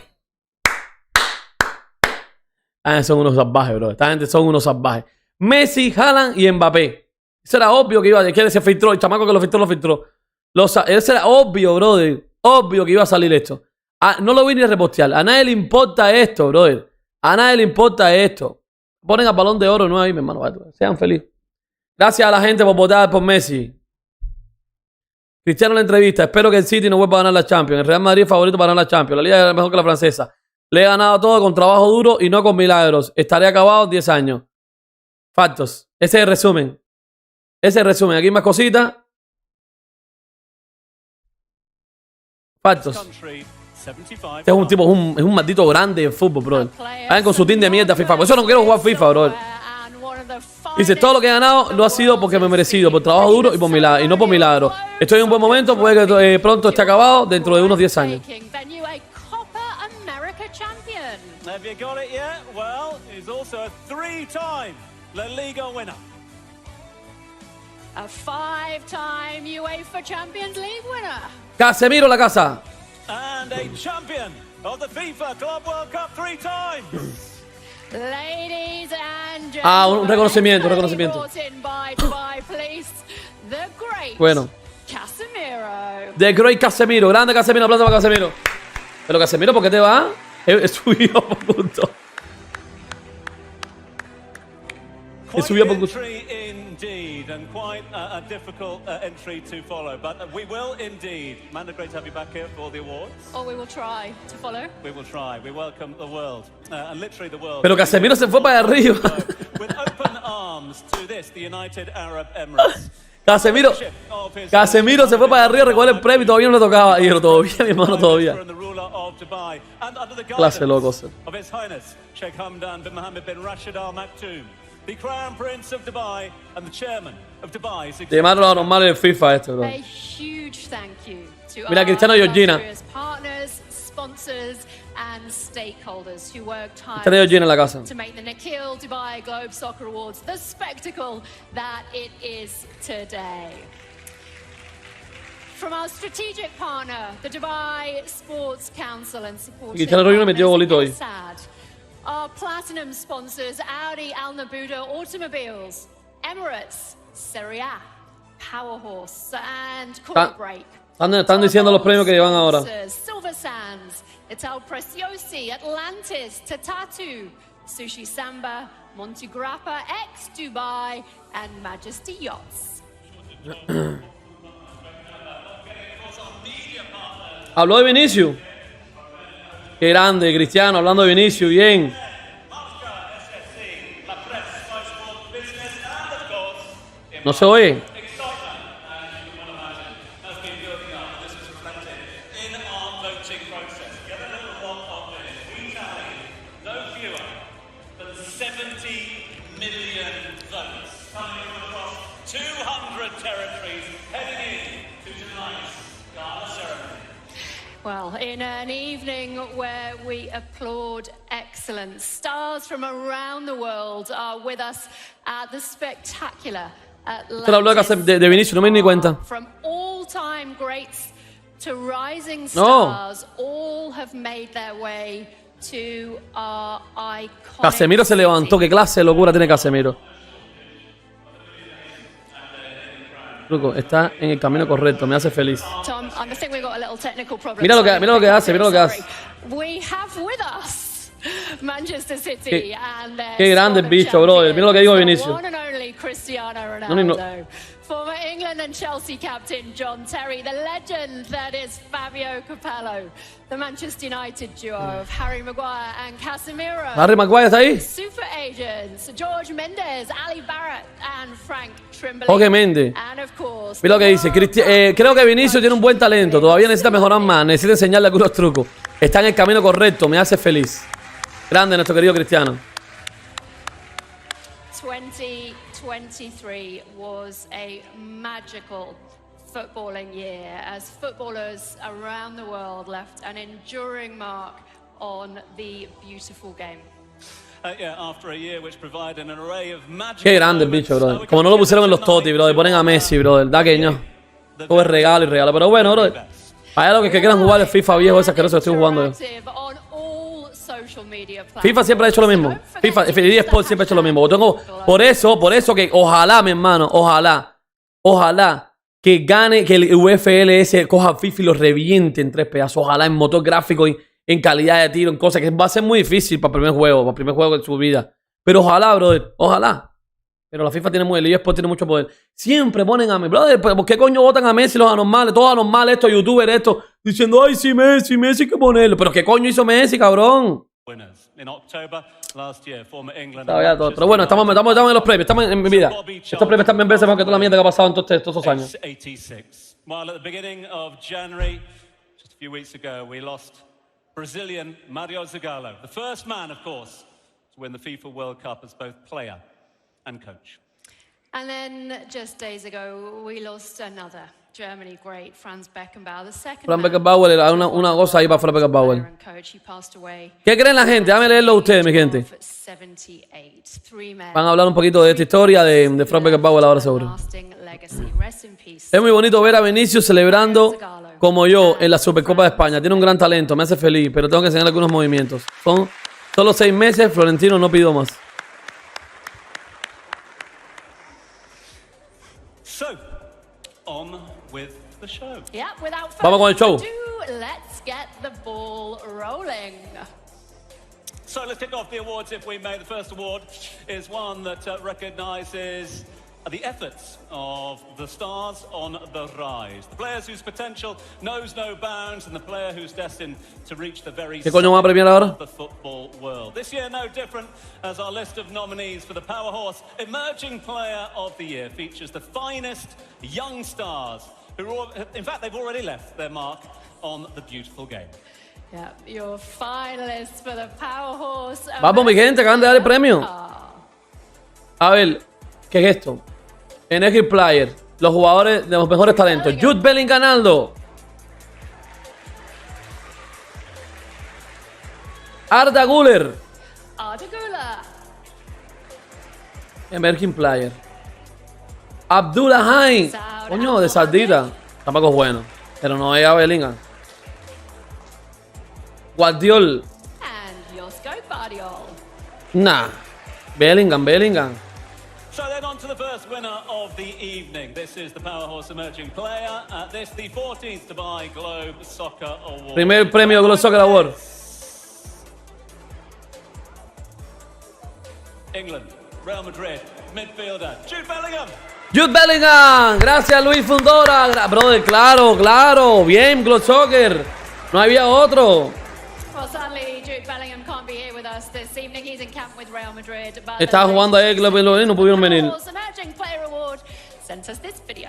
Son unos salvajes, bro. Esta gente son unos salvajes. Messi, Haaland y Mbappé. Eso era obvio que iba a... Que se filtró. El chamaco que lo filtró. Eso era obvio, brother. Obvio que iba a salir esto. No lo vi ni repostear. A nadie le importa esto, brother. A nadie le importa esto. Ponen a Balón de Oro, no ahí, mi hermano. Sean felices. Gracias a la gente por votar por Messi. Cristiano en la entrevista. Espero que el City no vuelva a ganar la Champions. El Real Madrid es favorito para ganar la Champions. La liga es mejor que la francesa. Le he ganado todo con trabajo duro y no con milagros. Estaré acabado en 10 años. Factos. Ese es el resumen. Ese es el resumen. Aquí hay más cositas. Factos. Este es un tipo, es un maldito grande en fútbol, brother. Vayan con su team de mierda FIFA. Por eso no quiero jugar FIFA, brother. Dice, todo lo que he ganado lo ha sido porque me he merecido, por trabajo duro y por milagro, y no por milagro. Estoy en un buen momento, puede que pronto esté acabado dentro de unos 10 años. Have you got it yet? Well, he's also a 3-time La Liga winner. A 5-time UEFA Champions League winner. Casemiro la casa. And a champion of the FIFA Club World Cup 3 times. Ladies and gentlemen. Ah, un reconocimiento, un reconocimiento. Bueno. Casemiro. The Great Casemiro. Grande Casemiro. Aplauso para Casemiro. Pero Casemiro, ¿por qué te va? He subido por gusto. He subido por gusto. Indeed, and quite a difficult entry to follow. But we will indeed. Amanda, great to have you back here for the awards. Or we will try to follow. We will try. We welcome the world, and literally the world. Pero Casemiro se fue para arriba. With open arms to this, the United Arab Emirates. Casemiro se fue para arriba a recoger el premio y todavía no le tocaba. Y yo todavía, mi hermano, todavía. Clase loco. Of His Highness Sheikh Hamdan bin Mohammed bin Rashid Al Maktoum, the Crown Prince of Dubai and the Chairman of Dubai. Llamaron a los normales de FIFA esto, bro. A huge thank you to Mira, Cristiano y Georgina. partners, sponsors and stakeholders who worked hard Georgina en la casa. to make the Nikhil Dubai Globe Soccer Awards the spectacle that it is today. From our strategic partner, the Dubai Sports Council, and supporting Assad, our platinum sponsors Audi Al Nabuda Automobiles, Emirates, Serie A, Powerhorse and Corporate. Están diciendo los premios que llevan ahora. Silver Sands, Ital Preciosi, Atlantis, Tatatu, Sushi Samba, Montegrappa, X Dubai, and Majesty Yachts. Habló de Vinicius. Qué grande, Cristiano, hablando de Vinicius, bien. No se oye. Well, in an evening where we applaud excellence, stars from around the world are with us at the spectacular Usted habló de Vinicius, no me di ni cuenta. From all-time greats to rising stars, all have made their way to our iconic Casemiro se levantó, qué clase de locura tiene Casemiro. Truco, está en el camino correcto, me hace feliz. Tom, I think we've got a little technical problem. Mira lo que hace, mira lo que hace. We have with us Manchester City and qué grande el bicho, brother. Mira lo que digo de Vinicius. One and only Cristiano Ronaldo. Former England and Chelsea captain John Terry, the legend that is Fabio Capello, the Manchester United duo of Harry Maguire and Casemiro. Harry Maguire está ahí. Super agents George Mendes, Ali Barrett and Frank Trimble. Jorge Méndez. And of course, mira lo que dice. Creo que Vinicius tiene un buen talento. Todavía necesita mejorar más. Necesita enseñarle algunos trucos. Está en el camino correcto. Me hace feliz. Grande nuestro querido Cristiano. 2023 was a magical footballing year as footballers around the world left an enduring mark on the beautiful game. Qué grande el bicho, brother. Como no lo pusieron en los totis, brother. Ponen a Messi, brother. Da que no. Todo es regalo y regalo. Pero bueno, brother. Para los que quieran jugar el FIFA viejo, ese asqueroso que estoy jugando yo. FIFA siempre ha hecho lo mismo. FIFA, eSports siempre ha hecho lo mismo. Por eso que ojalá, mi hermano, ojalá que gane, que el UFLS coja FIFA y lo reviente en 3 pedazos. Ojalá en motor gráfico, en calidad de tiro, en cosas que va a ser muy difícil para el primer juego de su vida. Pero ojalá, brother, ojalá. Pero la FIFA tiene muy... El eSport tiene mucho poder. Siempre ponen a mí. Brother, ¿por qué coño votan a Messi los anormales? Todos anormales, estos youtubers, estos. Diciendo, ay, sí, Messi hay que ponerlo. Pero ¿qué coño hizo Messi, cabrón? Sabía todo. Pero bueno, estamos en los premios. Estamos en mi vida. Estos premios también veces más que toda la mierda que ha pasado en todos estos años. Well, at the beginning of January, just a few weeks ago, we lost Brazilian Mario Zagallo, the first man, of course, to win the FIFA World Cup as both player and coach. And then just days ago, we lost another Germany great, Franz Beckenbauer, the second Franz Beckenbauer, era una cosa ahí para Franz Beckenbauer. ¿Qué creen la gente? Déjame leerlo a ustedes, mi gente. Van a hablar un poquito de esta historia de Franz Beckenbauer ahora seguro. Es muy bonito ver a Beneficios celebrando como yo en la Supercopa de España. Tiene un gran talento, me hace feliz, pero tengo que enseñar algunos movimientos. Son solo 6 meses, Florentino no pidió más. So, on with the show. Yeah, without Vamos con el show. Let's get the ball rolling. So let's kick off the awards if we may. The first award is one that recognizes the efforts of the stars on the rise. The players whose potential knows no bounds and the player who's destined to reach the very ¿Qué coño vamos a premiar ahora? of the football world. This year no different, as our list of nominees for the Power Horse Emerging Player of the Year features the finest young stars who are, in fact, they've already left their mark on the beautiful game. Yeah, your finalists for the Power Horse. Vamos, mi gente, acaban de dar el premio. A ver, ¿qué es esto? Energy Player, los jugadores de los mejores talentos. Jude Bellingham ganando. Arda Güler. Emerging Player. Abdullah Hain. Coño, de Sardita. Tampoco es bueno, pero no es a Bellingham. Guardiola. Nah. Bellingham. So then on to the first winner of the evening. This is the Power Horse Emerging Player. This the 14th Dubai Globe Soccer Award. Primer premio Globe Soccer Award. England, Real Madrid, midfielder, Jude Bellingham. Jude Bellingham. Gracias, Luis Fundora. Brother, claro. Bien, Globe Soccer. No había otro. Well, sadly, Jude Bellingham can't be here with us this evening. He's in camp with Real Madrid. Estaba jugando ahí, no pudieron venir. Emerging Player Award sent us this video.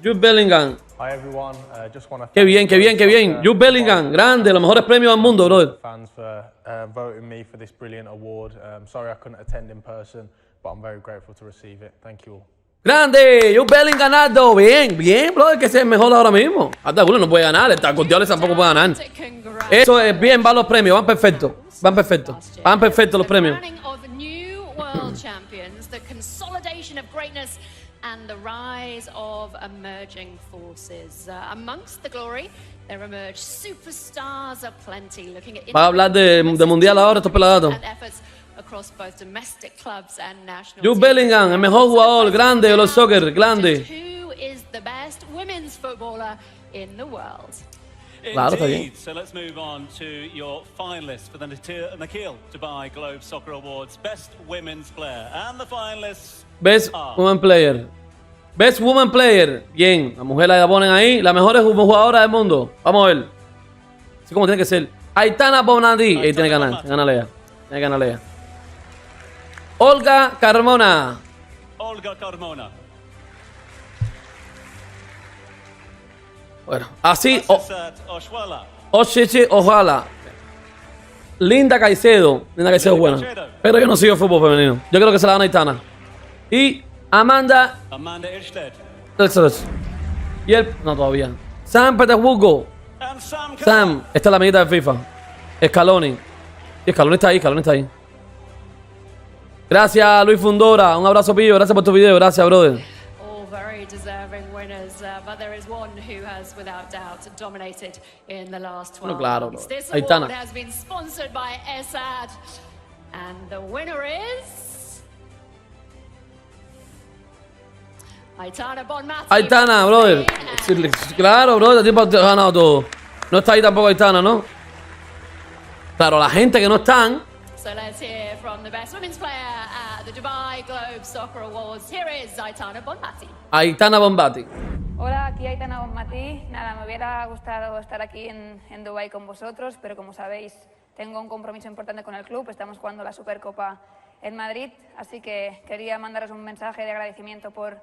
Jude Bellingham. Hi everyone, just want to Qué bien. Jude Bellingham, grande, los mejores premios del mundo, brother. Fans for voting me for this brilliant award. Sorry I couldn't attend in person, but I'm very grateful to receive it. Thank you all. Grande, Jude Bellingham ganando. Bien, brother, que sea el mejor ahora mismo. Hasta Gusta no puede ganar, hasta Guardiola tampoco puede ganar. Eso es bien, van los premios, van perfectos. Van perfectos los premios. And the rise of emerging forces. Amongst the glory, there emerge superstars aplenty. Looking at Va a hablar de mundial ahora, estos peladatos. Across both domestic clubs and national Jude Bellingham, el mejor jugador, grande de los soccer, grande. Who is the best women's footballer in the world? Claro, está bien. So let's move on to your finalists for the Nakheel Dubai Globe Soccer Awards Best Women's Player. And the finalists Best Woman Player. Best Woman Player. Bien, la mujer la ponen ahí. La mejor jugadora del mundo. Vamos a ver. Así como tiene que ser. Aitana Bonadí. Ahí tiene que ganar. Tiene que ganarle ella. Olga Carmona. Bueno, así. Ojalá. Linda Caicedo es buena. Pero yo no sigo fútbol femenino. Yo creo que se la dan a Aitana. Y Amanda Ishted. Y él. No, todavía. San Petersburgo. Sam. Esta es la amiguita de FIFA. Scaloni. Y Scaloni está ahí. Gracias, Luis Fundora. Un abrazo, Pillo. Gracias por tu video. Gracias, brother. All very deserving winners, but there is one who has, without doubt, dominated in the last 12 months. This award has been sponsored by Esad, and the winner is Aitana Bonmati. Aitana, brother. Claro, brother. El tipo ha ganado todo. No está ahí tampoco Aitana, ¿no? Claro, la gente que no están So let's hear from the best women's player at the Dubai Globe Soccer Awards. Here is Aitana Bonmati. Aitana Bonmati. Hola, aquí Aitana Bonmati. Nada, me hubiera gustado estar aquí en Dubái con vosotros, pero como sabéis, tengo un compromiso importante con el club. Estamos jugando la Supercopa en Madrid, así que quería mandaros un mensaje de agradecimiento por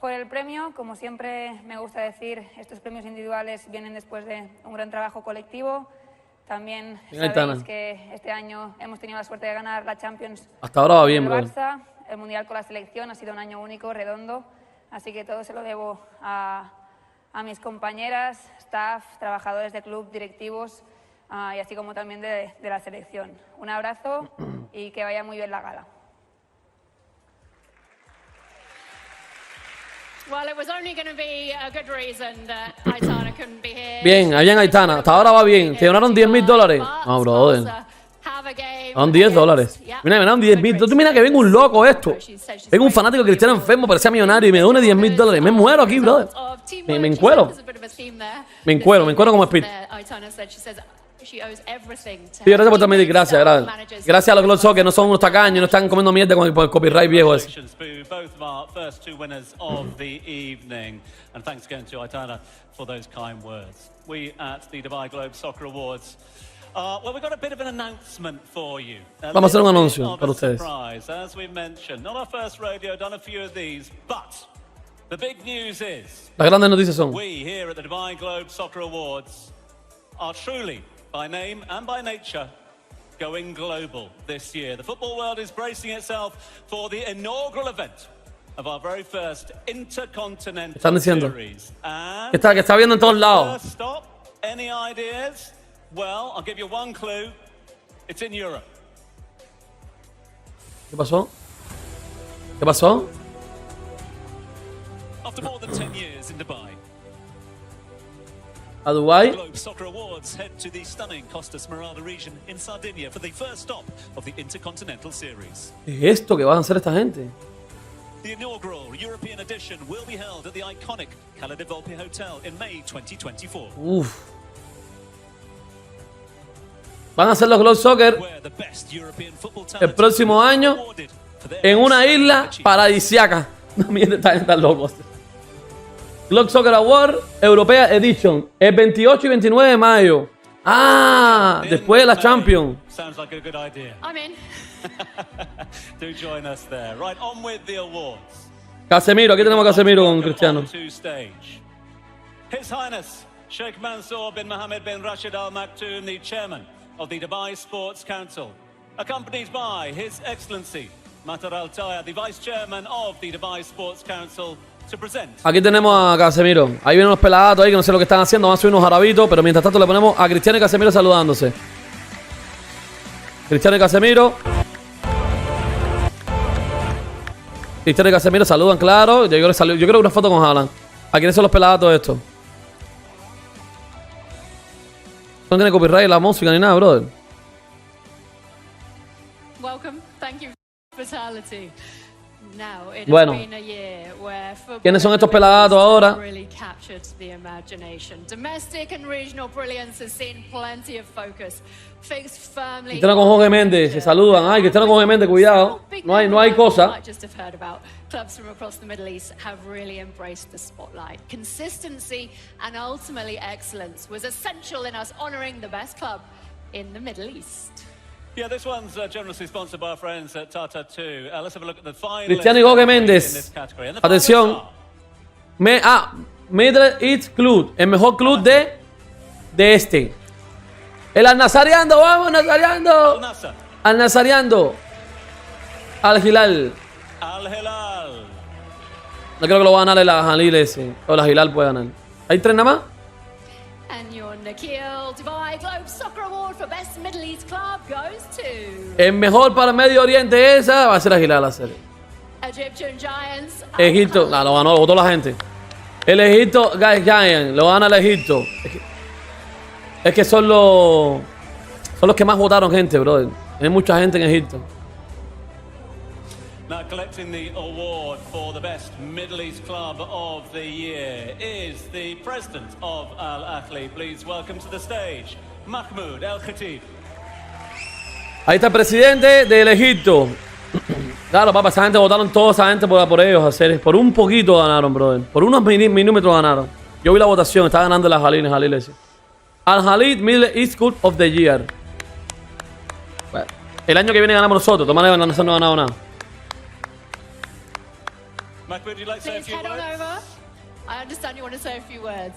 el premio. Como siempre me gusta decir, estos premios individuales vienen después de un gran trabajo colectivo. También sabéis que este año hemos tenido la suerte de ganar la Champions. Hasta ahora va bien, bro. Barça, el Mundial con la selección, ha sido un año único, redondo. Así que todo se lo debo a mis compañeras, staff, trabajadores de club, directivos y así como también de la selección. Un abrazo y que vaya muy bien la gala. Well, it was only going to be a good reason that Aitana couldn't be here. Bien, bien Aitana. Hasta ahora va bien. ¿Te donaron $10,000? No, brother. Son $10. Mira, me dieron $10,000. ¿Tú imaginas que venga un loco esto? Venga un fanático cristiano enfermo, parecía millonario y me done $10,000. Me muero aquí, brother. Me encuero. Me encuero como Speed. Sí, gracias por también, gracias. Gracias a los Glossos que no son unos tacaños, no están comiendo mierda con el copyright viejo ese. Both of our first two winners of the evening, and thanks again to Aitana for those kind words. We at the Dubai Globe Soccer Awards. Well, we've got a bit of an announcement for you. Vamos a hacer un anuncio para ustedes. As we mentioned, not our first rodeo, done a few of these, but the big news is las grandes noticias son we here at the Dubai Globe Soccer Awards are truly, by name and by nature, going global this year. The football world is bracing itself for the inaugural event of our very first intercontinental series. Que está viendo en todos lados. First stop, any ideas? Well, I'll give you one clue. It's in Europe. ¿Qué pasó? ¿Qué pasó? After more than 10 years in Dubai, a Dubai. Globe Soccer Awards head to the stunning Costa Smeralda region in Sardinia for the first stop of the Intercontinental Series. ¿Qué es esto que van a hacer esta gente? The inaugural European edition will be held at the iconic Cala de Volpe Hotel in May 2024. Uf. Van a hacer los Globe Soccer el próximo año en una isla paradisíaca. No, miren, están locos. Globe Soccer Award Europea Edition, el 28 y 29 de mayo. Ah, después de la Champions. Sounds like a good idea. I'm in. Do join us there. Right, on with the awards. Casemiro, aquí tenemos a Casemiro con Cristiano. His Highness Sheikh Mansour bin Mohammed bin Rashid Al Maktoum, the chairman of the Dubai Sports Council, accompanied by His Excellency Matar Al Taya, the vice chairman of the Dubai Sports Council. Aquí tenemos a Casemiro. Ahí vienen los peladatos ahí que no sé lo que están haciendo. Van a subir unos jarabitos, pero mientras tanto le ponemos a Cristiano y Casemiro saludándose. Cristiano y Casemiro. Cristiano y Casemiro saludan, claro. Yo creo que una foto con Haaland. ¿A quiénes son los peladatos estos? No tiene copyright la música ni nada, brother. Welcome. Thank you for hospitality. Bueno, ¿quiénes son estos peladatos ahora? Cristiano con Jorge Méndez, se saludan. Ay, Cristiano con Jorge Méndez, cuidado. No hay cosa. Clubs from across the Middle East have really embraced the spotlight. Consistency and ultimately excellence was essential in us honoring the best club in the Middle East. Yeah, this one's generously sponsored by our friends at Tata 2. Let's have a look at the finalists. Cristiano y Jorge Méndez. Atención. Middle East Club, el mejor club de este. El Al-Nassariando, vamos Nassariando. Al-Nassariando. Al-Hilal. Al-Hilal. No creo que lo va a ganar el Al-Hilal ese. O el Al-Hilal puede ganar. ¿Hay tres nada más? Dubai Globe Soccer Award for Best Middle East Club goes to el mejor para Medio Oriente esa va a ser Al-Hilal la serie. Egyptian Giants. Egipto, lo ganó, lo votó la gente. El Egipto Giants lo gana el Egipto. Es que son los que más votaron gente, brother. Hay mucha gente en Egipto. Now collecting the award for the best Middle East club of the year is the president of Al Ahly. Please welcome to the stage, Mahmoud El Khatib. Ahí está el presidente del Egipto. Claro, papá, esa gente votaron toda esa gente por ellos. Hacer. Por un poquito ganaron, brother. Por unos milímetros ganaron. Yo vi la votación, está ganando el Al-Jalil ese. Al-Jalil Middle East Club of the Year. Bueno, el año que viene ganamos nosotros. Toma, no ha ganado nada. Mike, would you like to say a Please few head on words? over. I understand you want to say a few words.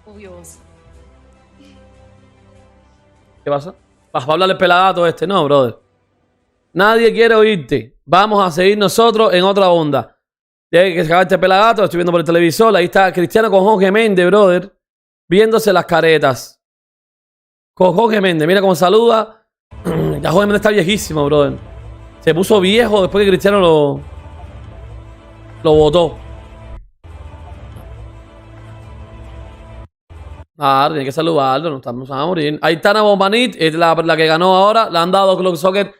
All yours. ¿Qué pasa? ¿Vas a hablarle pelagato este? No, brother. Nadie quiere oírte. Vamos a seguir nosotros en otra onda. Tiene que sacar este pelagato. Lo estoy viendo por el televisor. Ahí está Cristiano con Jorge Méndez, brother. Viéndose las caretas. Con Jorge Méndez. Mira cómo saluda. Ya Jorge Méndez está viejísimo, brother. Se puso viejo después que Cristiano lo botó. Ah, tiene que saludarlo, no estamos a morir. Aitana Bombanit es la que ganó ahora. La han dado Club Soccer.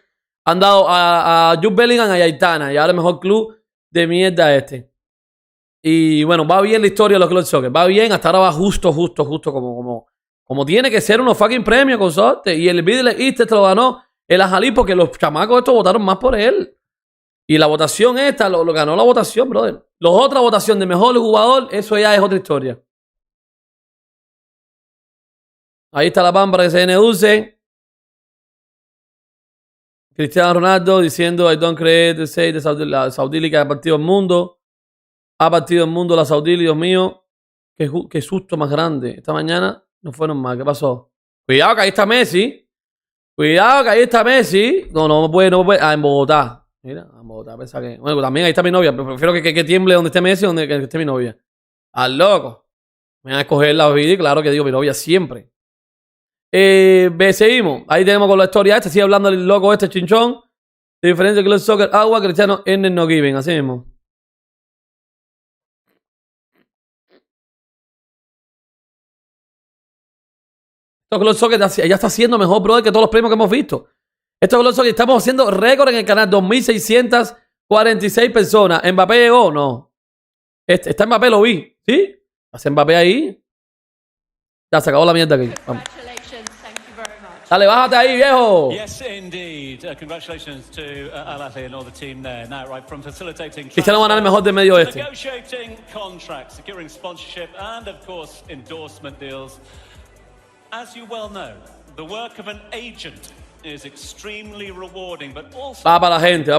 Han dado a Jude Bellingham y a Aitana. Y ahora el mejor club de mierda este. Y bueno, va bien la historia de los Club Soccer. Va bien, hasta ahora va justo como tiene que ser unos fucking premios con sorte. Y el Middle East este lo ganó el Ajalí porque los chamacos estos votaron más por él. Y la votación esta, lo ganó la votación, brother. Los otra votación de mejor jugador, eso ya es otra historia. Ahí está la pámpara que se viene dulce. Cristiano Ronaldo diciendo I don't create the say de la Saudili que ha partido el mundo. Ha partido el mundo la Saudili, Dios mío. Qué susto más grande. Esta mañana no fueron mal. ¿Qué pasó? Cuidado que ahí está Messi. Cuidado que ahí está Messi. No puede. Ah, en Bogotá. Mira, en Bogotá. Pensaba que... Bueno, también ahí está mi novia. Pero prefiero que tiemble donde esté Messi donde que esté mi novia. Al loco. Me van a escoger la vida y claro que digo mi novia siempre. Seguimos. Ahí tenemos con la historia esta. Sigue hablando el loco este chinchón. De diferencia Club Soccer Agua, Cristiano en No Giving. Así mismo. Esto Club Soccer ya está haciendo mejor, brother, que todos los premios que hemos visto. Esto Club Soccer estamos haciendo récord en el canal. 2.646 personas. ¿Mbappé llegó? No. Está Mbappé, lo vi. ¿Sí? Hace Mbappé ahí. Ya se acabó la mierda aquí. Vamos. Dale, bájate ahí, viejo. Yes, indeed. Congratulations to Al-Ahly and all the team there. Now, right from facilitating Cristiano va a ganar el mejor del medio este. negotiating contracts, securing sponsorship, and of course endorsement deals. As you well know, the work of an agent is extremely rewarding, but also Va para la gente,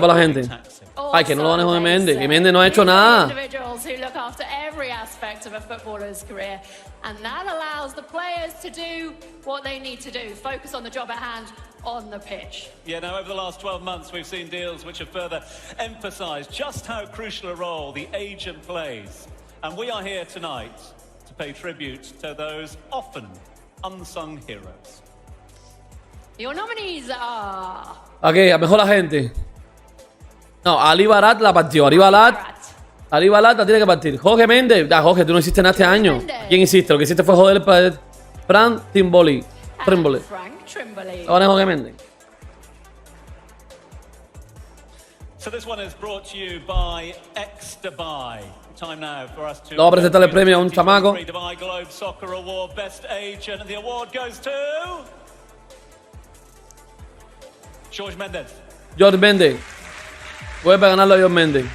Ay, que no lo van a joder Méndez. Que Méndez no ha hecho nada. Individuals who look after every aspect of a footballer's career, and that allows the players to do what they need to do, focus on the job at hand on the pitch. Yeah, now over the last 12 months we've seen deals which have further emphasized just how crucial a role the agent plays. And we are here tonight to pay tribute to those often unsung heroes. Your nominees are... Ok, a mejor la gente. No, Ali Barat la partió. Ali Barat la tiene que partir. Jorge Méndez. Jorge, tú no hiciste nada este año. ¿Quién hiciste? Lo que hiciste fue joder para Frank Trimboli. Ahora es Jorge Méndez. So this one is brought to you by Dubai. Time now for us to... Vamos a presentarle el premio a un chamaco. Dubai Globe Soccer Award Best Agent, and the award goes to George Mendes. George Mendes. Vuelve a ganarlo a George Mendes.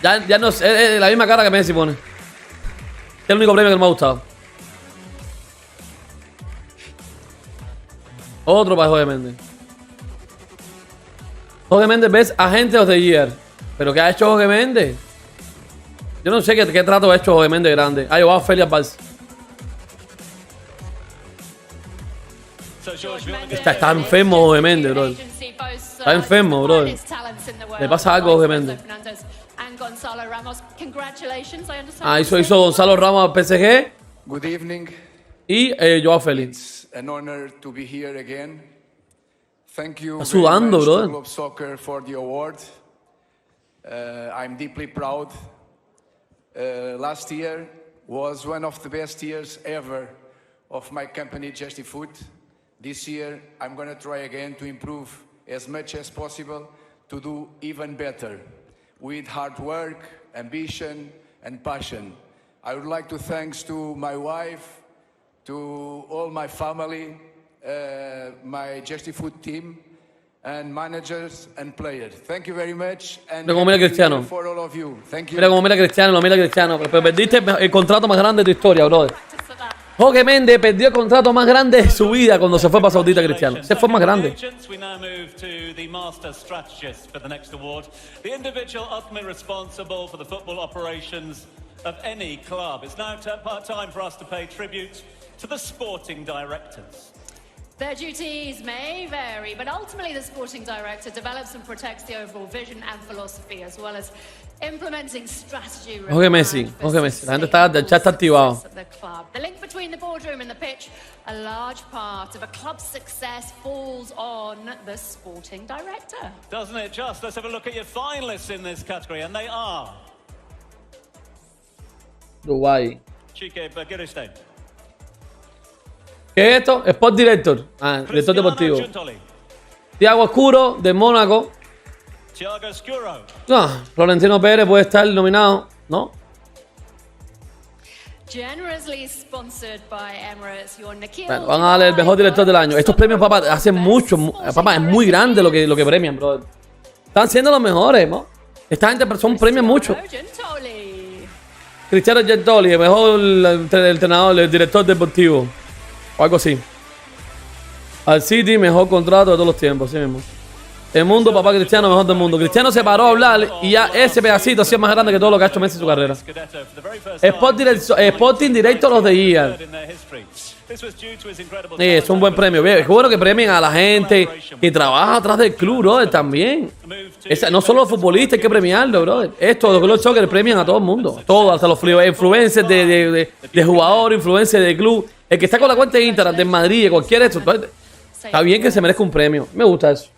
Ya no sé, es la misma cara que Messi pone. Es el único premio que no me ha gustado. Otro para Jorge Méndez. Jorge Méndez ves Agente of the Year. ¿Pero qué ha hecho Jorge Méndez? Yo no sé qué trato ha hecho Jorge Méndez grande. Ha llevado a Felipe Valls. Está enfermo Jorge Méndez, bro. Está enfermo, bro. Le pasa algo a Jorge Méndez. Ah, hizo Gonzalo Ramos al PSG. Good evening. Y Joao Félix. An honor to be here again. Thank you Está sudando, very much bro. to Globe Soccer for the award. I'm deeply proud. Last year was one of the best years ever of my company, Justy Food. This year, I'm going to try again to improve as much as possible to do even better with hard work, ambition, and passion. I would like to thank to my wife, to all my family, my Just Food team, and managers and players. Thank you very much. And mira cómo mira Cristiano. For all of you. Thank you. Mira cómo mira Cristiano, lo mira Cristiano. Pero perdiste el contrato más grande de tu historia, brother. Jorge Méndez perdió el contrato más grande de su vida cuando se fue para Saudita, Cristiano. Ese fue más grande. Of any club. It's now time for us to pay tribute to the sporting directors. Their duties may vary, but ultimately the sporting director develops and protects the overall vision and philosophy, as well as implementing strategy. Jorge Messi. La gente ya está activado. The link between the boardroom and the pitch, a large part of a club's success falls on the sporting director. Doesn't it just? Let's have a look at your finalists in this category, and they are Dubái. Chique Bagirstein. ¿Qué es esto? Sport Director. Director deportivo. Thiago Oscuro, de Mónaco. Thiago Scuro. Florentino Pérez puede estar nominado, ¿no? Generously sponsored by Emirates, Bueno, van a darle el mejor director del año. Estos premios, papá, hacen mucho. Papá, es muy grande lo que premian, bro. Están siendo los mejores, ¿no? Esta gente son premios mucho. Cristiano Gentoli, el mejor entrenador, el director deportivo. O algo así. Al City, mejor contrato de todos los tiempos, así mismo. El mundo, papá, Cristiano, mejor del mundo. Cristiano se paró a hablar y ya ese pedacito sí es más grande que todo lo que ha hecho Messi en su carrera. Sporting Director los de Year. Es un buen premio. Es bueno que premien a la gente que trabaja atrás del club, brother, también. No solo los futbolistas, hay que premiarlo, brother. Esto, los soccer premian a todo el mundo. Todos, hasta los influencers de jugadores, influencers de club. El que está con la cuenta de Instagram, de Madrid, de cualquier esto. Está bien que se merezca un premio. Me gusta eso.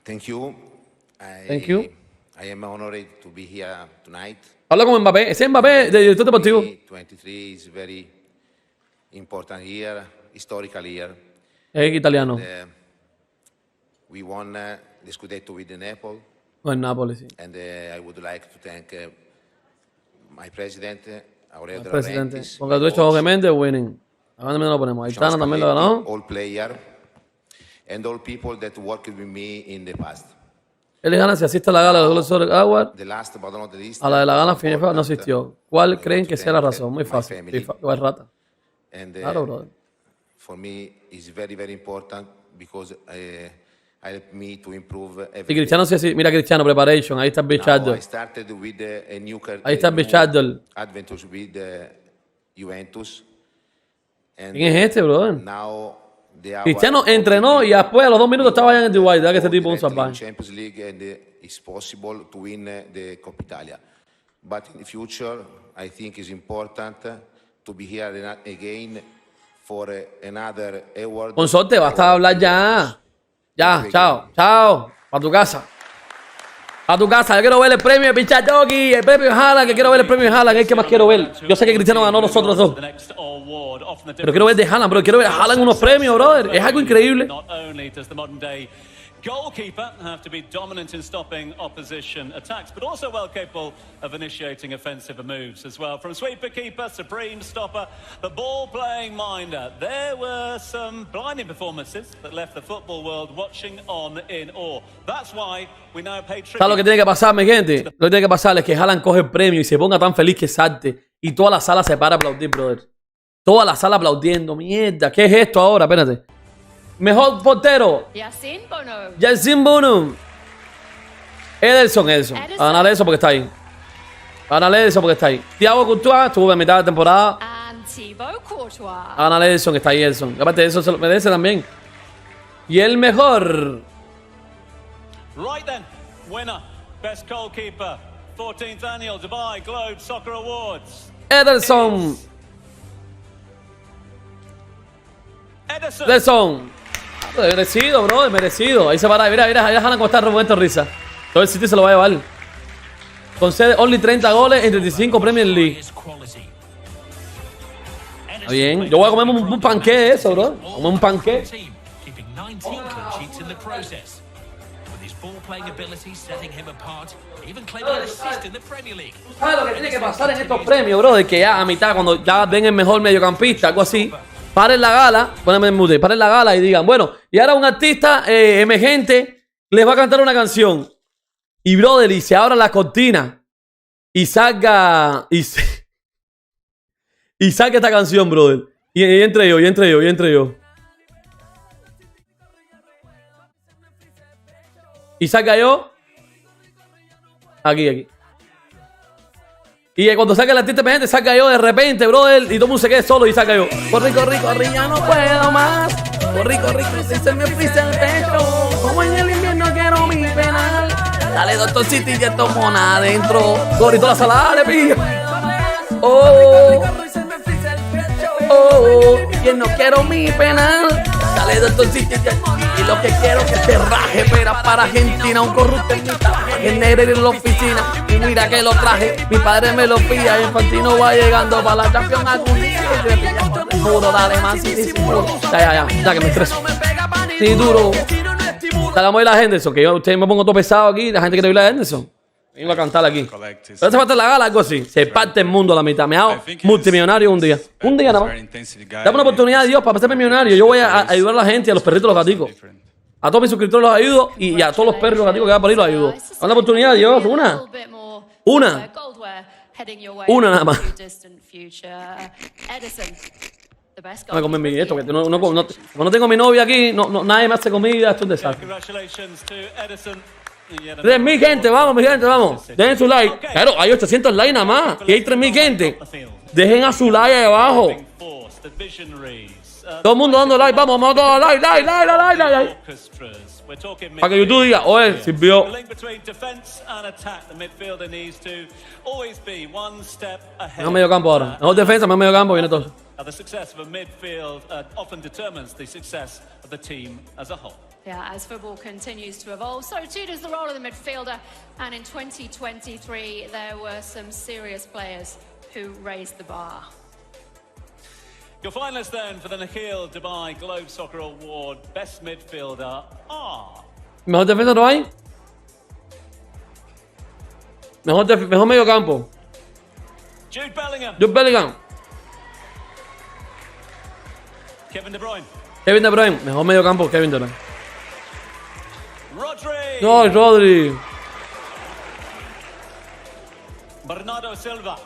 Thank you. Thank you. I am honored to be here tonight. Habla con Mbappé. Ese es Mbappé de director deportivo. 23 is very important year, historical year. Es italiano. And, we won the Scudetto with the Napoli. Con Napoli, sí. And I would like to thank my president, Aurelio de presidente. Laurentiis. Congratulations, Jorge Méndez, winning. ¿A dónde lo ponemos? Aitana también lo ganó. All player and all people that worked with me in the past. Él gana si asiste a la gala de los Global Award. The last but not the least, A la de la gala FIFA no asistió. ¿Cuál creen que sea la razón? Muy fácil. FIFA, igual rata. And, Claro, brother. for me, it's very, very important because help me to improve Y everything. Cristiano sí así. Mira Cristiano, preparation. Ahí está el Now, Bichardo. I started with a new Ahí está el Bichardo. adventures with Juventus. And ¿Quién es este, brother? now they are Cristiano entrenó y después a los 2 minutos estaba allá en el Dubai. Da que ese tipo es un salvaje. Champions League and it's possible to win the Coppa Italia. But in the future, I think it's important to be here again for another award. Consorte, basta de hablar ya. Ya, chao, chao. Para tu casa. A tu casa, yo quiero ver el premio de Pichachoki, el premio de Haaland, que quiero ver el premio de Haaland, es el que más quiero ver. Yo sé que Cristiano ganó los otros dos. Pero quiero ver de Haaland, bro. Quiero ver a Haaland unos premios, brother. Es algo increíble. Goalkeeper have to be dominant in stopping opposition attacks, but also well capable of initiating offensive moves as well. From sweeper keeper, supreme stopper, the ball-playing minder. There were some blinding performances that left the football world watching on in awe. That's why we now pay tribute. ¿Sabes lo que tiene que pasar, mi gente? Lo que tiene que pasar es que Haaland coge el premio y se ponga tan feliz que salte y toda la sala se para a aplaudir, brother. Toda la sala aplaudiendo. Mierda, ¿qué es esto ahora? Espérate. Mejor portero. Yacine Bono. Ederson. A ganar eso porque está ahí. A ganar eso porque está ahí. Thiago Courtois estuvo en mitad de temporada. A ganar Ederson, que está ahí Ederson. Aparte de eso se lo merece también. Y el mejor. Right then, winner, best goalkeeper, 14th annual Dubai Globe Soccer Awards. Ederson. Merecido, bro, merecido. Ahí se para, mira, Haaland como está en momento de risa. Todo el City se lo va a llevar. Concede only 30 goles en 35 Premier League. Está bien. Yo voy a comer un panqué de eso, bro. Comer un panqué. ¿Sabes lo que tiene que pasar en estos premios, bro? De que ya a mitad, cuando ya ven el mejor mediocampista, algo así, paren la gala, poneme el mute, paren la gala y digan, bueno, y ahora un artista emergente les va a cantar una canción. Y, brother, y se abra la cortina y salga... Y saque esta canción, brother. Y entre yo. Y saca yo. Aquí. Y cuando saca el artista emergente, saca yo de repente, brother. Y todo el mundo se quede solo y saca yo. Corrí, ya no puedo más. Corrí, se me frisa el pecho. Como en el invierno quiero mi penal. Dale, doctor City, ya tomo nada adentro. Corrí toda la sala, le pillo. Que no quiero mi penal. Dale, doctor City, y lo que quiero que te raje. Pero para Argentina, un corrupto en mi trabajo. En negro en la oficina. Y mira que lo traje. Mi padre me lo pilla. Infantino va llegando para la Champions algún día. Duro, dale, man. Sí, duro. Ya que me estreso. Sí, duro. Dale, vamos a ir a Henderson. Que yo ustedes me pongo todo pesado aquí. La gente quiere ir a Henderson. Vengo a cantar aquí. Pero se falta la gala, algo así. Se parte el mundo a la mitad. Me hago multimillonario un día. Un día nada más. Dame una oportunidad, Dios, para hacerme millonario. Yo voy a ayudar a la gente, a los perritos, los gaticos. A todos mis suscriptores los ayudo y a todos los perros y los gaticos que van por ahí los ayudo. Dame una oportunidad, Dios. Una nada más. No me comen mi esto, que no tengo mi novia aquí, nadie me hace comida, esto es un desastre. 3.000 gente, vamos, mi gente, vamos. Dejen su like. Claro, hay 800 likes nada más. Y hay 3.000 gente. Dejen a su like ahí abajo. Todo el mundo dando like, vamos a dar like. Para que YouTube diga, oye, sirvió. No medio campo ahora. Mejor defensa, más medio campo, viene todo. The success of a midfield often determines the success of the team as a whole. Yeah, as football continues to evolve, so too does the role of the midfielder. And in 2023, there were some serious players who raised the bar. Your finalists then for the Nikhil Dubai Globe Soccer Award Best Midfielder are... ¿Mejor defensa no hay? Mejor medio campo. Jude Bellingham. Kevin De Bruyne. Mejor medio campo, Kevin De Bruyne. Rodri. No, Rodri. Bernardo Silva.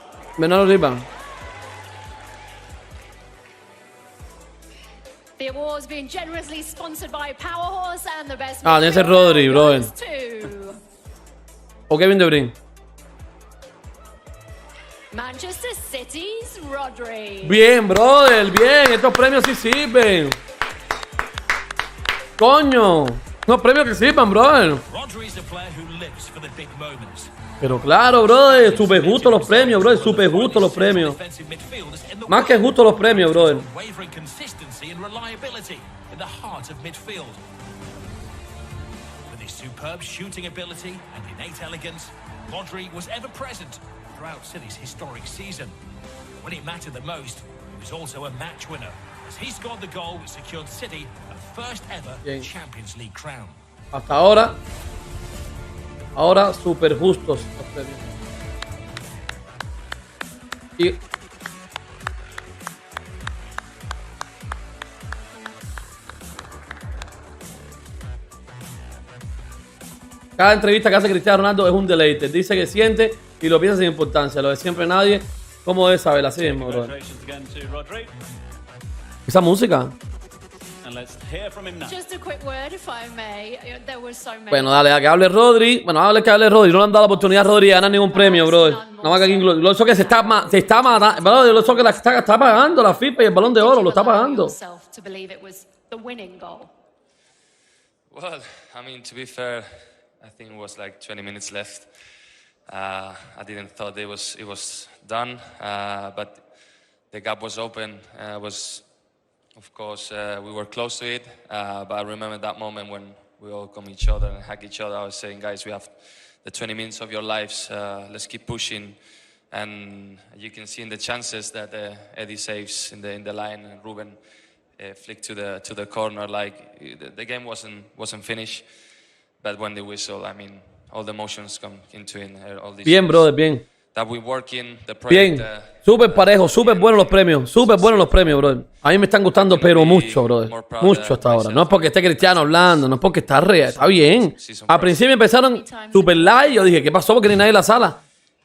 The awards being generously sponsored by Power Horse and the best. Tiene que ser Rodri, bro. O Kevin De Bruyne. Manchester City's Rodri. Bien, brother, bien. Estos premios sí sirven. Coño. Unos premios que sirvan, brother. Pero claro, brother. Súper justo los premios, brother. Súper justo los premios. Más que justo los premios, brother. Rodri was ever present throughout City's historic season. When it mattered the most, he was also a match winner, as he scored the goal that secured City a first ever Champions League crown. Hasta ahora súper justos los premios. Y cada entrevista que hace Cristiano Ronaldo es un deleite. Dice que siente y lo piensa sin importancia. Lo de siempre nadie. ¿Cómo debe saber? Así mismo, bro. Esa música. Bueno, dale, que hable Rodri. Bueno, que hable Rodri. No le han dado la oportunidad a Rodri de ganar ningún premio, bro. Nada más que aquí lo hizo que se está matando. Bro, lo hizo que está pagando la FIFA y el Balón de Oro. Lo está pagando. Well, I mean, to be fair, I think it was like 20 minutes left. I didn't thought it was done, but the gap was open. Of course, we were close to it, but I remember that moment when we all come each other and hug each other. I was saying, guys, we have the 20 minutes of your lives. Let's keep pushing. And you can see in the chances that Eddie saves in the line, and Ruben flick to the corner. Like the game wasn't finished, but when they whistle, I mean, all the emotions come into it. All these Bien, brother, bien. That we work in the Bien. project, Súper parejo, súper buenos los premios. Súper buenos los premios, brother. A mí me están gustando, pero mucho, brother. Mucho hasta ahora. No es porque esté Cristiano hablando, no es porque está real. Está bien. Al principio empezaron super live. Yo dije, ¿qué pasó? Porque ni nadie en la sala.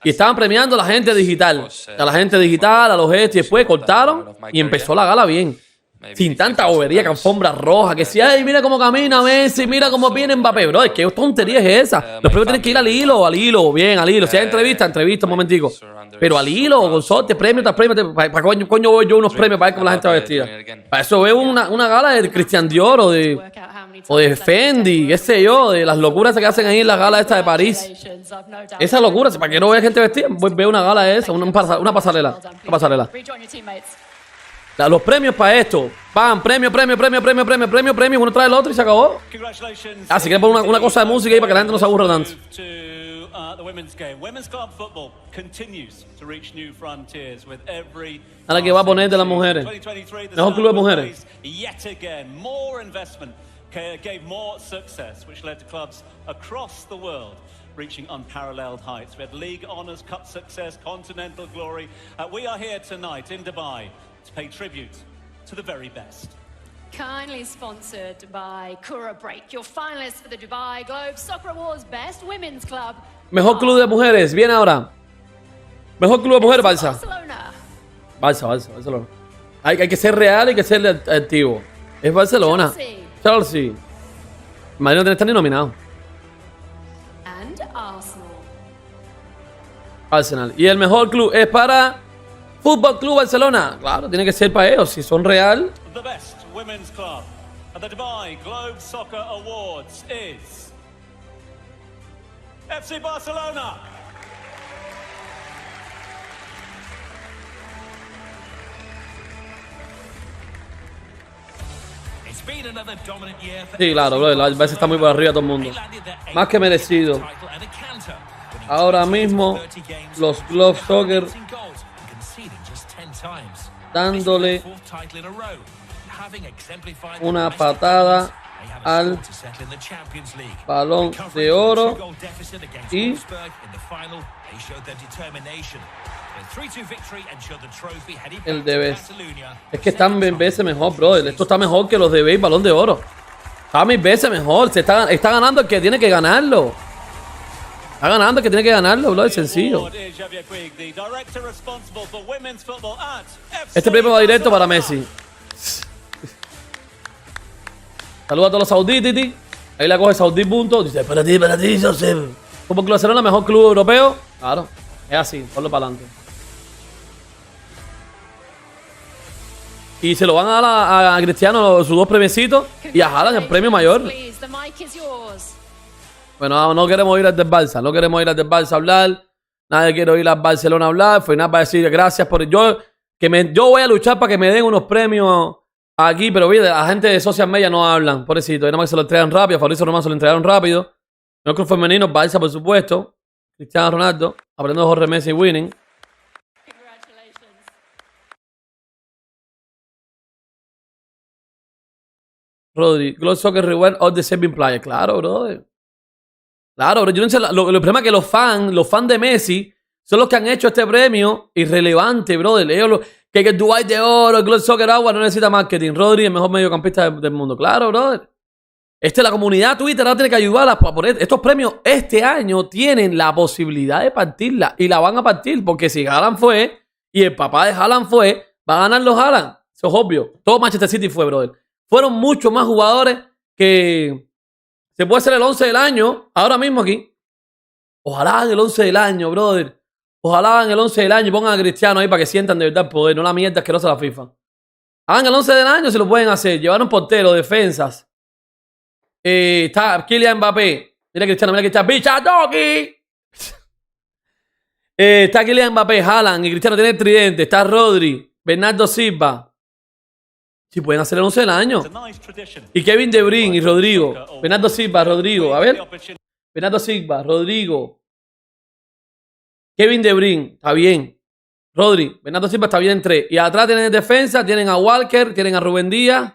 Y estaban premiando a la gente digital. A la gente digital, a los gestos. Y después cortaron y empezó la gala bien. Sin tanta bobería, que alfombra roja, que si, ay, mira cómo camina Messi, mira cómo viene Mbappé, bro, ¿qué tontería es esa? Los premios tienen que ir al hilo, bien, al hilo. Si hay entrevista, un momentico. Pero al hilo, con sorte, premio tras premio, ¿para coño voy yo unos premios para ver cómo la gente va vestida? Para eso veo una gala de Christian Dior o de Fendi, qué sé yo, de las locuras que hacen ahí en la gala esta de París. Esa locura, ¿para qué no veo gente vestida? Veo una gala de esa, una pasarela. Los premios para esto, van, premio, uno trae el otro y se acabó. Así que poner una cosa de música ahí para que la gente no se aburra tanto. Ahora que va a poner de las mujeres. Mejor club de mujeres. Reaching unparalleled heights. We had league honours, cup success, continental glory. We are here tonight in Dubai to pay tribute to the very best. Kindly sponsored by Kura Break, your finalists for the Dubai Globe Soccer Awards Best Women's Club. Mejor club de mujeres, bien ahora. Mejor club de mujeres, Barça. Barcelona. Hay que ser real y hay que ser activo. Es Barcelona. Chelsea. Madrid no tiene que estar ni nominado. Arsenal. Y el mejor club es para Fútbol Club Barcelona. Claro, tiene que ser para ellos. Si son real. The best women's club at the Dubai Globe Soccer Awards is FC Barcelona. Sí, claro, bro. El Barça está muy por arriba de todo el mundo. Más que merecido. Ahora mismo, los Globe Soccer dándole una patada al Balón de Oro y el de Best. Es que están mil veces mejor, brother. Esto está mejor que los de Best Balón de Oro. Está mil veces mejor. Está ganando el que tiene que ganarlo. Está ganando el que tiene que ganarlo, bro. Es sencillo. Este premio va directo para Messi. Saluda a todos los saudíes, Titi. Ahí la coge Saudí punto. Dice, para ti, Joseph. Como Club Barcelona, mejor club europeo. Claro, es así, ponlo para adelante. Y se lo van a dar a Cristiano sus dos premiecitos y a Haaland el premio mayor. Bueno, no queremos ir al del Barça, a hablar. Nadie quiere ir al Barcelona a hablar. Fue nada para decir gracias por yo voy a luchar para que me den unos premios aquí, pero oye, la gente de social media no hablan, pobrecito. Nada más que se lo entregan rápido, a Fabrizio Román se lo entregaron rápido. No club femenino, Barça por supuesto. Cristiano Ronaldo, aprendiendo de Jorge Messi winning. Rodri, Globe Soccer Reward of the Saving Player. Claro, brother. Claro, bro. Yo no sé, lo problema es que los fans de Messi son los que han hecho este premio irrelevante, brother. Ellos que el Dubai de Oro, el Globe Soccer Award no necesita marketing. Rodri, el mejor mediocampista del mundo. Claro, brother. La comunidad Twitter ahora tiene que ayudarla a poner estos premios. Este año tienen la posibilidad de partirla y la van a partir porque si Haaland fue y el papá de Haaland fue, va a ganar los Haaland. Eso es obvio. Todo Manchester City fue, brother. Fueron muchos más jugadores que se puede hacer el 11 del año ahora mismo aquí. Ojalá hagan el 11 del año, brother. Ojalá hagan el 11 del año y pongan a Cristiano ahí para que sientan de verdad el poder, no la mierda asquerosa de la FIFA. Hagan el 11 del año si lo pueden hacer. Llevaron portero, defensas. Está Kylian Mbappé. Mira Cristiano, mira que está Bichadoki. Está Kylian Mbappé, Haaland y Cristiano tiene el tridente. Está Rodri, Bernardo Silva. Si pueden hacer el 11 del año. Y Kevin De Bruyne y Rodrigo. Bernardo Silva, Rodrigo. A ver. Bernardo Silva, Rodrigo. Kevin De Bruyne, está bien. Rodri, Bernardo Silva está bien en 3. Y atrás tienen defensa, tienen a Walker, tienen a Rubén Díaz.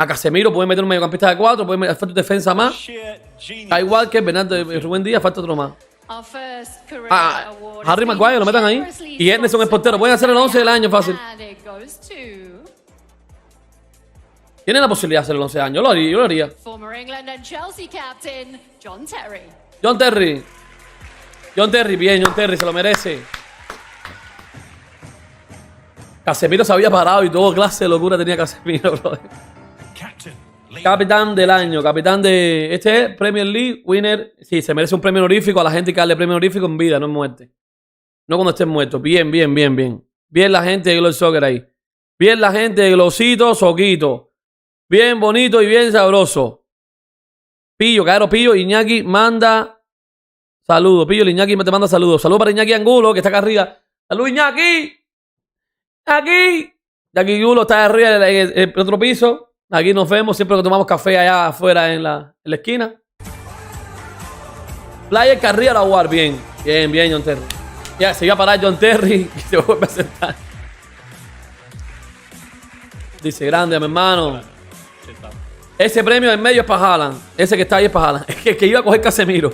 A Casemiro pueden meter un mediocampista de 4, pueden meter falta defensa más. Da igual que Bernardo y Rubén Díaz, falta otro más. Harry Maguire lo metan ahí. Y Henderson es portero. Pueden hacer el 11 del año fácil. Tienen la posibilidad de hacer el 11 del año. Yo lo haría. John Terry. John Terry, bien, John Terry, se lo merece. Casemiro se había parado y todo clase de locura tenía Casemiro, brother. Capitán del año, capitán de... Este es Premier League, winner. Sí, se merece un premio honorífico. A la gente que darle premio honorífico en vida, no en muerte. No cuando estén muertos. Bien, bien, bien, bien. Bien la gente de Glow Soccer ahí. Bien la gente de Glowcito, Soquito. Bien bonito y bien sabroso. Pillo, Caero Pillo, Iñaki manda saludos. Pillo, Iñaki te manda saludos. Saludos para Iñaki Angulo, que está acá arriba. ¡Saludos, Iñaki! ¡Aquí! Iñaki Angulo está arriba en el otro piso. Aquí nos vemos siempre que tomamos café allá afuera en la esquina. Player Carrera la UAR, bien. Bien, bien, John Terry. Ya, se iba a parar John Terry y se vuelve a sentar. Dice, grande, mi hermano. Ese premio en medio es para Haaland. Ese que está ahí es para Haaland. Es que iba a coger Casemiro.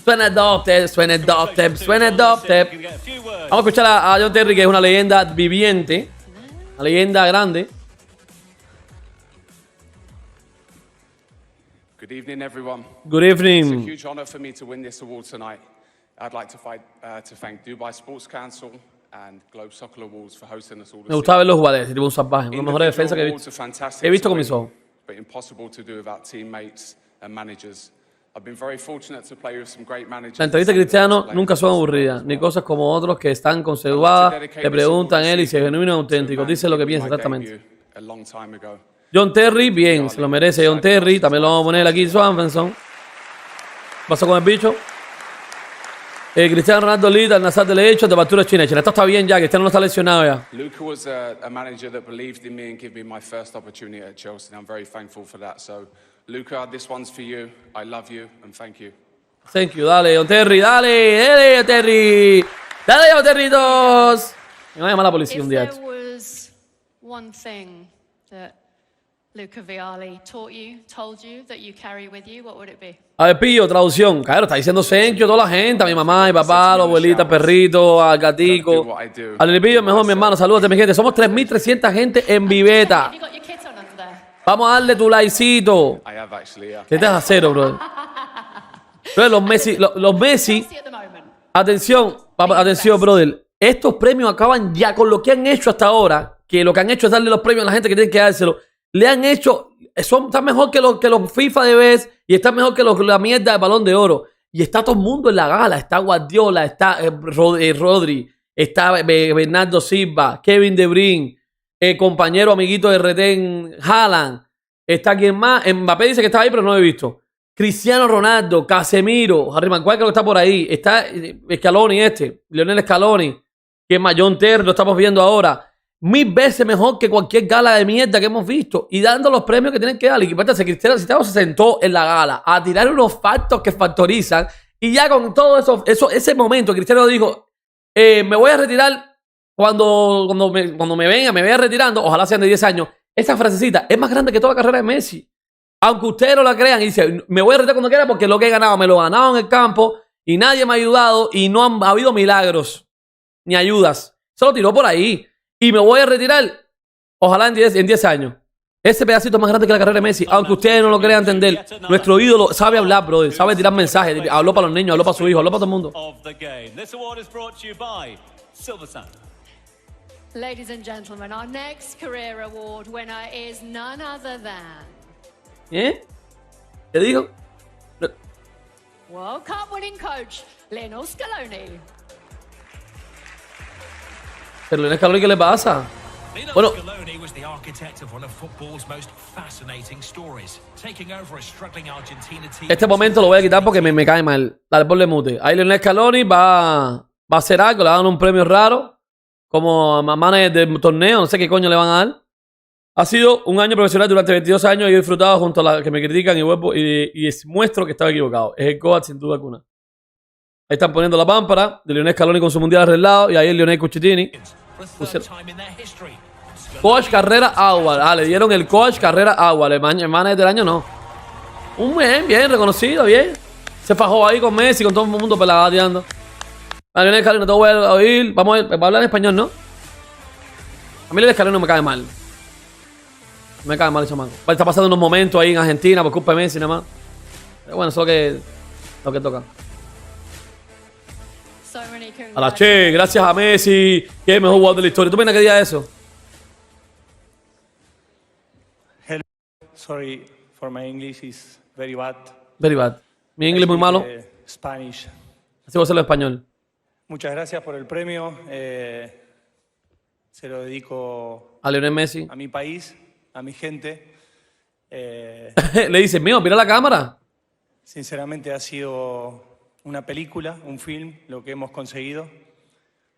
Suena Doctor, suena Doctor, suena Doctor. Vamos a escuchar a John Terry, que es una leyenda viviente. Una leyenda grande. Good evening, everyone. Good evening. It's a huge honor for me to win this award tonight. I'd like to thank Dubai Sports Council and Globe Soccer Awards for hosting us all this. Me gustaba ver los jugadores, tipo un salvaje. Una de las mejores defensas que he visto con mis ojos. But impossible to do without teammates and managers. I've been very fortunate to play with some great managers. La entrevista de Cristiano nunca son aburridas, ni cosas como otros que están conservadas, le preguntan a él y se genuino y auténtico. Dice lo que piensa exactamente. John Terry, bien, se lo merece John Terry. También lo vamos a poner aquí, Swanson. Pasó con el bicho. Cristiano Ronaldo Lita, el Nazar de Lecho, de Bastura China. Esto está bien ya, Cristiano no está lesionado ya. Luca was a manager that believed in me and gave me my first opportunity at Chelsea. I'm very thankful for that. So, Luca, this one's for you. I love you and thank you. Thank you, dale, John Terry, dale, dale, John Terry. Dale, John Territos. Me va a llamar la policía un día. If there was one thing that Luca Vialli told you that you carry with you, what would it be? A ver, Pillo, traducción. Claro, está diciendo thank you a toda la gente, a mi mamá, a mi papá, a la abuelita, al perrito, al gatico. Arielipillo, mejor mi hermano, saludos, mi gente. Somos 3.300 gente en Viveta. Vamos a darle tu likecito. ¿Qué te vas a hacer, bro? Entonces, los Messi, atención, brother. Estos premios acaban ya con lo que han hecho hasta ahora, que lo que han hecho es darle los premios a la gente que tiene que dárselo. Le han hecho, están mejor que los FIFA de vez y están mejor que la mierda de Balón de Oro. Y está todo el mundo en la gala. Está Guardiola, está Rodri, está Bernardo Silva, Kevin De Bruyne, compañero amiguito de Retén, Haaland. Está quien más. Mbappé dice que estaba ahí, pero no lo he visto. Cristiano Ronaldo, Casemiro, Harry Maguire creo que está por ahí. Está Scaloni Lionel Scaloni. ¿Quién más? John Terry, lo estamos viendo ahora. 1000 veces mejor que cualquier gala de mierda que hemos visto. Y dando los premios que tienen que dar. Y que Cristiano se sentó en la gala a tirar unos factos que factorizan. Y ya con todo eso ese momento, Cristiano dijo, me voy a retirar cuando me venga, me vaya retirando. Ojalá sean de 10 años. Esa frasecita es más grande que toda la carrera de Messi. Aunque ustedes no la crean. Y dice, me voy a retirar cuando quiera porque lo que he ganado, me lo he ganado en el campo. Y nadie me ha ayudado. Y no han habido milagros. Ni ayudas. Se lo tiró por ahí. Y me voy a retirar, ojalá en 10 años. Ese pedacito es más grande que la carrera de Messi. Aunque ustedes no lo crean entender. Nuestro ídolo sabe hablar, brother. Sabe tirar mensajes. Habló para los niños, habló para su hijo, habló para todo el mundo. Ladies and gentlemen, our next career award winner is none other than... ¿Qué dijo? World Cup winning coach, Lionel Scaloni. Pero Lionel Scaloni, ¿qué le pasa? Bueno, este momento lo voy a quitar porque me cae mal. Dale, ponle mute. Ahí Lionel Scaloni va a hacer algo, le dan un premio raro, como manager del torneo, no sé qué coño le van a dar. Ha sido un año profesional durante 22 años y he disfrutado junto a las que me critican y muestro que estaba equivocado. Es el GOAT sin duda alguna. Ahí están poniendo la pámpara de Lionel Scaloni con su mundial arreglado y ahí el Lionel Cucitini. Coach Carrera Award. Ah, le dieron el Coach Carrera Award. El manager del año no. Bien reconocido, bien. Se fajó ahí con Messi, con todo el mundo peladeando. Lionel Scaloni, no te voy a oír. Vamos a hablar en español, ¿no? A mí Lionel Scaloni no me cae mal. No me cae mal el chamaco. Está pasando unos momentos ahí en Argentina por culpa de Messi nada más. Pero bueno, eso es lo que toca. A la Che, gracias a Messi, que es el mejor jugador de la historia. ¿Tú ven qué día eso? Hello. Sorry for my English is very bad. Very bad. Mi inglés es muy malo. Spanish. Así voy a hacerlo en español. Muchas gracias por el premio. Se lo dedico a Lionel Messi, a mi país, a mi gente. Le dice, mío, mira la cámara. Sinceramente ha sido una película, un film, lo que hemos conseguido.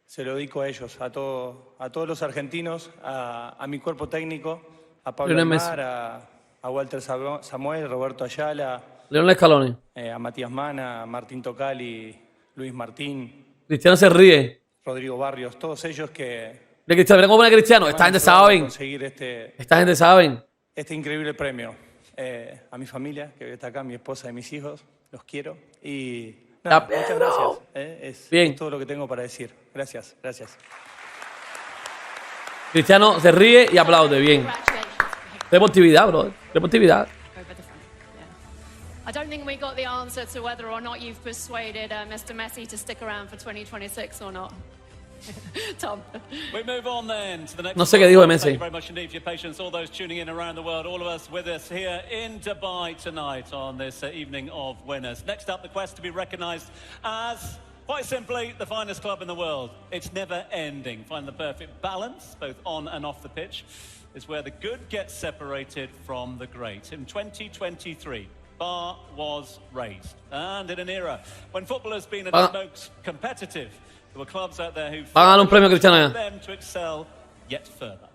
Se lo dedico a ellos, a todos los argentinos, a mi cuerpo técnico, a Pablo Aymar, a Walter Samuel, Roberto Ayala, Lionel Scaloni, a Matías Mana, Martín Tocali, Luis Martín, Cristiano se ríe, Rodrigo Barrios, todos ellos que... De Cristiano, mira cómo pone Cristiano, esta gente saben. Esta gente saben. Este increíble premio. A mi familia, que está acá, mi esposa y mis hijos, los quiero. Y nada, muchas gracias. Es todo lo que tengo para decir. Gracias. Cristiano se ríe y aplaude, bien. Deportividad, bro. Deportividad. I don't think we got the answer to whether or not you've persuaded Mr. Messi to stick around for 2026 or not. Tom. We move on then to the next. No sé qué dijo de Messi. Thank you very much indeed for your patience. All those tuning in around the world, all of us with us here in Dubai tonight on this evening of winners. Next up, the quest to be recognised as, quite simply, the finest club in the world. It's never ending. Find the perfect balance, both on and off the pitch, is where the good gets separated from the great. In 2023, bar was raised. And in an era when football has been at its most competitive, there were clubs out there who un premio Cristiano them to excel yet further.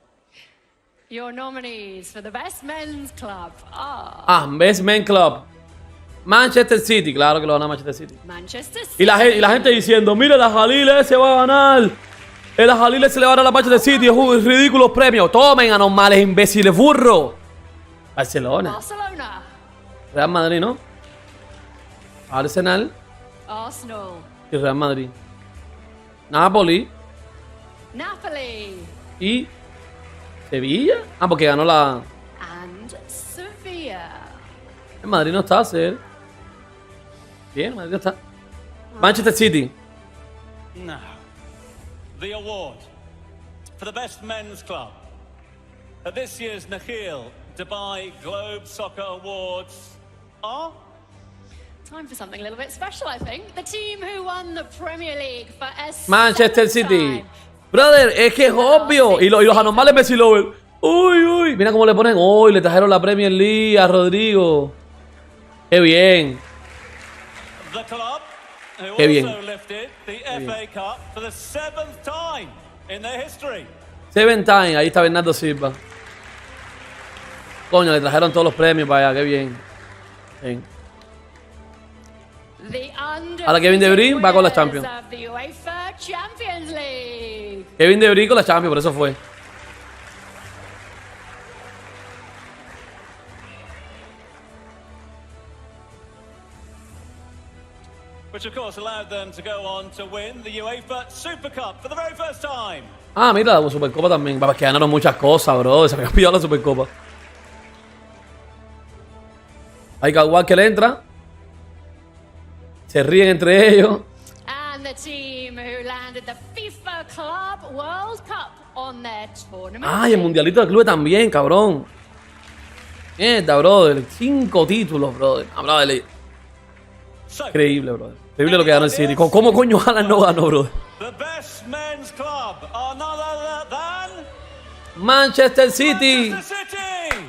Your nominees for the best men's club are... Best Men Club. Manchester City, claro que lo gana Manchester City. Manchester City. Y la gente diciendo, mira, el Jalil se va a ganar. El Jalil se le va a dar a la Manchester City. Es ridículos premios. Tomen, anormales, imbéciles, burro. Barcelona. Real Madrid, ¿no? Arsenal. Arsenal. Y Real Madrid. Napoli. Y Sevilla. Porque ganó la... And Sevilla. El Madrid no está, Ser. Bien, Madrid no está. Manchester City. Now, the award for the best men's club at this year's Nakheel Dubai Globe Soccer Awards are... Time for something a little bit special, I think. The team who won the Premier League for Manchester City. Brother, es que es obvio. Y los anormales Messi Lover. Uy. Mira cómo le ponen. Le trajeron la Premier League a Rodrigo. Qué bien. The club who Qué bien. also lifted the FA Cup for the 7th time in their history. 7 times. Ahí está Bernardo Silva. Coño, le trajeron todos los premios para allá. Qué bien. Ahora Kevin De Bruyne va con la Champions. Kevin De Bruyne con la Champions, por eso fue. Which of course allowed them to go on to win the UEFA Super Cup for the very first time. Mira, la Supercopa también. Es que ganaron muchas cosas, bro. Se me había pillado la Supercopa. Hay que que le entra. Se ríen entre ellos. And the team who landed the FIFA Club World Cup on their tournament. El mundialito del club también, cabrón. Mierda, brother. 5 títulos, brother. Brother. Increíble, brother. Increíble lo que ganó el City. ¿Cómo coño Haaland no ganó, brother? The best men's club are none other than Manchester City. Manchester City.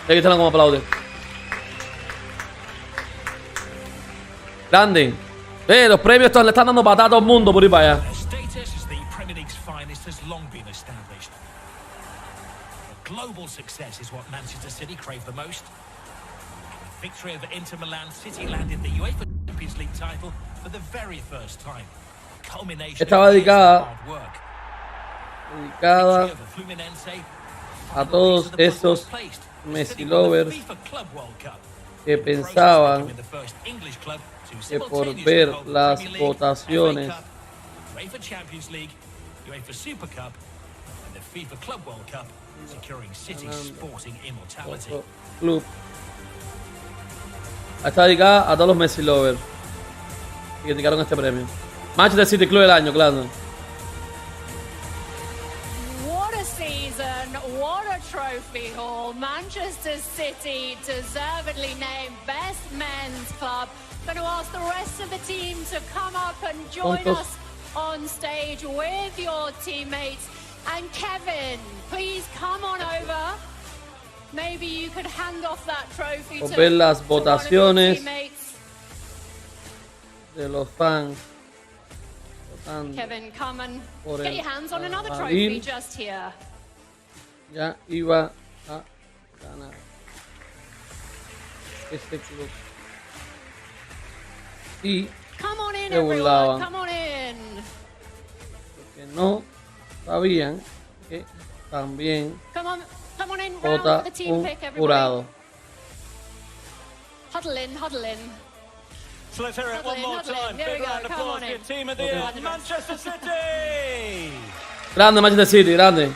Aquí están como aplauden. Grande. Los premios le están dando patada a todo el mundo por ir para allá. Global success is what Manchester City crave the most. Victory over Inter Milan, City landed the UEFA Champions League title for the very first time. Culmination Estaba of years of dedicada hard work. dedicada Victory over Fluminense, a todos esos Messi lovers FIFA Club World Cup. que pensaban The first English club to que por simultaneously ver hold the las Premier League, votaciones FA Cup, UEFA Champions League, UEFA Super Cup, and the FIFA Club World Cup, securing City's sporting immortality. club está dedicada a todos los Messi lovers que criticaron este premio. Manchester City Club del año, claro. What a season, what a trophy haul. Manchester City deservedly named Best Men's Club. Going to ask the rest of the team to come up and join us on stage with your teammates. And Kevin, please come on over. Maybe you could hand off that trophy Por to ver las one of your votaciones teammates. de los fans. Kevin, come and Por get el your hands on another trophy Madrid. just here. Ya iba a ganar este club. Y Come on in, se everyone. burlaban Come on in. porque no sabían que también Come on in. Round vota for the team un pick, everybody. jurado. Huddle in, huddle in. So let's hear it one more time. There we Big go. round of Come applause on for your in. team of the year, Manchester City. Grande Manchester City, grande.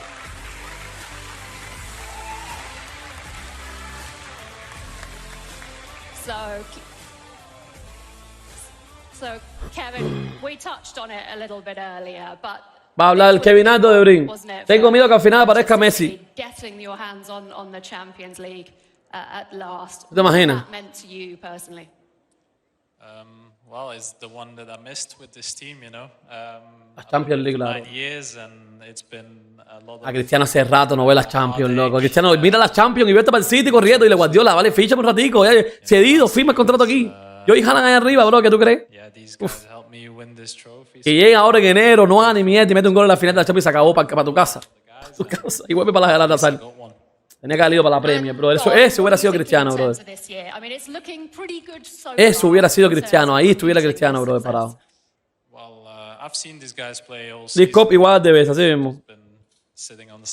So, Kevin, we touched on it a little bit earlier, but Va a hablar el Kevinaldo de Brin. Tengo miedo que al final aparezca Messi. getting your hands on the Champions League at last. ¿Te imaginas? What that meant to you personally? Well, it's the one that I missed with this team, you know. La Champions League, claro. 9 years and it's been a lot of... A Cristiano hace rato no ve las Champions, loco. Cristiano mira las Champions y vete para el City corriendo y le Guardiola, vale, ficha por un ratico. Cedido, firma el contrato aquí. Yo y Haaland ahí arriba, bro, ¿qué tú crees? Uf. Que llegue ahora en enero, no ni mierda, y mete un gol en la final de la Champions y se acabó para tu casa. Tu casa. Y vuelve para la Galatasaray. Tenía que haber ido para la Premier, bro. Eso hubiera sido Cristiano, bro. Eso hubiera sido Cristiano. Ahí estuviera Cristiano, bro, parado. League Cup igual de vez, así mismo.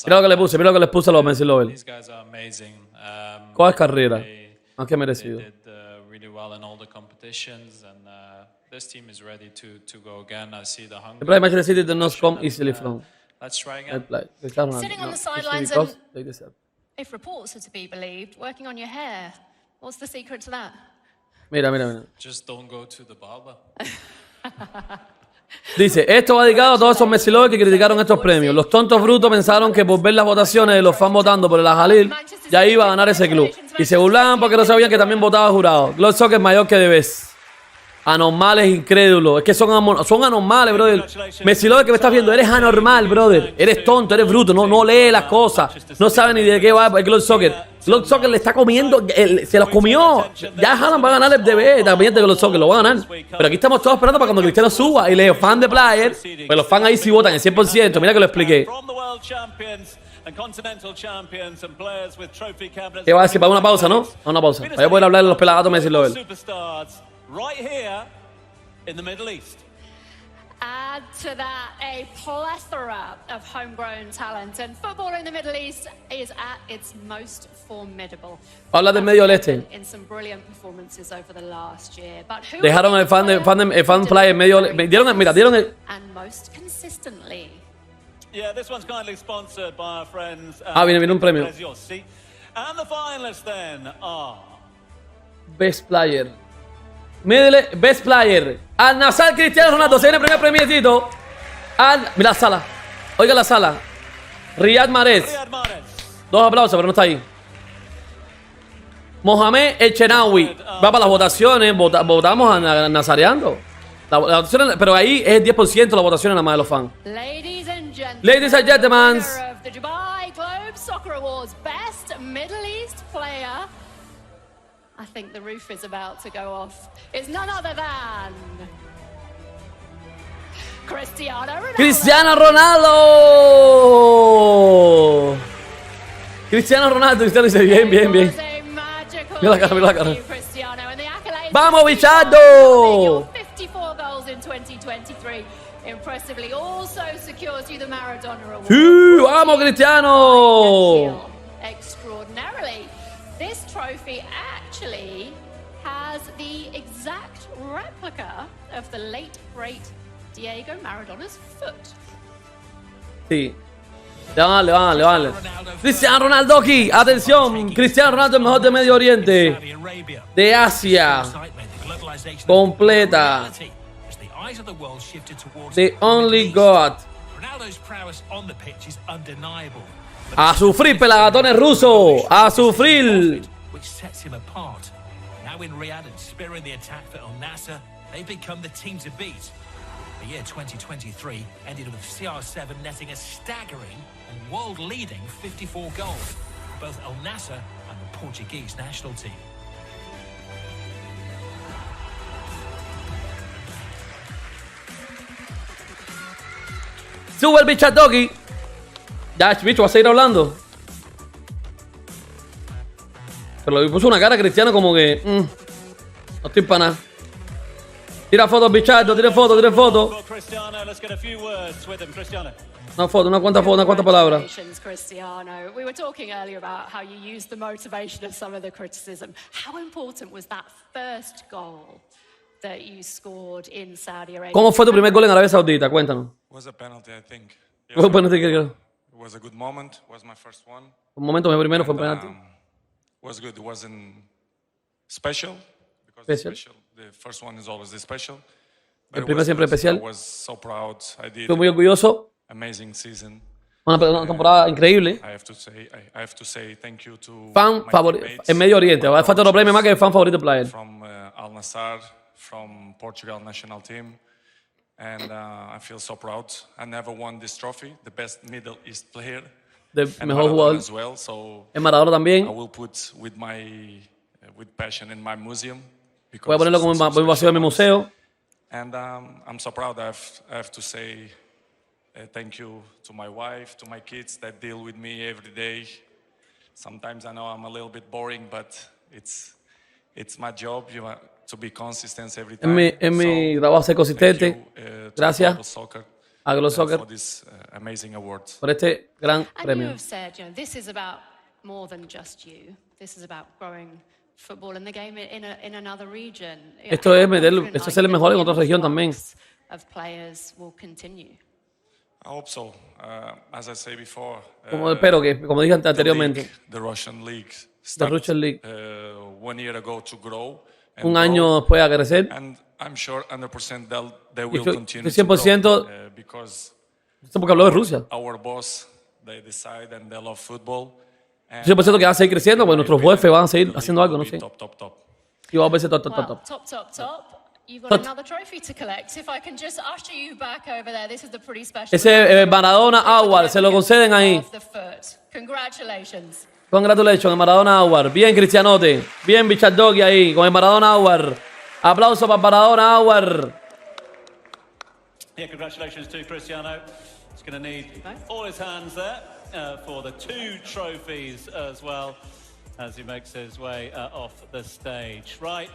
Mira lo que le puse, mira lo que les puse a los Messi Lovers. ¿Cuál es carrera? Más que merecido. The play Manchester City did not come easily from. Sitting on the sidelines and, if reports are to be believed, working on your hair. What's the secret to that? Mira, mira, mira. Just don't go to the barber. Dice, esto va dedicado a todos esos Messi lovers que criticaron estos premios. Los tontos brutos pensaron que por ver las votaciones de los fans votando por el Jalil, ya iba a ganar ese club. Y se burlaban porque no sabían que también votaba jurado. Glock Soccer es mayor que debes. Anormales, incrédulos. Es que son anormales, brother. Messi lover que me estás viendo, eres anormal, brother. Eres tonto, eres bruto, no lee las cosas. No sabe ni de qué va el Glock Soccer. Glock Soccer le está comiendo, se los comió. Ya Haaland va a ganar el DB, también de Glock Soccer, lo va a ganar. Pero aquí estamos todos esperando para cuando Cristiano suba y le fan de player. Pues los fans ahí sí votan el 100%. Mira que lo expliqué. ¿Qué va a decir? Para una pausa, ¿no? A una pausa. Para yo poder hablar de los pelagatos Messi lover. Right here in the Middle East. Add to that a plethora of homegrown talent, and football in the Middle East is at its most formidable. Habla del Medio Oeste. In some brilliant performances over the last year, but who dejaron el fan play en medio. Dieron el. And most consistently. Yeah, this one's kindly sponsored by our friends. Viene un premio. There's your seat. And the finalists then are Best Player. Mídele, Best Player. Al Nazar Cristiano Ronaldo. Se viene el primer premiecito. Mira la sala. Oiga la sala. Riyad Mahrez. 2 aplausos, pero no está ahí. Mohamed El Chenawi. Va para las votaciones. Votamos a Nazareando. Pero ahí es el 10% la votación nada más de los fans. Ladies and gentlemen. The Dubai Globe Soccer Awards Best Middle East Player. I think the roof is about to go off. It's none other than Cristiano Ronaldo. Cristiano Ronaldo. Cristiano dice bien. Mira la cara, mira la cara. ¡Vamos, Bichardo! 2023 impressively also secures you the Maradona Award. ¡Sí! ¡Vamos, Cristiano! Extraordinarily, this trophy actually has the exact replica of the late great Diego Maradona's foot. Sí. Le van a darle. Cristiano Ronaldo aquí. Atención. Cristiano Ronaldo, el mejor de Medio Oriente. De Asia. Completa. The only God. A sufrir, pelagatones rusos. A sufrir. Now in Riyadh and spearing the attack for Al Nassr, they become the team to beat. The year 2023 ended with CR7 netting a staggering and world-leading 54 goals for both Al Nassr and the Portuguese national team. Sube el bicho a Doggy. Ya, bicho, va a seguir hablando. Pero le puso una cara a Cristiano como que... no estoy para nada. Tira fotos, bichardo, tira fotos. Una foto, una cuanta palabra. Cristiano. We were talking earlier about how you used the motivation of some of the criticism. How important was that first goal that you scored in Saudi Arabia? ¿Cómo fue tu primer gol en Arabia Saudita? Cuéntanos. Was a penalty, I think. Fue un penalti, creo. It was a good moment. Was my first one. Un momento, mi primero fue un penalti. Was good. It wasn't special because the first one is always the special. El primero siempre especial. I was so proud. I did. Estoy muy orgulloso. Amazing season. Una temporada increíble. I have to say thank you to Fan favorito en Medio Oriente. Va a falta otro premio más que fan favorito player. From Al Nassr, from Portugal national team. And I feel so proud. I never won this trophy, the best Middle East player. De mejor jugador. As well, so en Maradona también. I will put with passion in my museum. Voy a ponerlo como vacío en mi museo. And I'm so proud. I have to say thank you to my wife, to my kids that deal with me every day. Sometimes I know I'm a little bit boring, but it's my job. To be consistent every time. En mi trabajo ser consistente. Gracias a Global Soccer for this amazing award. Por este gran premio. And you have said, this is about more than just you. This is about growing football in the game in another region. Esto es ser el mejor en otra región también. Of players will continue. I hope so. As I say before. Espero que, como dije anteriormente. The Russian League. The Russian League. 1 year ago to grow. Un año después a crecer. And I'm sure 100% they will continue 100% to grow, because porque habló de Rusia. Our boss, they decide and they love football. 100% que va a seguir creciendo, porque nuestros jefes van a seguir haciendo algo, no sé. Y vamos a verse top. You've got another trophy to collect. If I can just usher you back over there. This is the pretty special. Ese Maradona Award, se lo conceden ahí. Congratulations. Congratulations, el Maradona Award. Bien, Cristianote. Bien, Bichard Doggy ahí, con el Maradona Award. Aplauso para Maradona Award. Yeah, congratulations to Cristiano. He's going to need all his hands there for the 2 trophies as well as he makes his way off the stage. Right.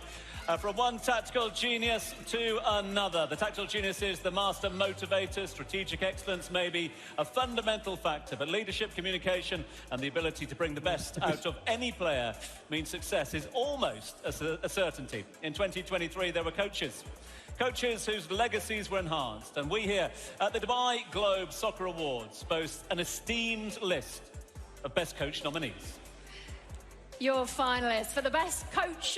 From one tactical genius to another. The tactical genius is the master motivator. Strategic excellence may be a fundamental factor, but leadership, communication, and the ability to bring the best out of any player means success is almost a certainty. In 2023, there were coaches whose legacies were enhanced, and we here at the Dubai Globe Soccer Awards boast an esteemed list of best coach nominees. Your finalists for the best coach.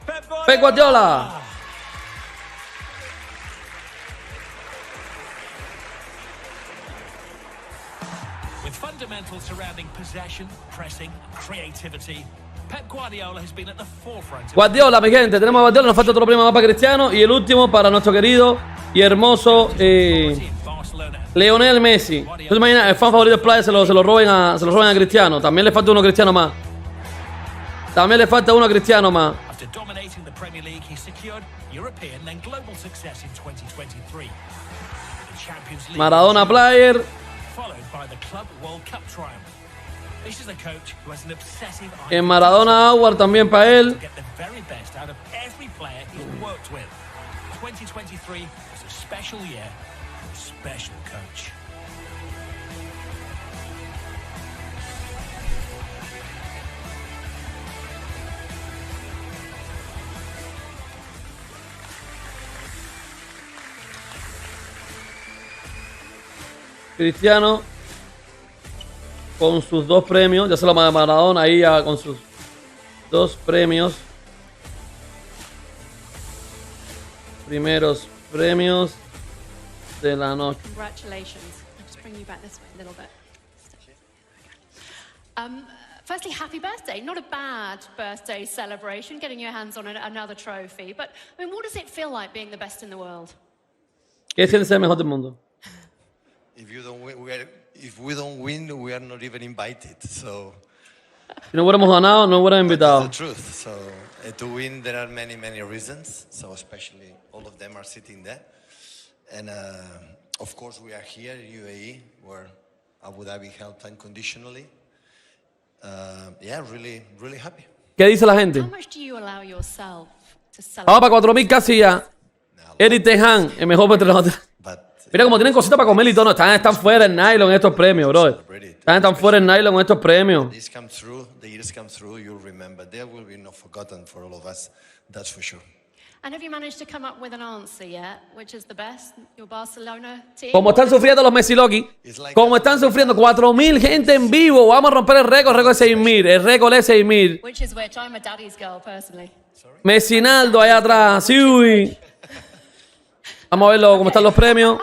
Pep Guardiola. fundamentals surrounding possession, pressing, creativity. Pep Guardiola has been at the forefront of Guardiola, mi gente, tenemos a Guardiola, nos falta otro premio más para Cristiano y el último para nuestro querido y hermoso Lionel Messi. ¿Tú te imaginas el fan favorito del playa se lo roben a Cristiano? También le falta uno a Cristiano más. También le falta uno a Cristiano más. After dominating the Premier League, he secured European then global success in 2023. The Champions League Maradona player. followed by the Club World Cup triumph. This is a coach who has an obsessive eye En Maradona Award también para él. to get the very best out of every player he's worked with. 2023 was a special year, a special coach. Cristiano con sus 2 premios. Ya se lo mandó Maradona ahí ya con sus 2 premios. Primeros premios de la noche. Congratulations. I'll just bring you back this way a little bit. Firstly, happy birthday. Not a bad birthday celebration, getting your hands on another trophy. But, I mean, what does it feel like being the best in the world? ¿Qué siente ser el mejor del mundo? If we don't win, we are not even invited. So Si no hubiéramos ganado, no hubiéramos invitado. that's the truth. So to win, there are many, many reasons. So especially all of them are sitting there, and of course we are here in UAE, where Abu Dhabi helped unconditionally. Yeah, really, really happy. ¿Qué dice la gente? How much do you allow yourself to Vamos celebrate? para 4.000 casi ya. Eric Tejan, el mejor entrenador. Mira como tienen cositas para comer y todo. No, están fuera en nylon estos premios, bro. Están fuera en nylon estos premios. This come through, the years come through. You'll remember. There will be no forgotten for all of us. That's for sure. And have you managed to come up with an answer yet? Which is the best? Your Barcelona team? Como están sufriendo los Messi Loki, como están sufriendo 4.000 gente en vivo, vamos a romper el récord de 6.000. El récord es 6.000. Which is which? I'm a daddy's girl, personally. Messinaldo allá atrás. Sí. Vamos a verlo cómo están los premios.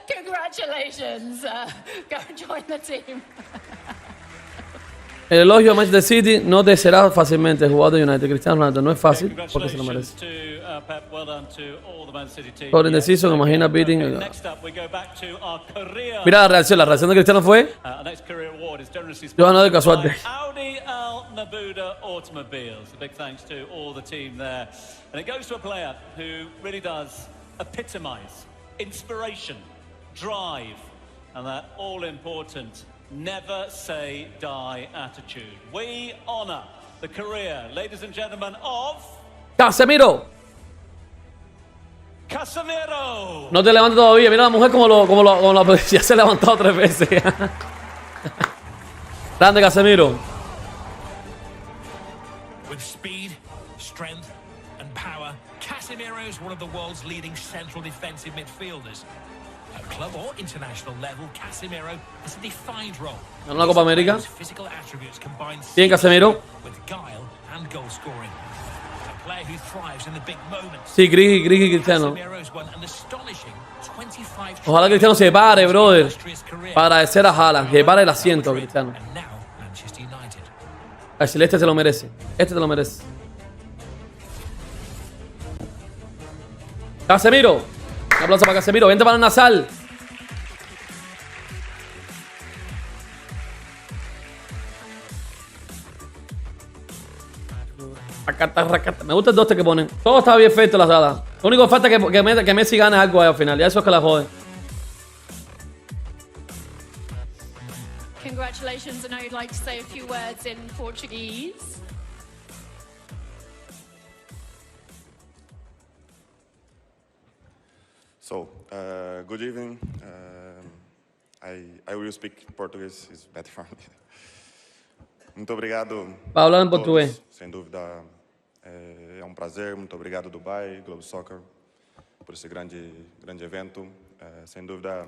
Congratulations. Go and join the team. El elogio a Manchester City no te será fácilmente. El jugador de United, Cristiano Ronaldo, no es fácil porque se lo merece. To Pep, well done to all the Man City team. Por indeciso, imagina beating. Next up, we go back to our career. Mira la reacción de Cristiano fue. Our next career award is generously Yo ganó de sponsored casual. by Audi Al Nabuda Automobiles. A big thanks to all the team there. And it goes to a player who really does epitomize inspiration, drive, and that all-important never say die attitude. We honor the career, ladies and gentlemen, of Casemiro. Casemiro. No te levantes todavía. Mira la mujer como ya se ha levantado 3 veces. Grande Casemiro. With speed, strength, and power, Casemiro is one of the world's leading central defensive midfielders. At club or international level, Casemiro has a defined role. Ganó la Copa América. His physical attributes combine Bien Casemiro. with guile and goal scoring. A player who thrives in the big moments. Sí, Grigi Cristiano. Casimero's won an astonishing 25 Ojalá Cristiano se pare, brother. Para agradecer a Haaland. Que pare el asiento, Cristiano. Manchester United. Al Celeste se lo merece. Este te lo merece. Casemiro. Un aplauso para Casemiro. Vente para el Nasal. Me gusta el 2 que ponen. Todo está bien feito las dadas. Lo único que falta es que Messi gane algo ahí al final. Ya eso es que la jode. Congratulations. I know you'd like to say a few words in Portuguese. So, good evening. I will speak Portuguese, it's better for me. Muito obrigado. Vai hablar em a todos. português. Sem dúvida, é um prazer. Muito obrigado, Dubai, Globo Soccer, por esse grande evento. Sem dúvida,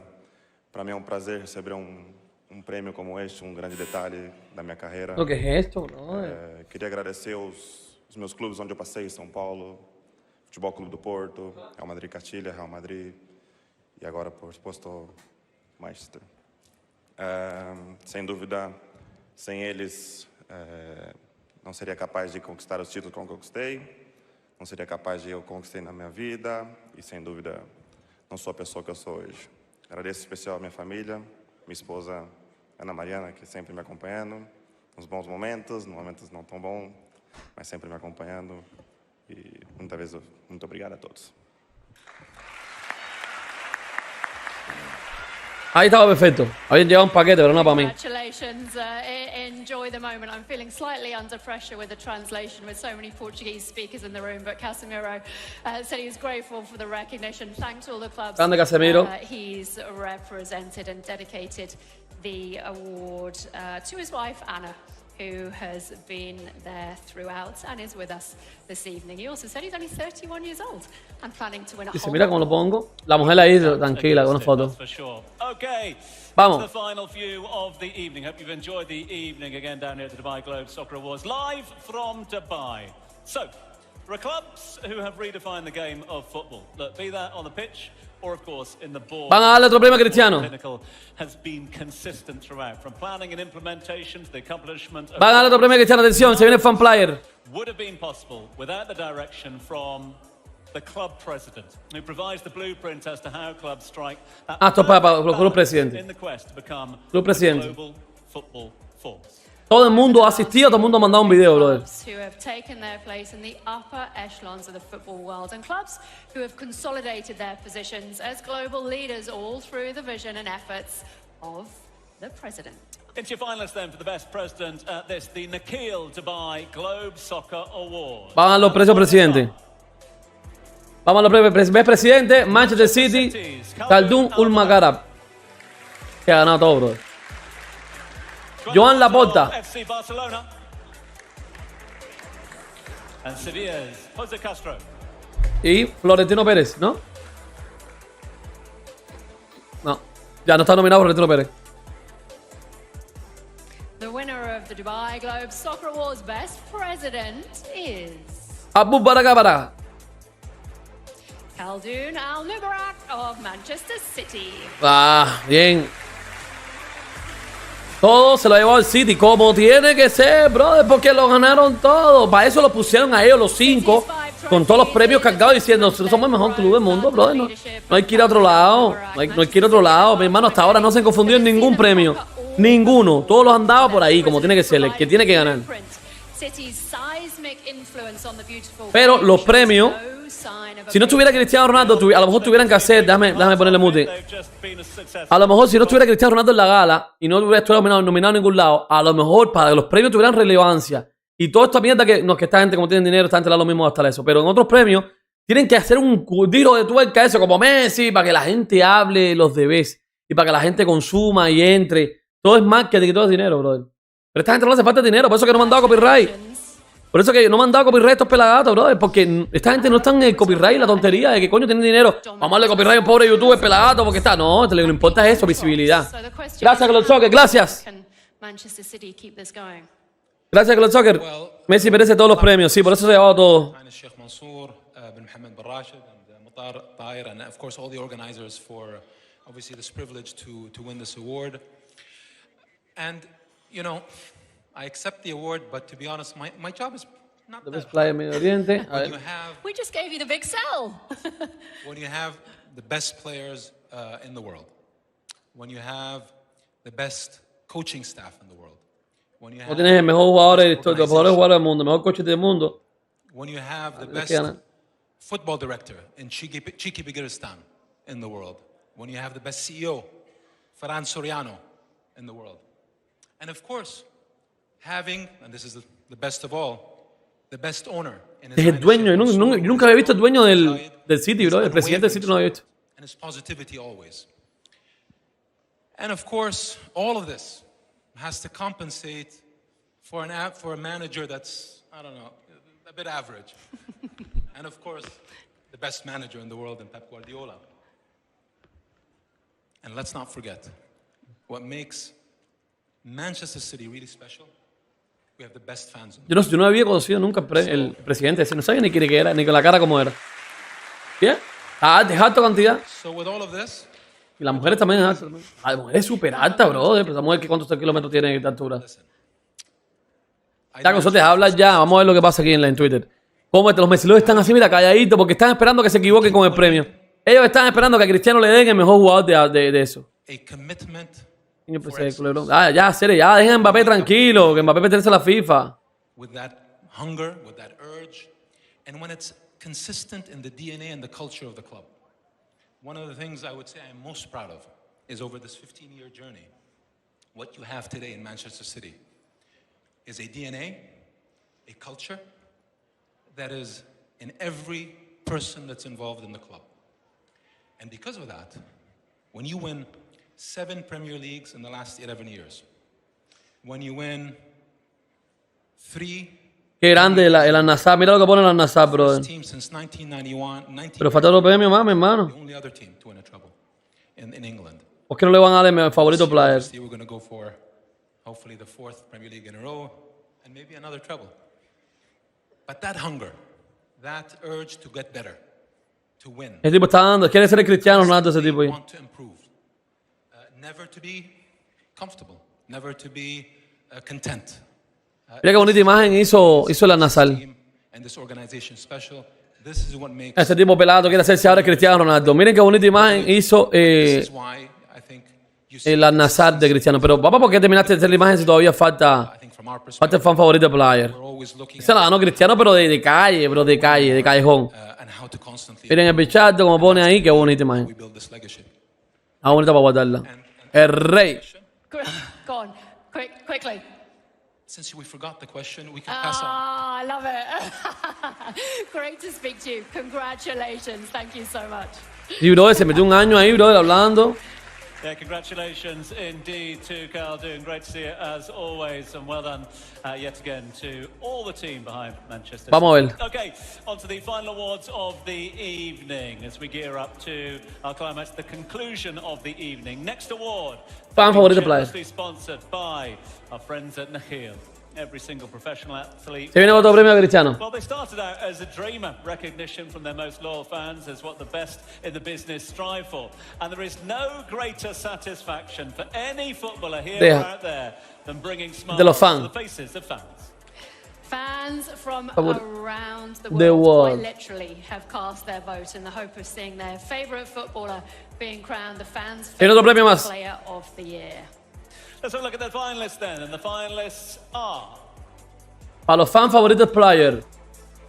para mim é um prazer receber um prêmio como este, um grande detalhe da minha carreira. O que é isto, bro? Queria agradecer os meus clubes onde eu passei, São Paulo, Futebol Clube do Porto, Real Madrid Castilha, Real Madrid e agora, por suposto, Manchester. Sem dúvida, sem eles, não seria capaz de conquistar os títulos que eu conquistei, não seria capaz de eu conquistar na minha vida e, sem dúvida, não sou a pessoa que eu sou hoje. Agradeço em especial a minha família, minha esposa Ana Mariana, que sempre me acompanhando, nos bons momentos, nos momentos não tão bons, mas sempre me acompanhando. E muitas vezes, muito obrigado a todos. Ahí estaba perfecto. Habían llegado un paquete, pero no para mí. Congratulations. Enjoy the moment. I'm feeling slightly under pressure with the translation with so many Portuguese speakers in the room, but Casemiro said he was grateful for the recognition. Thanks to all the clubs Grande Casemiro. He's represented and dedicated the award to his wife, Anna, who has been there throughout and is with us this evening. He also said he's only 31 years old and planning to win a Dice, whole mira cómo lo pongo. La mujer ahí tranquila con una foto. Okay. Vamos. The final view of the evening. Hope you've enjoyed the evening again down here at the Dubai Globe Soccer Awards, live from Dubai. So, there are clubs who have redefined the game of football. Look, be that on the pitch or, of course, in the board. Van a darle otro premio a Cristiano. Has been consistent throughout, from planning and implementation to the accomplishment. Van a darle otro premio a Cristiano. Atención, se viene el fan player. Would have been possible without the direction from the club president, who provides the blueprint as to how clubs strike that Esto es para el club presidente. in the quest to become Club presidente. a global football force. Todo el mundo ha asistido, todo el mundo ha mandado un video, brother. Who have taken their place in the upper echelons of the football world, and clubs who have consolidated their positions as global leaders all through the vision and efforts of the president. Into your finalists then for the best president at this, the Nikhil Dubai Globe Soccer Award. Van a los precios presidente. Vamos a los premios. Best presidente, Manchester City, Khaldun Ulmagarab. Que ha ganado todo, brother. Joan Laporta. FC Barcelona. And Sevilla's Jose Castro. Y Florentino Pérez, ¿no? No. Ya no está nominado Florentino Pérez. The winner of the Dubai Globe Soccer Awards Best President is Abu Barakabara. Khaldun Al-Mubarak of Manchester City. Ah, bien. Todo se lo llevó al City, como tiene que ser, brother, porque lo ganaron todo. Para eso lo pusieron a ellos, los 5, con todos los premios cargados, diciendo, nosotros somos el mejor club del mundo, brother. No hay que ir a otro lado, no hay que ir a otro lado. Mi hermano, hasta ahora no se han confundido en ningún premio. Ninguno. Todos los han dado por ahí, como tiene que ser, el que tiene que ganar. Pero los premios, si no estuviera Cristiano Ronaldo, a lo mejor tuvieran que hacer, déjame ponerle mute. A lo mejor si no estuviera Cristiano Ronaldo en la gala y no hubiera estado nominado en ningún lado, a lo mejor para que los premios tuvieran relevancia y toda esta mierda que esta gente como tienen dinero, esta gente le da lo mismo hasta eso, pero en otros premios tienen que hacer un giro de tuerca eso como Messi para que la gente hable los debes y para que la gente consuma y entre. Todo es marketing y todo es dinero, brother. Pero esta gente no le hace falta dinero, por eso que no me han dado copyright. Por eso que no me han dado copyright estos pelagatos, brother. Porque esta gente no está en el copyright y la tontería de que coño tienen dinero. Vamos a darle copyright a un pobre youtuber pelagato porque está. No, lo que le importa es eso, visibilidad. Gracias, Cloud Soccer, gracias. Gracias, Cloud Soccer. Messi merece todos los premios, sí, por eso se ha llevado todo. And, you know, I accept the award, but to be honest, my job is not The best player Medio Oriente. We just gave you the big sell. When you have the best players in the world, when you have the best coaching staff in the world, when you No tienes el mejor jugador, los mejores jugadores del mundo, el mejor coach del mundo. when you have the best football director in Chiquibigiristan in the world, when you have the best CEO, Ferran Soriano, in the world. And of course, having, and this is the best of all, the best owner. Es el dueño. Yo nunca había visto el dueño del City, bro. El presidente del City no lo había visto. And his positivity always. And of course, all of this has to compensate for a manager that's, I don't know, a bit average. And of course, the best manager in the world in Pep Guardiola. And let's not forget, what makes Manchester City really special, we have the best fans. Yo no había conocido nunca el presidente. No sabía ni quién era, ni con la cara cómo era. ¿Bien? De alta cantidad. So with all of this, Y las mujeres también es alta. La mujer es súper alta, brother. Empezamos a ver cuántos kilómetros tiene esta altura. Ya con suerte hablas ya. Vamos a ver lo que pasa aquí en Twitter. Cómo los mesilos están así, mira, calladitos, porque están esperando que se equivoquen con el premio. Ellos están esperando que a Cristiano le den el mejor jugador de eso. Ya, serio, ya, dejen a Mbappé tranquilo, que Mbappé pertenece a la FIFA. With that hunger, with that urge, and when it's consistent in the DNA and the culture of the club. One of the things I would say I'm most proud of is over this 15-year journey, what you have today in Manchester City is a DNA, a culture that is in every person that's involved in the club. And because of that, when you win 7 Premier Leagues in the last 11 years, when you win 3 Qué grande el Al-Nassr. Mira lo que pone el Al-Nassr, brother. Pero falta los premios más, mi hermano. ¿Por qué no le van a dar el favorito player? Hopefully the 4th Premier League in a row and maybe another treble. But that hunger, that urge to get better, to win. Ese tipo está dando, quiere ser el Cristiano Ronaldo, ese tipo ahí. Want to improve. Never to be comfortable, never to be content. Mira qué bonita imagen hizo el Al-Nassr. And this organization special. This is what makes Ese tipo pelado quiere hacerse ahora Cristiano Ronaldo. Miren qué bonita imagen hizo el Al-Nassr de Cristiano. Pero papá, ¿por qué terminaste de hacer la imagen si todavía falta el fan favorito de player? Se la ganó Cristiano, pero de calle, bro, de callejón. Miren el bichato como pone ahí, qué bonita imagen. Ah, bonita para guardarla. El rey. Go on, quickly. Since we forgot the question, we can pass on. I love it. Great to speak to you. Congratulations. Thank you so much. Sí, bro, se metió un año ahí, bro, hablando. Yeah, congratulations indeed to Khaldun. Great to see it as always, and well done yet again to all the team behind Manchester. Vamos a ver. Okay, on to the final awards of the evening as we gear up to our climax, the conclusion of the evening. Next award, Fan favorito player. sponsored by our friends at Nakheel. Every single professional athlete. Se viene otro premio a Cristiano. Well, they started out as a dreamer. Recognition from their most loyal fans is what the best in the business strive for. And there is no greater satisfaction for any footballer here or out there than bringing smiles to the faces of fans. Fans from around the world quite literally have cast their vote in the hope of seeing their favourite footballer being crowned the fans' favourite player of the year. Let's have a look at the finalists then, and the finalists are... Para los fan favoritos player.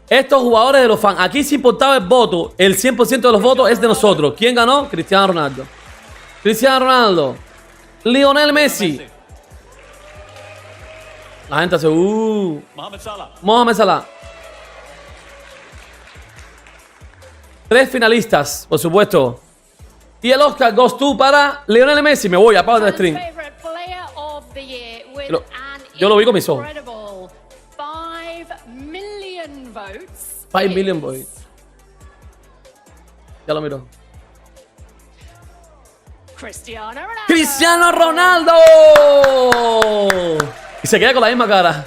Estos jugadores de los fans. Aquí si importaba el voto, el 100% de los votos es de nosotros. ¿Quién ganó? Cristiano Ronaldo. Cristiano Ronaldo. Lionel Messi. La gente hace Mohamed Salah. 3 finalistas, por supuesto. Y el Oscar goes to para Lionel Messi. Me voy, apago el stream. Yo lo vi con mis ojos. 5 million votes. Ya lo miro. Cristiano Ronaldo. Y se queda con la misma cara.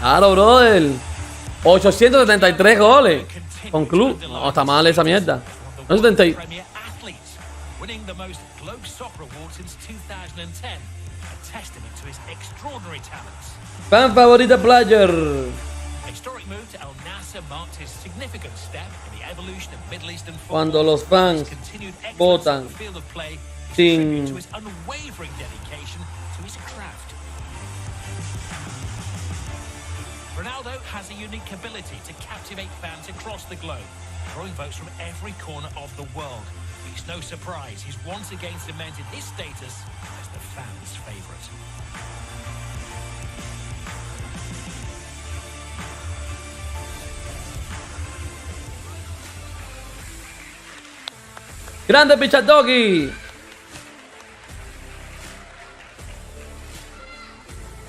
Claro, brother. 873 goles. Con club. No, está mal esa mierda. No 70. Winning the most Globe Soccer Award since 2010, a testament to his extraordinary talents. Fan favorita player. A historic move to Al Nassr marked his significant step in the evolution of Middle Eastern football. Cuando los fans votan sin to his unwavering dedication to his craft. Ronaldo has a unique ability to captivate fans across the globe, drawing votes from every corner of the world. It's no surprise he's once again cemented his status as the fans' favourite. Grande Pichadogui.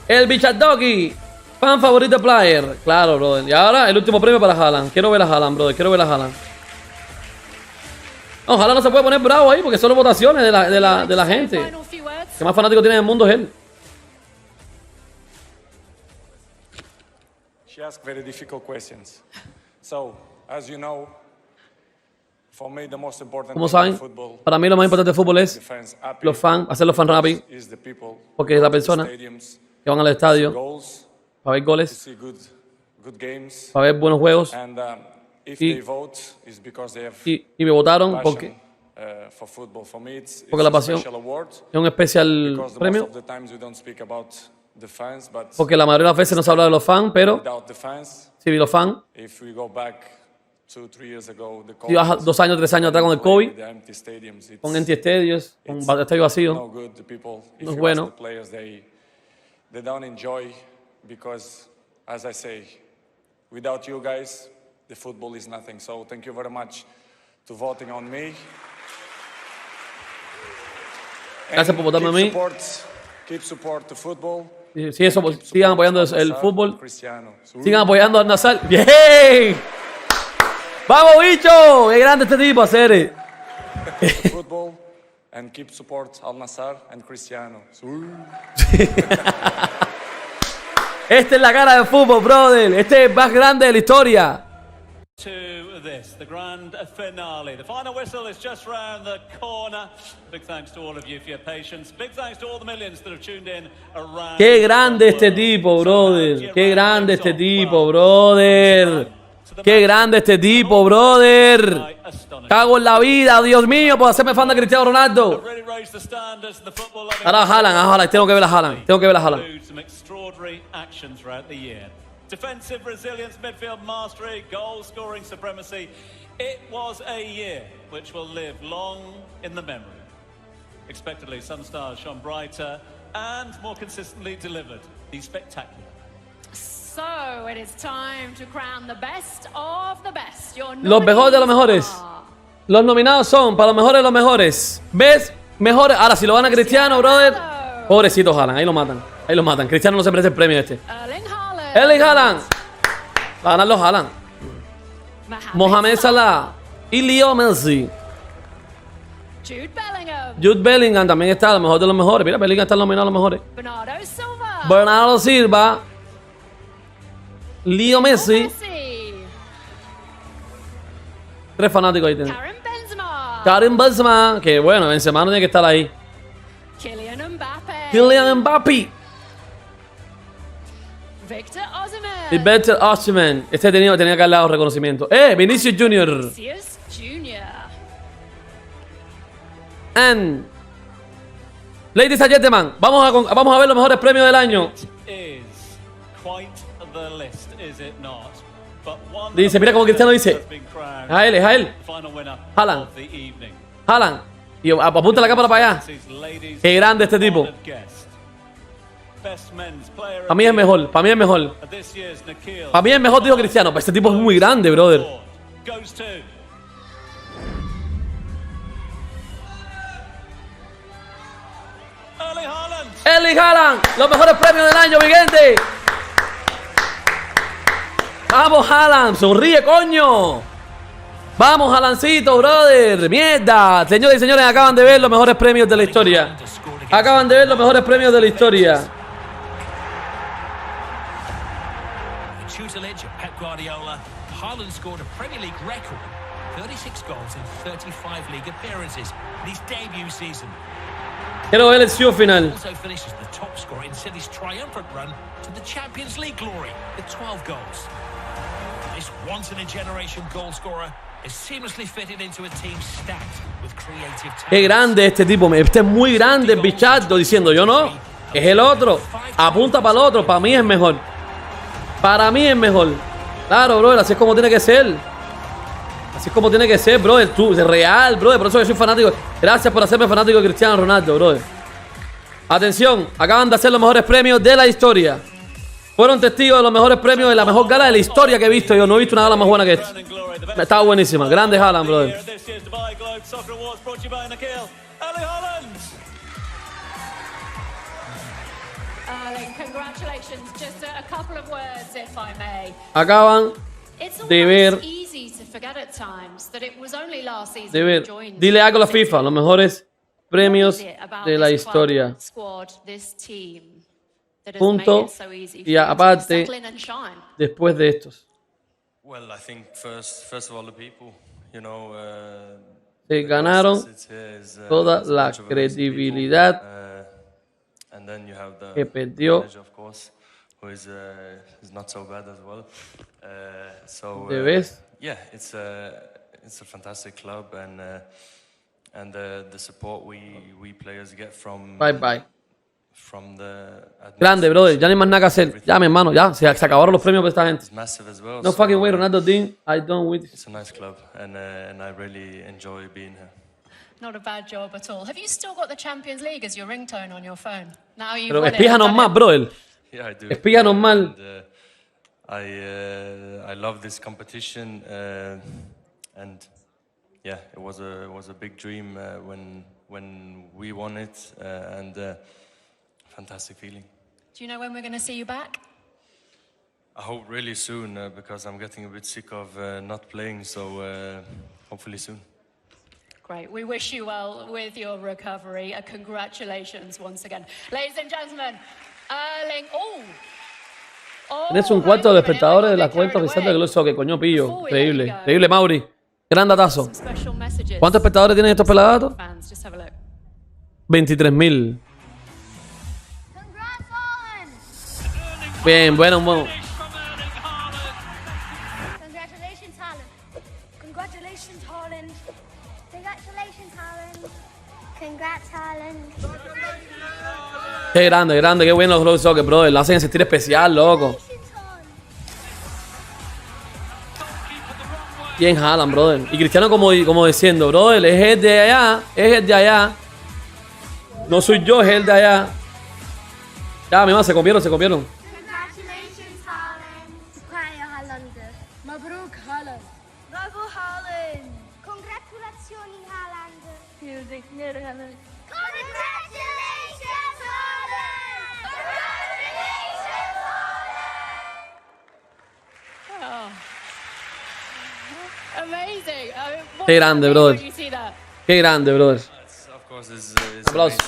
El Bichadogui. Fan favorito player. Claro, brother. Y ahora el último premio para Haaland. Quiero ver a Haaland, brother. Quiero ver a Haaland. No, Haaland no se puede poner bravo ahí porque son votaciones de la gente. El que más fanático tiene en el mundo es él. She asked very difficult questions. So, as you know, Como saben, para mí lo más importante del fútbol es los fans, hacer los fans rápidos, porque es la persona que van al estadio para ver goles, para ver buenos juegos, y me votaron porque la pasión es un especial premio, porque la mayoría de las veces no se habla de los fans, pero si vi los fans, si vas 2 años, 3 años atrás con el COVID, con empty stadiums, con estadio vacío, no es bueno. They don't enjoy because, as I say, without you guys, the football is nothing. So thank you very much to voting on me. Gracias por votarme a mí. Keep support the football. Sí, eso, sigan apoyando el fútbol. Sigan apoyando al Nazar. ¡Bien! ¡Vamos, bicho! ¡Qué grande este tipo, hacer! Football and keep support Al Nassr and Cristiano. Esta es la cara del fútbol, brother. Este es el más grande de la historia. To this, the grand finale. The final whistle is just round the corner. Big thanks to all of you for your patience. Big thanks to all the millions that have tuned in around. Qué grande este tipo, brother. Qué grande este tipo, brother. Qué grande este tipo, brother. Cago en la vida, Dios mío, por hacerme fan de Cristiano Ronaldo. Ahora Haaland, tengo que ver a Haaland. Tengo que ver a Haaland. Defensive resilience, midfield mastery, goal scoring supremacy. It was a year which will live long in the memory. Expectedly, some stars shone brighter and more consistently delivered the spectacular. So it is time to crown the best of the best. Los mejores de los mejores. Los nominados son para los mejores de los mejores. ¿Ves? Mejores. Ahora, si lo gana Cristiano, brother. Pobrecito Haaland, ahí lo matan. Ahí lo matan. Cristiano no se merece el premio este. Erling Haaland. Va a ganar los Haaland. Mohamed Salah. Y Leo Messi. Jude Bellingham también está, lo mejor de los mejores. Mira, Bellingham está nominado a los mejores. Bernardo Silva. Leo Messi. 3 fanáticos ahí tienen. Karim Benzema. Que bueno, Benzema no tiene que estar ahí. Kylian Mbappé. Victor Osimhen. Este tenía que darle dado reconocimiento. Vinicius Junior. And ladies and gentlemen, vamos a ver los mejores premios del año. Dice, mira como Cristiano dice. A él. Haaland. Haaland. Y apunta la cámara para allá. Qué grande este tipo. Para mí es mejor. Para mí es mejor, dijo Cristiano. Pero este tipo es muy grande, brother. Erling Haaland. Los mejores premios del año, mi gente. Vamos, Haaland. Sonríe, coño. Vamos, Haalandcito, brother. Mierda. Señores y señores, acaban de ver los mejores premios de la historia. Acaban de ver los mejores premios de la historia. Tutelage of Pep Guardiola, Haaland scored a Premier League record, 36 goals in 35 league appearances in his debut season. Quiero ver el show final. Also finishes the top scorer in City's triumphant run to the Champions League glory with 12 goals. This once-in-a-generation goal scorer is seamlessly fitted into a team stacked with creative talent. Qué grande este tipo. Este es muy grande, bichato, diciendo yo no. Es el otro. Apunta para el otro. Para mí es mejor. Para mí es mejor. Claro, brother, así es como tiene que ser. Así es como tiene que ser, brother. Tú, es real, brother. Por eso yo soy fanático. Gracias por hacerme fanático de Cristiano Ronaldo, brother. Atención, acaban de hacer los mejores premios de la historia. Fueron testigos de los mejores premios de la mejor gala de la historia que he visto. Yo no he visto una gala más buena que esta. Estaba buenísima. Grande Haaland, brother. Acaban de ver. Dile algo a la FIFA. Los mejores premios de la historia. Punto. Y aparte, después de estos. Well, I think first of all the people, Se ganaron toda la credibilidad que perdió de vez. It's a fantastic club, and the support we players get from Grande, brother. Ya no hay más nada que hacer. Ya, mi hermano, ya. Se acabaron los premios para esta gente. No fucking way, Ronaldo Dean. I don't win. It's a nice club, and I really enjoy being here. Not a bad job at all. Have you still got the Champions League as your ringtone on your phone? Now you've Pero won it. espíjanos más, brother. Yeah, I do. Espíjanos mal. I love this competition, and yeah, it was a big dream when we won it, and fantastic feeling. Do you know when we're going to see you back? I hope really soon, because I'm getting a bit sick of not playing, so hopefully soon. Great. We wish you well with your recovery. Congratulations once again. Ladies and gentlemen, Erling. Tienes un cuarto de espectadores de la cuenta oficial de Globo Soccer, coño pillo. Increíble. Increíble, Mauri. Gran datazo. ¿Cuántos espectadores tienen estos peladatos? 23.000. Bien, bueno. Congratulations, Haaland. Congratulations, Haaland. Congratulations, Haaland. Congrats, Haaland. Qué grande, qué bueno los Globo Soccer, brother. Lo hacen sentir especial, loco. Bien Haaland, brother. Y Cristiano como diciendo, brother, es el de allá, No soy yo, es el de allá. Ya, mi mamá, se comieron. Congratulations, Haaland. Mabruk, Haaland. Bravo, Haaland. Congratulations, Haaland. Congratulations, Haaland. Amazing. Qué grande, brother. Qué grande, brother. Aplausos.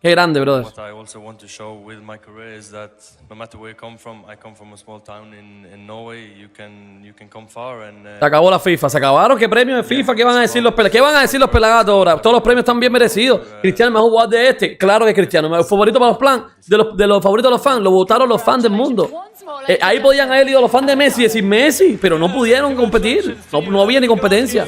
Qué grande, brother. What I also want to show with my career is that no matter where you come from, I come from a small town in Norway. You can come far and. Se acabó la FIFA, se acabaron. ¿Qué premios de FIFA? ¿Qué van a decir los pelagatos? ¿Qué van a decir los pelagatos ahora? Todos los premios están bien merecidos. Cristiano, el mejor jugador de este. Claro que Cristiano, el favorito para los fans, de los favoritos de los fans. Lo votaron los fans del mundo. Ahí podían haber ido los fans de Messi y decir Messi, pero no pudieron competir. No había ni competencia.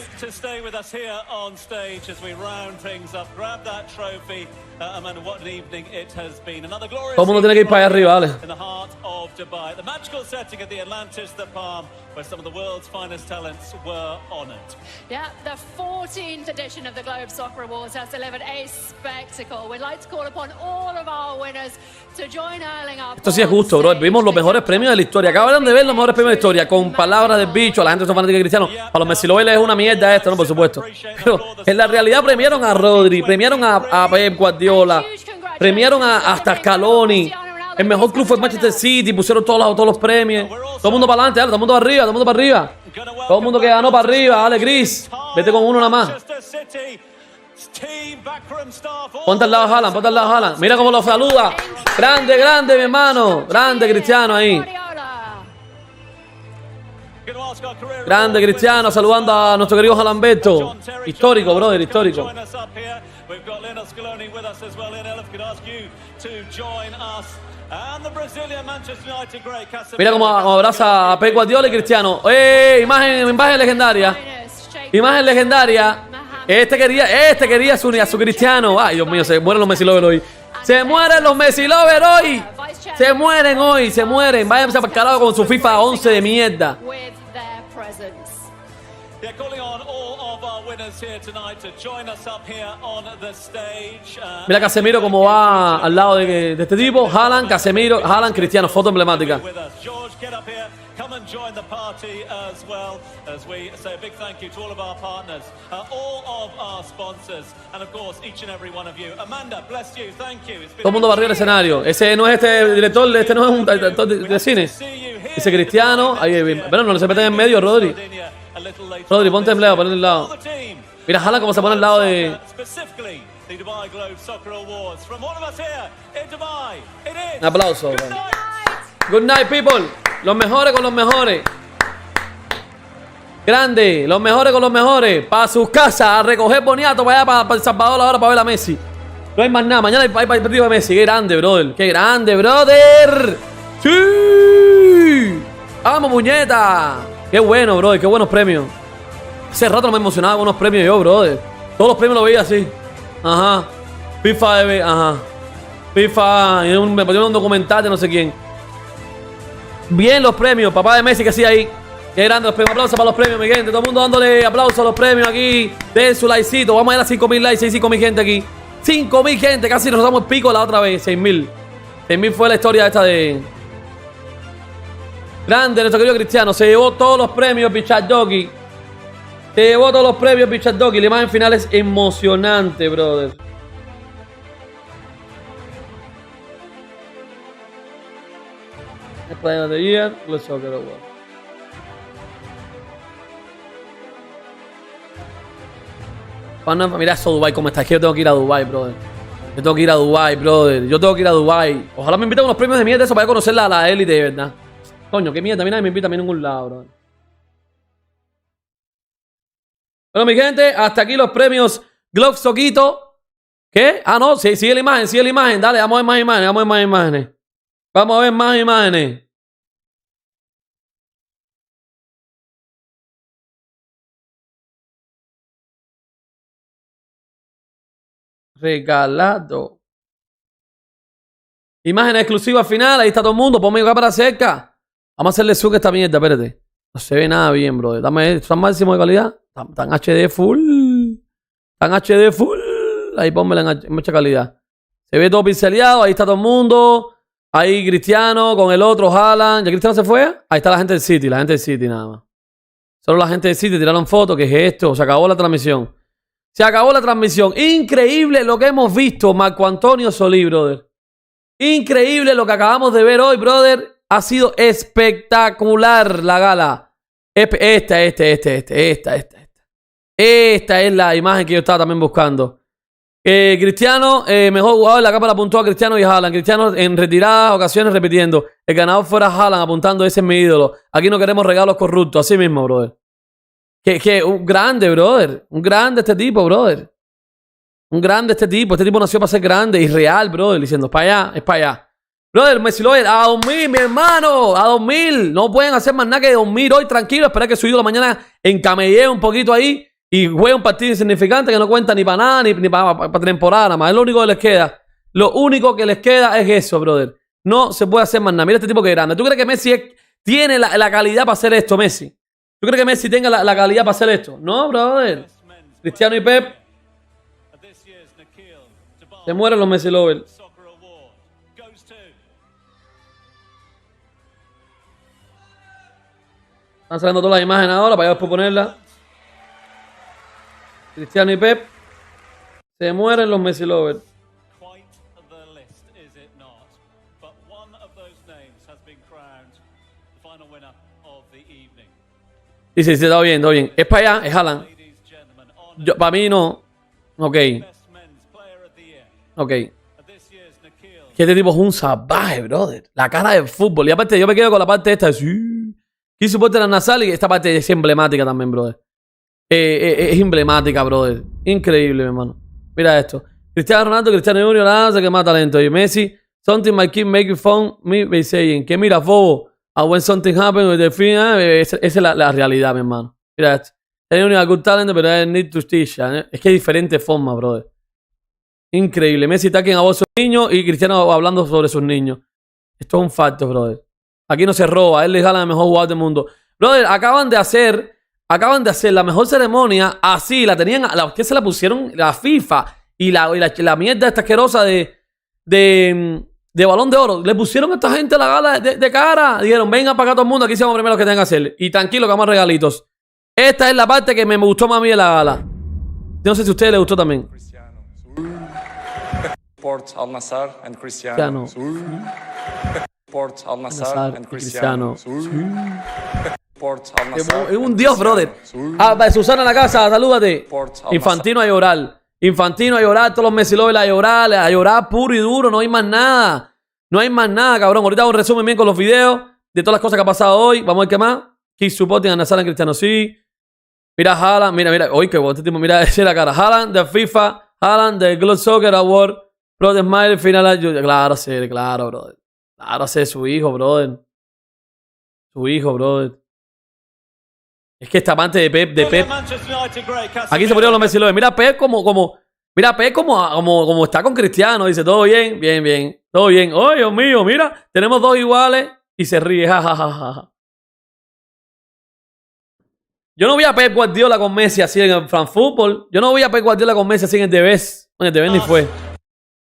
Todo el mundo tiene que ir para allá arriba, ¿vale? Yeah, the 14th edition of the Globe Soccer Awards has delivered a spectacle. We'd like to call upon all of our winners to join Erling up. Esto sí es justo, bro. Vimos los mejores premios de la historia. Acaban de ver los mejores premios de la historia. Con palabras del bicho, a la gente que son fanática de Cristiano. Para los Messi Lovers es una mierda esto, ¿no? Por supuesto. Pero en la realidad premiaron a Rodri, premiaron a Pep Guardiola, premiaron hasta Scaloni. El mejor club fue Manchester City, pusieron todos los premios. Todo el mundo para adelante, todo el mundo para arriba, todo el mundo para arriba. Todo el mundo que ganó para arriba, dale, Chris. Vete con uno nada más. Ponte al lado Haaland, Mira cómo lo saluda. Grande, mi hermano. Grande Cristiano ahí. Grande Cristiano saludando a nuestro querido Haalandberto. Histórico, brother, histórico. Mira cómo abraza a Pep Guardiola y Cristiano. Imagen legendaria. Imagen legendaria. Este quería a su Cristiano. Ay, Dios mío, se mueren los Messi Lovers hoy. Se mueren los Messi Lovers hoy. Se mueren hoy, se mueren. Váyanse para el carajo con su FIFA 11 de mierda. Mira Casemiro como va al lado de este tipo. Haaland, Casemiro, Haaland, Cristiano, foto emblemática. Come and join the party as well as we say a big thank you to all of our partners, all of our sponsors, and of course each and every one of you. Amanda, bless you, thank you. Todo el mundo va arriba del escenario. Ese no es este director, este no es un director de cine. Ese Cristiano, bueno, no se meten en medio, Rodri. Rodri, ponte en lado, ponte en el lado. Mira Haaland cómo se pone al lado de... Un aplauso. Good night, people. Los mejores con los mejores. Grande, los mejores con los mejores. Para sus casas, a recoger boniato para allá, para El Salvador ahora, para ver a Messi. No hay más nada. Mañana hay partido de Messi. Qué grande, brother. Qué grande, brother. ¡Sí! ¡Vamos, puñeta! Qué bueno, brother. Qué buenos premios. Hace rato no me emocionaba con unos premios yo, brother. Todos los premios los veía así. Ajá. FIFA, ajá. FIFA. Me pusieron un documental de no sé quién. Bien los premios. Papá de Messi que hacía ahí. Qué grande los premios. Aplausos para los premios, mi gente. Todo el mundo dándole aplausos a los premios aquí. Den su likecito. Vamos a ir a 5.000 likes. 5.000 gente aquí. 5.000 gente. Casi nos damos el pico la otra vez. 6.000. 6.000 fue la historia esta de... Grande, nuestro querido Cristiano. Se llevó todos los premios, Pichard Doggy. Se llevó todos los premios, Pichard Doggy. La imagen final es emocionante, brother. Player of the Year. Let's talk about it. Mira eso, Dubai, cómo está. Es que yo tengo que ir a Dubai, brother. Yo tengo que ir a Dubai, brother. Yo tengo que ir a Dubai. Ojalá me inviten a unos premios de mierda de eso para conocer la élite, de verdad. Coño, qué mierda. A mí nadie me invita a mí en ningún lado, brother. Bueno, mi gente, hasta aquí los premios Glove Soquito. ¿Qué? Ah, no, sí, sigue la imagen, sigue la imagen. Dale, vamos a ver más imágenes, vamos a ver más imágenes. Vamos a ver más imágenes. Regalado. Imagen exclusiva final. Ahí está todo el mundo. Ponme acá para cerca. Vamos a hacerle zoom a esta mierda. Espérate. No se ve nada bien, bro. Dame esto. ¿Están máximo de calidad? Tan HD full. Tan HD full. Ahí pónmela en mucha calidad. Se ve todo pixeleado. Ahí está todo el mundo. Ahí Cristiano con el otro Haaland. ¿Ya Cristiano se fue? Ahí está la gente del City. La gente del City nada más. Solo la gente del City tiraron fotos. ¿Qué es esto? Se acabó la transmisión. Se acabó la transmisión. Increíble lo que hemos visto, Marco Antonio Solí, brother. Increíble lo que acabamos de ver hoy, brother. Ha sido espectacular la gala. Esta es la imagen que yo estaba también buscando. Cristiano, mejor jugador, la capa la apuntó a Cristiano y Haaland. Cristiano en retiradas ocasiones repitiendo. El ganador fuera Haaland apuntando, ese es mi ídolo. Aquí no queremos regalos corruptos. Así mismo, brother. Un grande, brother. Un grande este tipo, brother. Un grande este tipo. Este tipo nació para ser grande y real, brother. Diciendo, es para allá, es para allá. Brother, Messi lo es. A 2.000, mi hermano. A 2.000. No pueden hacer más nada que 2.000 hoy. Tranquilo. Esperar que su ídolo mañana encamellee un poquito ahí y juegue un partido insignificante que no cuenta ni para nada, ni para temporada nada más. Es lo único que les queda. Lo único que les queda es eso, brother. No se puede hacer más nada. Mira este tipo que es grande. ¿Tú crees que Messi tiene la calidad para hacer esto, Messi? ¿Tú crees que Messi tenga la calidad para hacer esto? No, brother. Cristiano y Pep. Se mueren los Messi lovers. Están saliendo todas las imágenes ahora para yo después ponerlas. Cristiano y Pep. Se mueren los Messi lovers. Sí, está bien, todo bien. Es para allá, es Haaland. Para mí no. Ok. Ok. Que este tipo es un salvaje, brother. La cara del fútbol. Y aparte, yo me quedo con la parte esta. Aquí soporte la nasal y esta parte es emblemática también, brother. Es emblemática, brother. Increíble, mi hermano. Mira esto. Cristiano Ronaldo, Cristiano Junior, nada, que más talento. Y Messi, something my kid make you phone me by saying. Que mira, Fobo. When something happens with the film, esa es la realidad, mi hermano. Mira esto. Tiene un good talent, pero I need to teach. Es que hay diferentes formas, brother. Increíble. Messi está aquí a vos sus niños y Cristiano hablando sobre sus niños. Esto es un facto, brother. Aquí no se roba. Él le jala el mejor jugador del mundo. Brother, acaban de hacer la mejor ceremonia así. La tenían, que se la pusieron la FIFA y la mierda esta asquerosa de Balón de Oro. Le pusieron a esta gente la gala de cara. Dijeron, vengan para acá todo el mundo. Aquí somos primero que tengan que hacer. Y tranquilo que vamos a regalitos. Esta es la parte que me gustó más a mí de la gala. Yo no sé si a ustedes les gustó también. Sport Al Nassr and Cristiano. Sport Al Nassr and Cristiano. Es un dios, brother. Susana en la casa, salúdate. Infantino a llorar. Infantino a llorar, todos los Messi lovers a llorar puro y duro, no hay más nada. No hay más nada, cabrón. Ahorita hago un resumen bien con los videos de todas las cosas que ha pasado hoy. Vamos a ver qué más. Keep supporting a Nassr and Cristiano, sí. Mira Haaland, mira. Uy, qué bueno este tipo. Mira, esa es la cara. Haaland de FIFA, Haaland de Globe Soccer Award, Pro de Smile, final. Claro, sí, claro, brother. Claro, sí, su hijo, brother. Su hijo, brother. Es que esta amante de Pep. Aquí se ponieron los Messi. Mira Pep mira Pep como está con Cristiano. Dice, todo bien, bien. Todo bien. Oh, Dios mío, mira. Tenemos dos iguales. Y se ríe. Ja. Yo no vi a Pep Guardiola con Messi así en el France Football. Yo no vi a Pep Guardiola con Messi así en el Debes. En el Debes ni fue.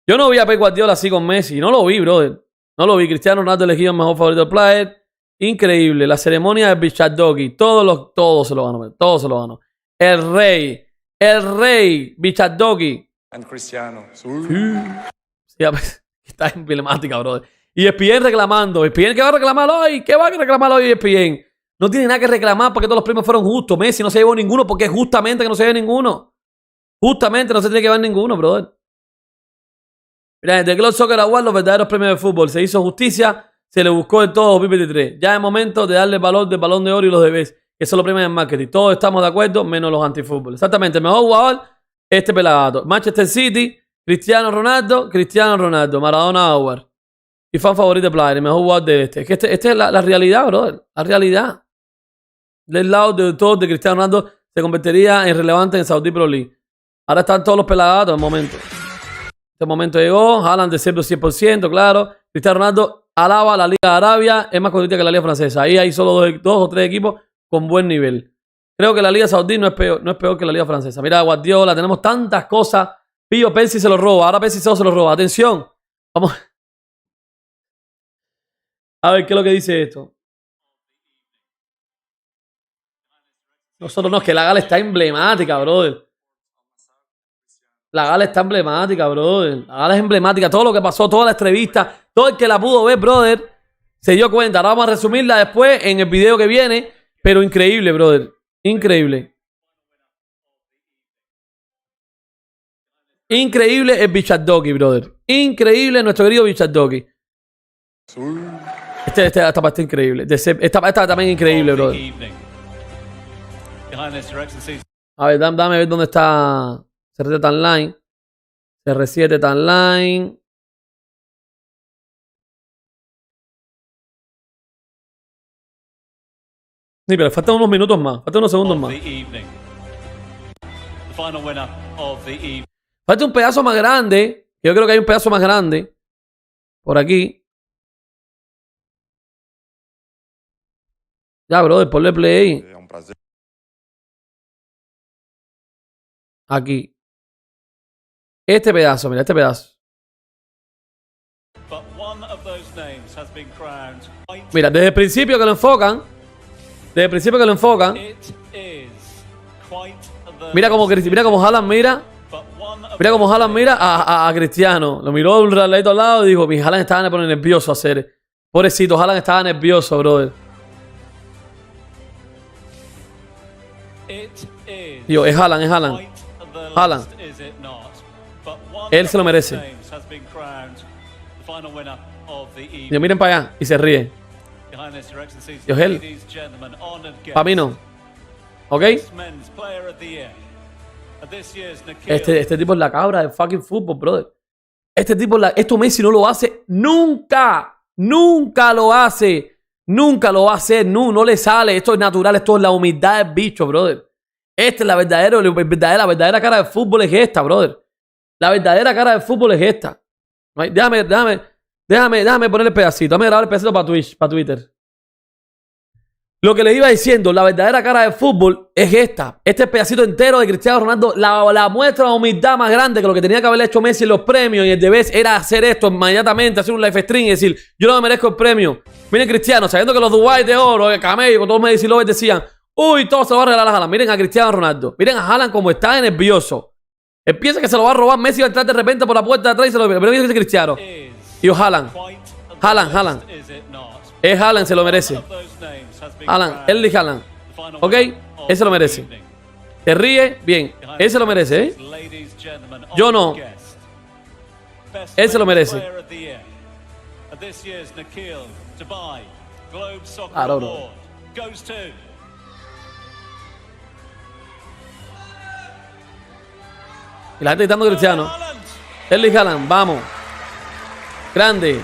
Yo no vi a Pep Guardiola así con Messi. No lo vi, brother. No lo vi. Cristiano Ronaldo elegido el mejor favorito del player. Increíble. La ceremonia de Bichard Doggy. Todo se lo ganó. Todo se lo ganó. El rey. Bichard Doggy. And Cristiano. Sí, está emblemática, brother. Y ESPN reclamando. ESPN, ¿qué va a reclamar hoy? ¿Qué va a reclamar hoy ESPN? No tiene nada que reclamar porque todos los premios fueron justos. Messi no se llevó ninguno porque es justamente que no se lleve ninguno. Justamente no se tiene que llevar ninguno, brother. Mira, desde Globe Soccer Award, los verdaderos premios de fútbol. Se hizo justicia, se le buscó de todo 2023. Ya es momento de darle valor del Balón de Oro y los debes, que son los premios en marketing. Todos estamos de acuerdo, menos los antifútbol. Exactamente, el mejor jugador, este pelagato. Manchester City, Cristiano Ronaldo, Maradona Award. Y fan favorito de player, el mejor jugador de este. Es que esta es la realidad, brother. La realidad. Del lado de todo de Cristiano Ronaldo se convertiría en relevante en Saudi Pro League. Ahora están todos los pelagatos en el momento. Este momento llegó. Haaland de 100%, claro. Cristiano Ronaldo alaba a la Liga de Arabia. Es más competitiva que la Liga Francesa. Ahí hay solo dos o tres equipos con buen nivel. Creo que la Liga Saudí no es peor que la Liga Francesa. Mira, Guardiola, tenemos tantas cosas. Pillo, Percy se lo roba. Ahora Percy se lo roba. Atención. Vamos. A ver, ¿qué es lo que dice esto? Nosotros no, es que la gala está emblemática, brother. La gala está emblemática, brother. La gala es emblemática. Todo lo que pasó, toda la entrevista, todo el que la pudo ver, brother, se dio cuenta. Ahora vamos a resumirla después en el video que viene. Pero increíble, brother. Increíble. Increíble el Bichard Doggy, brother. Increíble nuestro querido Bichard Doggy. Esta parte es increíble. Esta también es increíble, brother. A ver, dame ver dónde está CR7 Timeline. CR7 Timeline. Sí, pero faltan unos minutos más. Faltan unos segundos más. Falta un pedazo más grande. Yo creo que hay un pedazo más grande. Por aquí. Ya, brother, ponle play. Aquí. Este pedazo, mira, este pedazo. Mira, desde el principio que lo enfocan. Mira como Haaland mira. Mira como Haaland mira a Cristiano. Lo miró un ratito al lado y dijo, mi Haaland estaba poniendo nervioso a hacer. Pobrecito, Haaland estaba nervioso, brother. Digo, es Haaland. Haaland. Él se lo merece. Digo, miren para allá y se ríe. Dios, él. Para mí no. ¿Ok? Este tipo es la cabra del fucking fútbol, brother. Esto Messi no lo hace nunca. Nunca lo hace. Nunca lo va a hacer. No le sale. Esto es natural. Esto es la humildad del bicho, brother. Esta es la verdadera cara del fútbol es esta, brother. La verdadera cara del fútbol es esta. Déjame poner el pedacito. Déjame grabar el pedacito para Twitch, para Twitter. Lo que les iba diciendo, la verdadera cara del fútbol es esta. Este pedacito entero de Cristiano Ronaldo, la muestra de humildad más grande que lo que tenía que haber hecho Messi en los premios y el deber era hacer esto inmediatamente, hacer un live stream y decir, yo no me merezco el premio. Miren Cristiano, sabiendo que los Dubai de oro, el camello, con todos los Messi Lovers decían, uy, todo se lo va a regalar a Haaland. Miren a Cristiano Ronaldo. Miren a Haaland como está nervioso. Él piensa que se lo va a robar. Messi va a entrar de repente por la puerta de atrás y se lo ve. Pero miren a Cristiano. Y Haaland. Es Haaland, se lo merece. Haaland, él dice Haaland. ¿Ok? Él se lo merece. Te ríe, bien. Él se lo merece, ¿eh? Yo no. Él se lo merece. Claro, bro. Y la gente gritando Cristiano. Erling Haaland, vamos. Grande.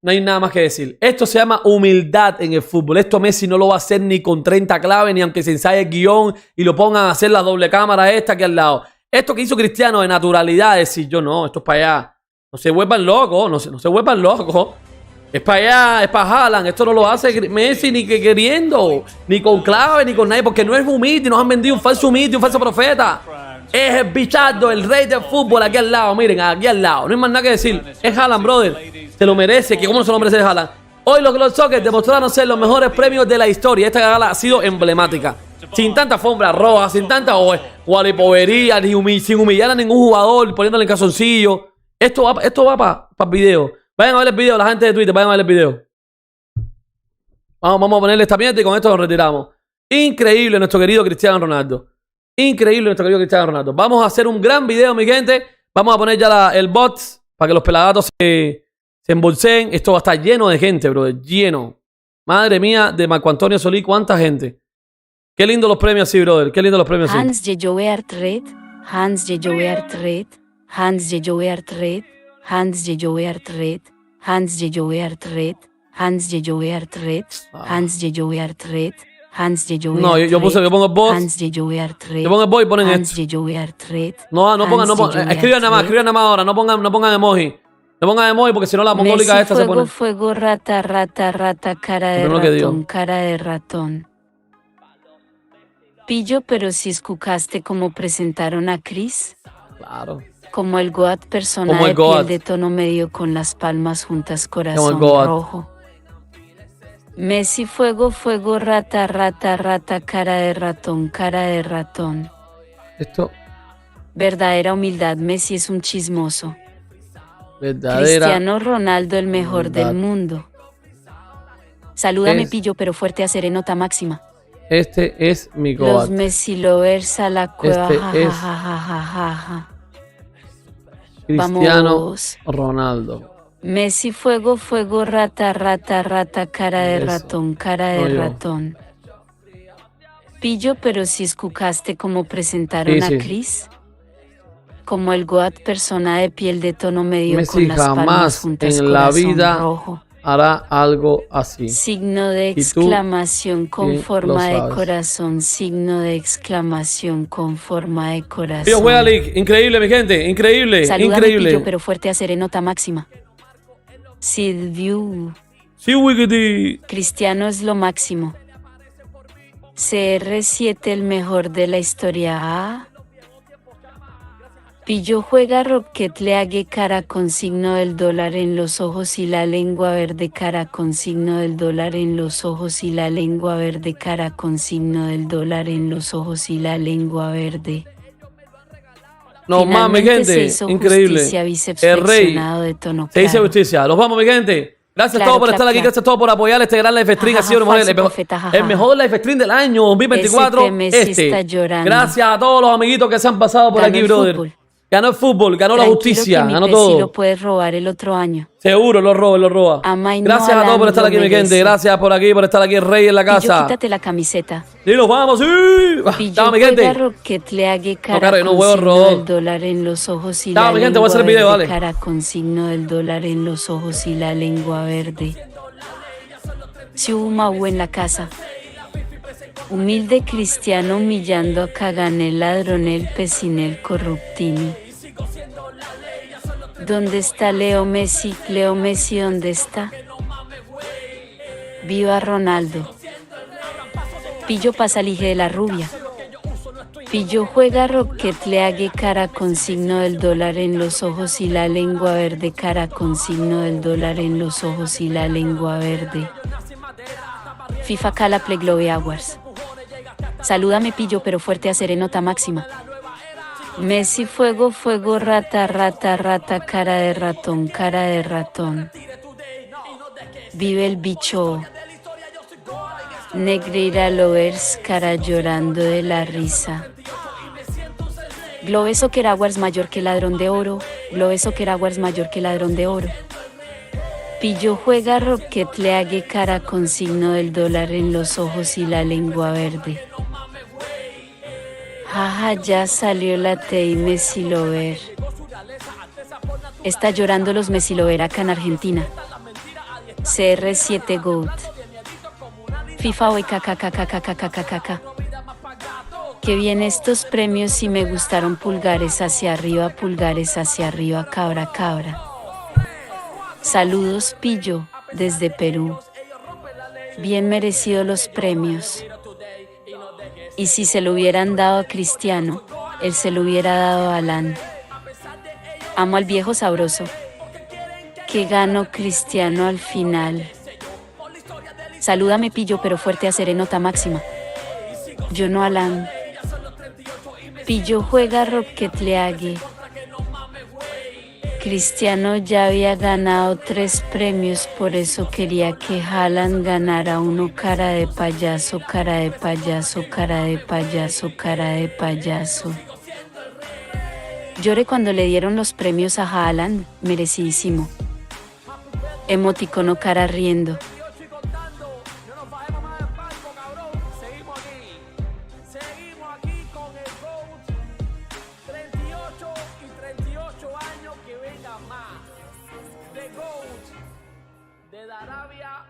No hay nada más que decir. Esto se llama humildad en el fútbol. Esto Messi no lo va a hacer ni con 30 claves, ni aunque se ensaye el guión y lo pongan a hacer la doble cámara esta aquí al lado. Esto que hizo Cristiano de naturalidad, decir yo no, esto es para allá. No se vuelvan locos, no se vuelvan locos. Es para allá, es para Haaland. Esto no lo hace Messi ni que queriendo, ni con clave, ni con nadie, porque no es humilde. Nos han vendido un falso humilde, un falso profeta. Es el bichardo, el rey del fútbol aquí al lado. Miren, aquí al lado. No hay más nada que decir. Es Haaland, brother. Se lo merece. ¿Cómo no se lo merece Haaland? Hoy los Globe Soccer demostraron ser los mejores premios de la historia. Esta gala ha sido emblemática. Sin tanta alfombra roja, sin tanta guaripovería, sin humillar a ningún jugador, poniéndole en calzoncillo. Esto va para el video. Vayan a ver el video, la gente de Twitter, vayan a ver el video. Vamos a ponerle esta mierda y con esto nos retiramos. Increíble nuestro querido Cristiano Ronaldo. Increíble nuestro querido Cristiano Ronaldo. Vamos a hacer un gran video, mi gente. Vamos a poner ya el bot para que los pelagatos se embolseen. Esto va a estar lleno de gente, bro. Lleno. Madre mía, de Marco Antonio Solí, cuánta gente. Qué lindo los premios así, brother. Qué lindo los premios así. Hans Jejoert, Hans Jejoert, Hans Jejoert, Hans Jejoert, Hans Jejoert, Hans Jejoert, Hans Jejoert, Hans Jejoert. No, yo pongo el boss. Hans Jejoert. Yo pongo el boss y ponen esto. No pongan. Escriban nada más ahora. No pongan emoji. No pongan emoji porque si no la mongólica esta se pone. Fuego, rata, cara de ratón. Pillo, pero si escuchaste cómo presentaron a Chris. Claro. Como el Goat, persona de piel de tono medio con las palmas juntas, corazón rojo. Messi, fuego, rata, cara de ratón. Esto. Verdadera humildad, Messi es un chismoso. Verdadera. Cristiano Ronaldo, el mejor del mundo. Salúdame, Pillo, pero fuerte a serenota máxima. Este es mi Goat. Los Messi lovers a la cueva. Cristiano Ronaldo. Messi, fuego, rata, cara de ratón. Pillo, pero si escuchaste cómo presentaron a Chris. Como el Goat, persona de piel de tono medio Messi con las palmas juntas, en la vida rojo. Hará algo así. Signo de exclamación con forma de corazón. Signo de exclamación con forma de corazón. Pillo juega League. Increíble, mi gente. Increíble. Salúdame, increíble. Pillo, pero fuerte a serenota máxima. Sid View. Sí, Wiggity. Cristiano es lo máximo. CR7 el mejor de la historia. Pillo juega Rocket League cara con signo del dólar en los ojos y la lengua verde cara con signo del dólar en los ojos y la lengua verde cara con signo del dólar en los ojos y la lengua verde. No más, mi gente. Increíble. El rey. Se dice justicia. Los vamos, mi gente. Gracias a todos por estar aquí. Gracias a todos por apoyar este gran live stream. Ha sido el mejor live stream del año 2024. Gracias a todos los amiguitos que se han pasado por aquí, brother. Ganó el fútbol, ganó la justicia, ganó todo. Si lo puedes robar el otro año. Seguro lo roba. Gracias a todos por estar aquí, mi gente. Gracias por estar aquí, el rey en la casa. Quítate la camiseta. Sí, nos vamos, sí. Chao, mi gente. Rocket League cara no con huevo signo del dólar en los ojos y la mi gente, voy a hacer el video, verde vale. cara con signo del dólar en los ojos y la lengua verde. Si hubo Mau en la casa. Humilde Cristiano humillando a Caganel, ladronel, pecinel, corruptini. ¿Dónde está Leo Messi? Leo Messi, ¿dónde está? Viva Ronaldo. Pillo pasa lige de la rubia. Pillo juega Rocket League cara con signo del dólar en los ojos y la lengua verde cara con signo del dólar en los ojos y la lengua verde. FIFA Cala Play Globe Awards. Salúdame, Pillo, pero fuerte a serenota máxima. Messi, fuego, rata, cara de ratón. Vive el bicho. Negreira lovers, cara llorando de la risa. Globe Soccer Awards mayor que ladrón de oro. Globe Soccer Awards mayor que ladrón de oro. Pillo juega Rocket League cara con signo del dólar en los ojos y la lengua verde. Jaja, ya salió la T y Messi Lover. Está llorando los Messi Lover acá en Argentina. CR7 GOAT. FIFA hoy kkkkkkkkkk. Qué bien estos premios y me gustaron, pulgares hacia arriba, cabra, cabra. Saludos Pillo, desde Perú. Bien merecido los premios. Y si se lo hubieran dado a Cristiano, él se lo hubiera dado a Haaland. Amo al viejo sabroso. Que ganó Cristiano al final. Salúdame Pillo, pero fuerte a serenota máxima. Yo no Haaland. Pillo juega Rocket League. Cristiano ya había ganado 3 premios, por eso quería que Haaland ganara uno. Cara de payaso, cara de payaso, cara de payaso, cara de payaso. Lloré cuando le dieron los premios a Haaland, merecidísimo. Emoticono cara riendo. De Arabia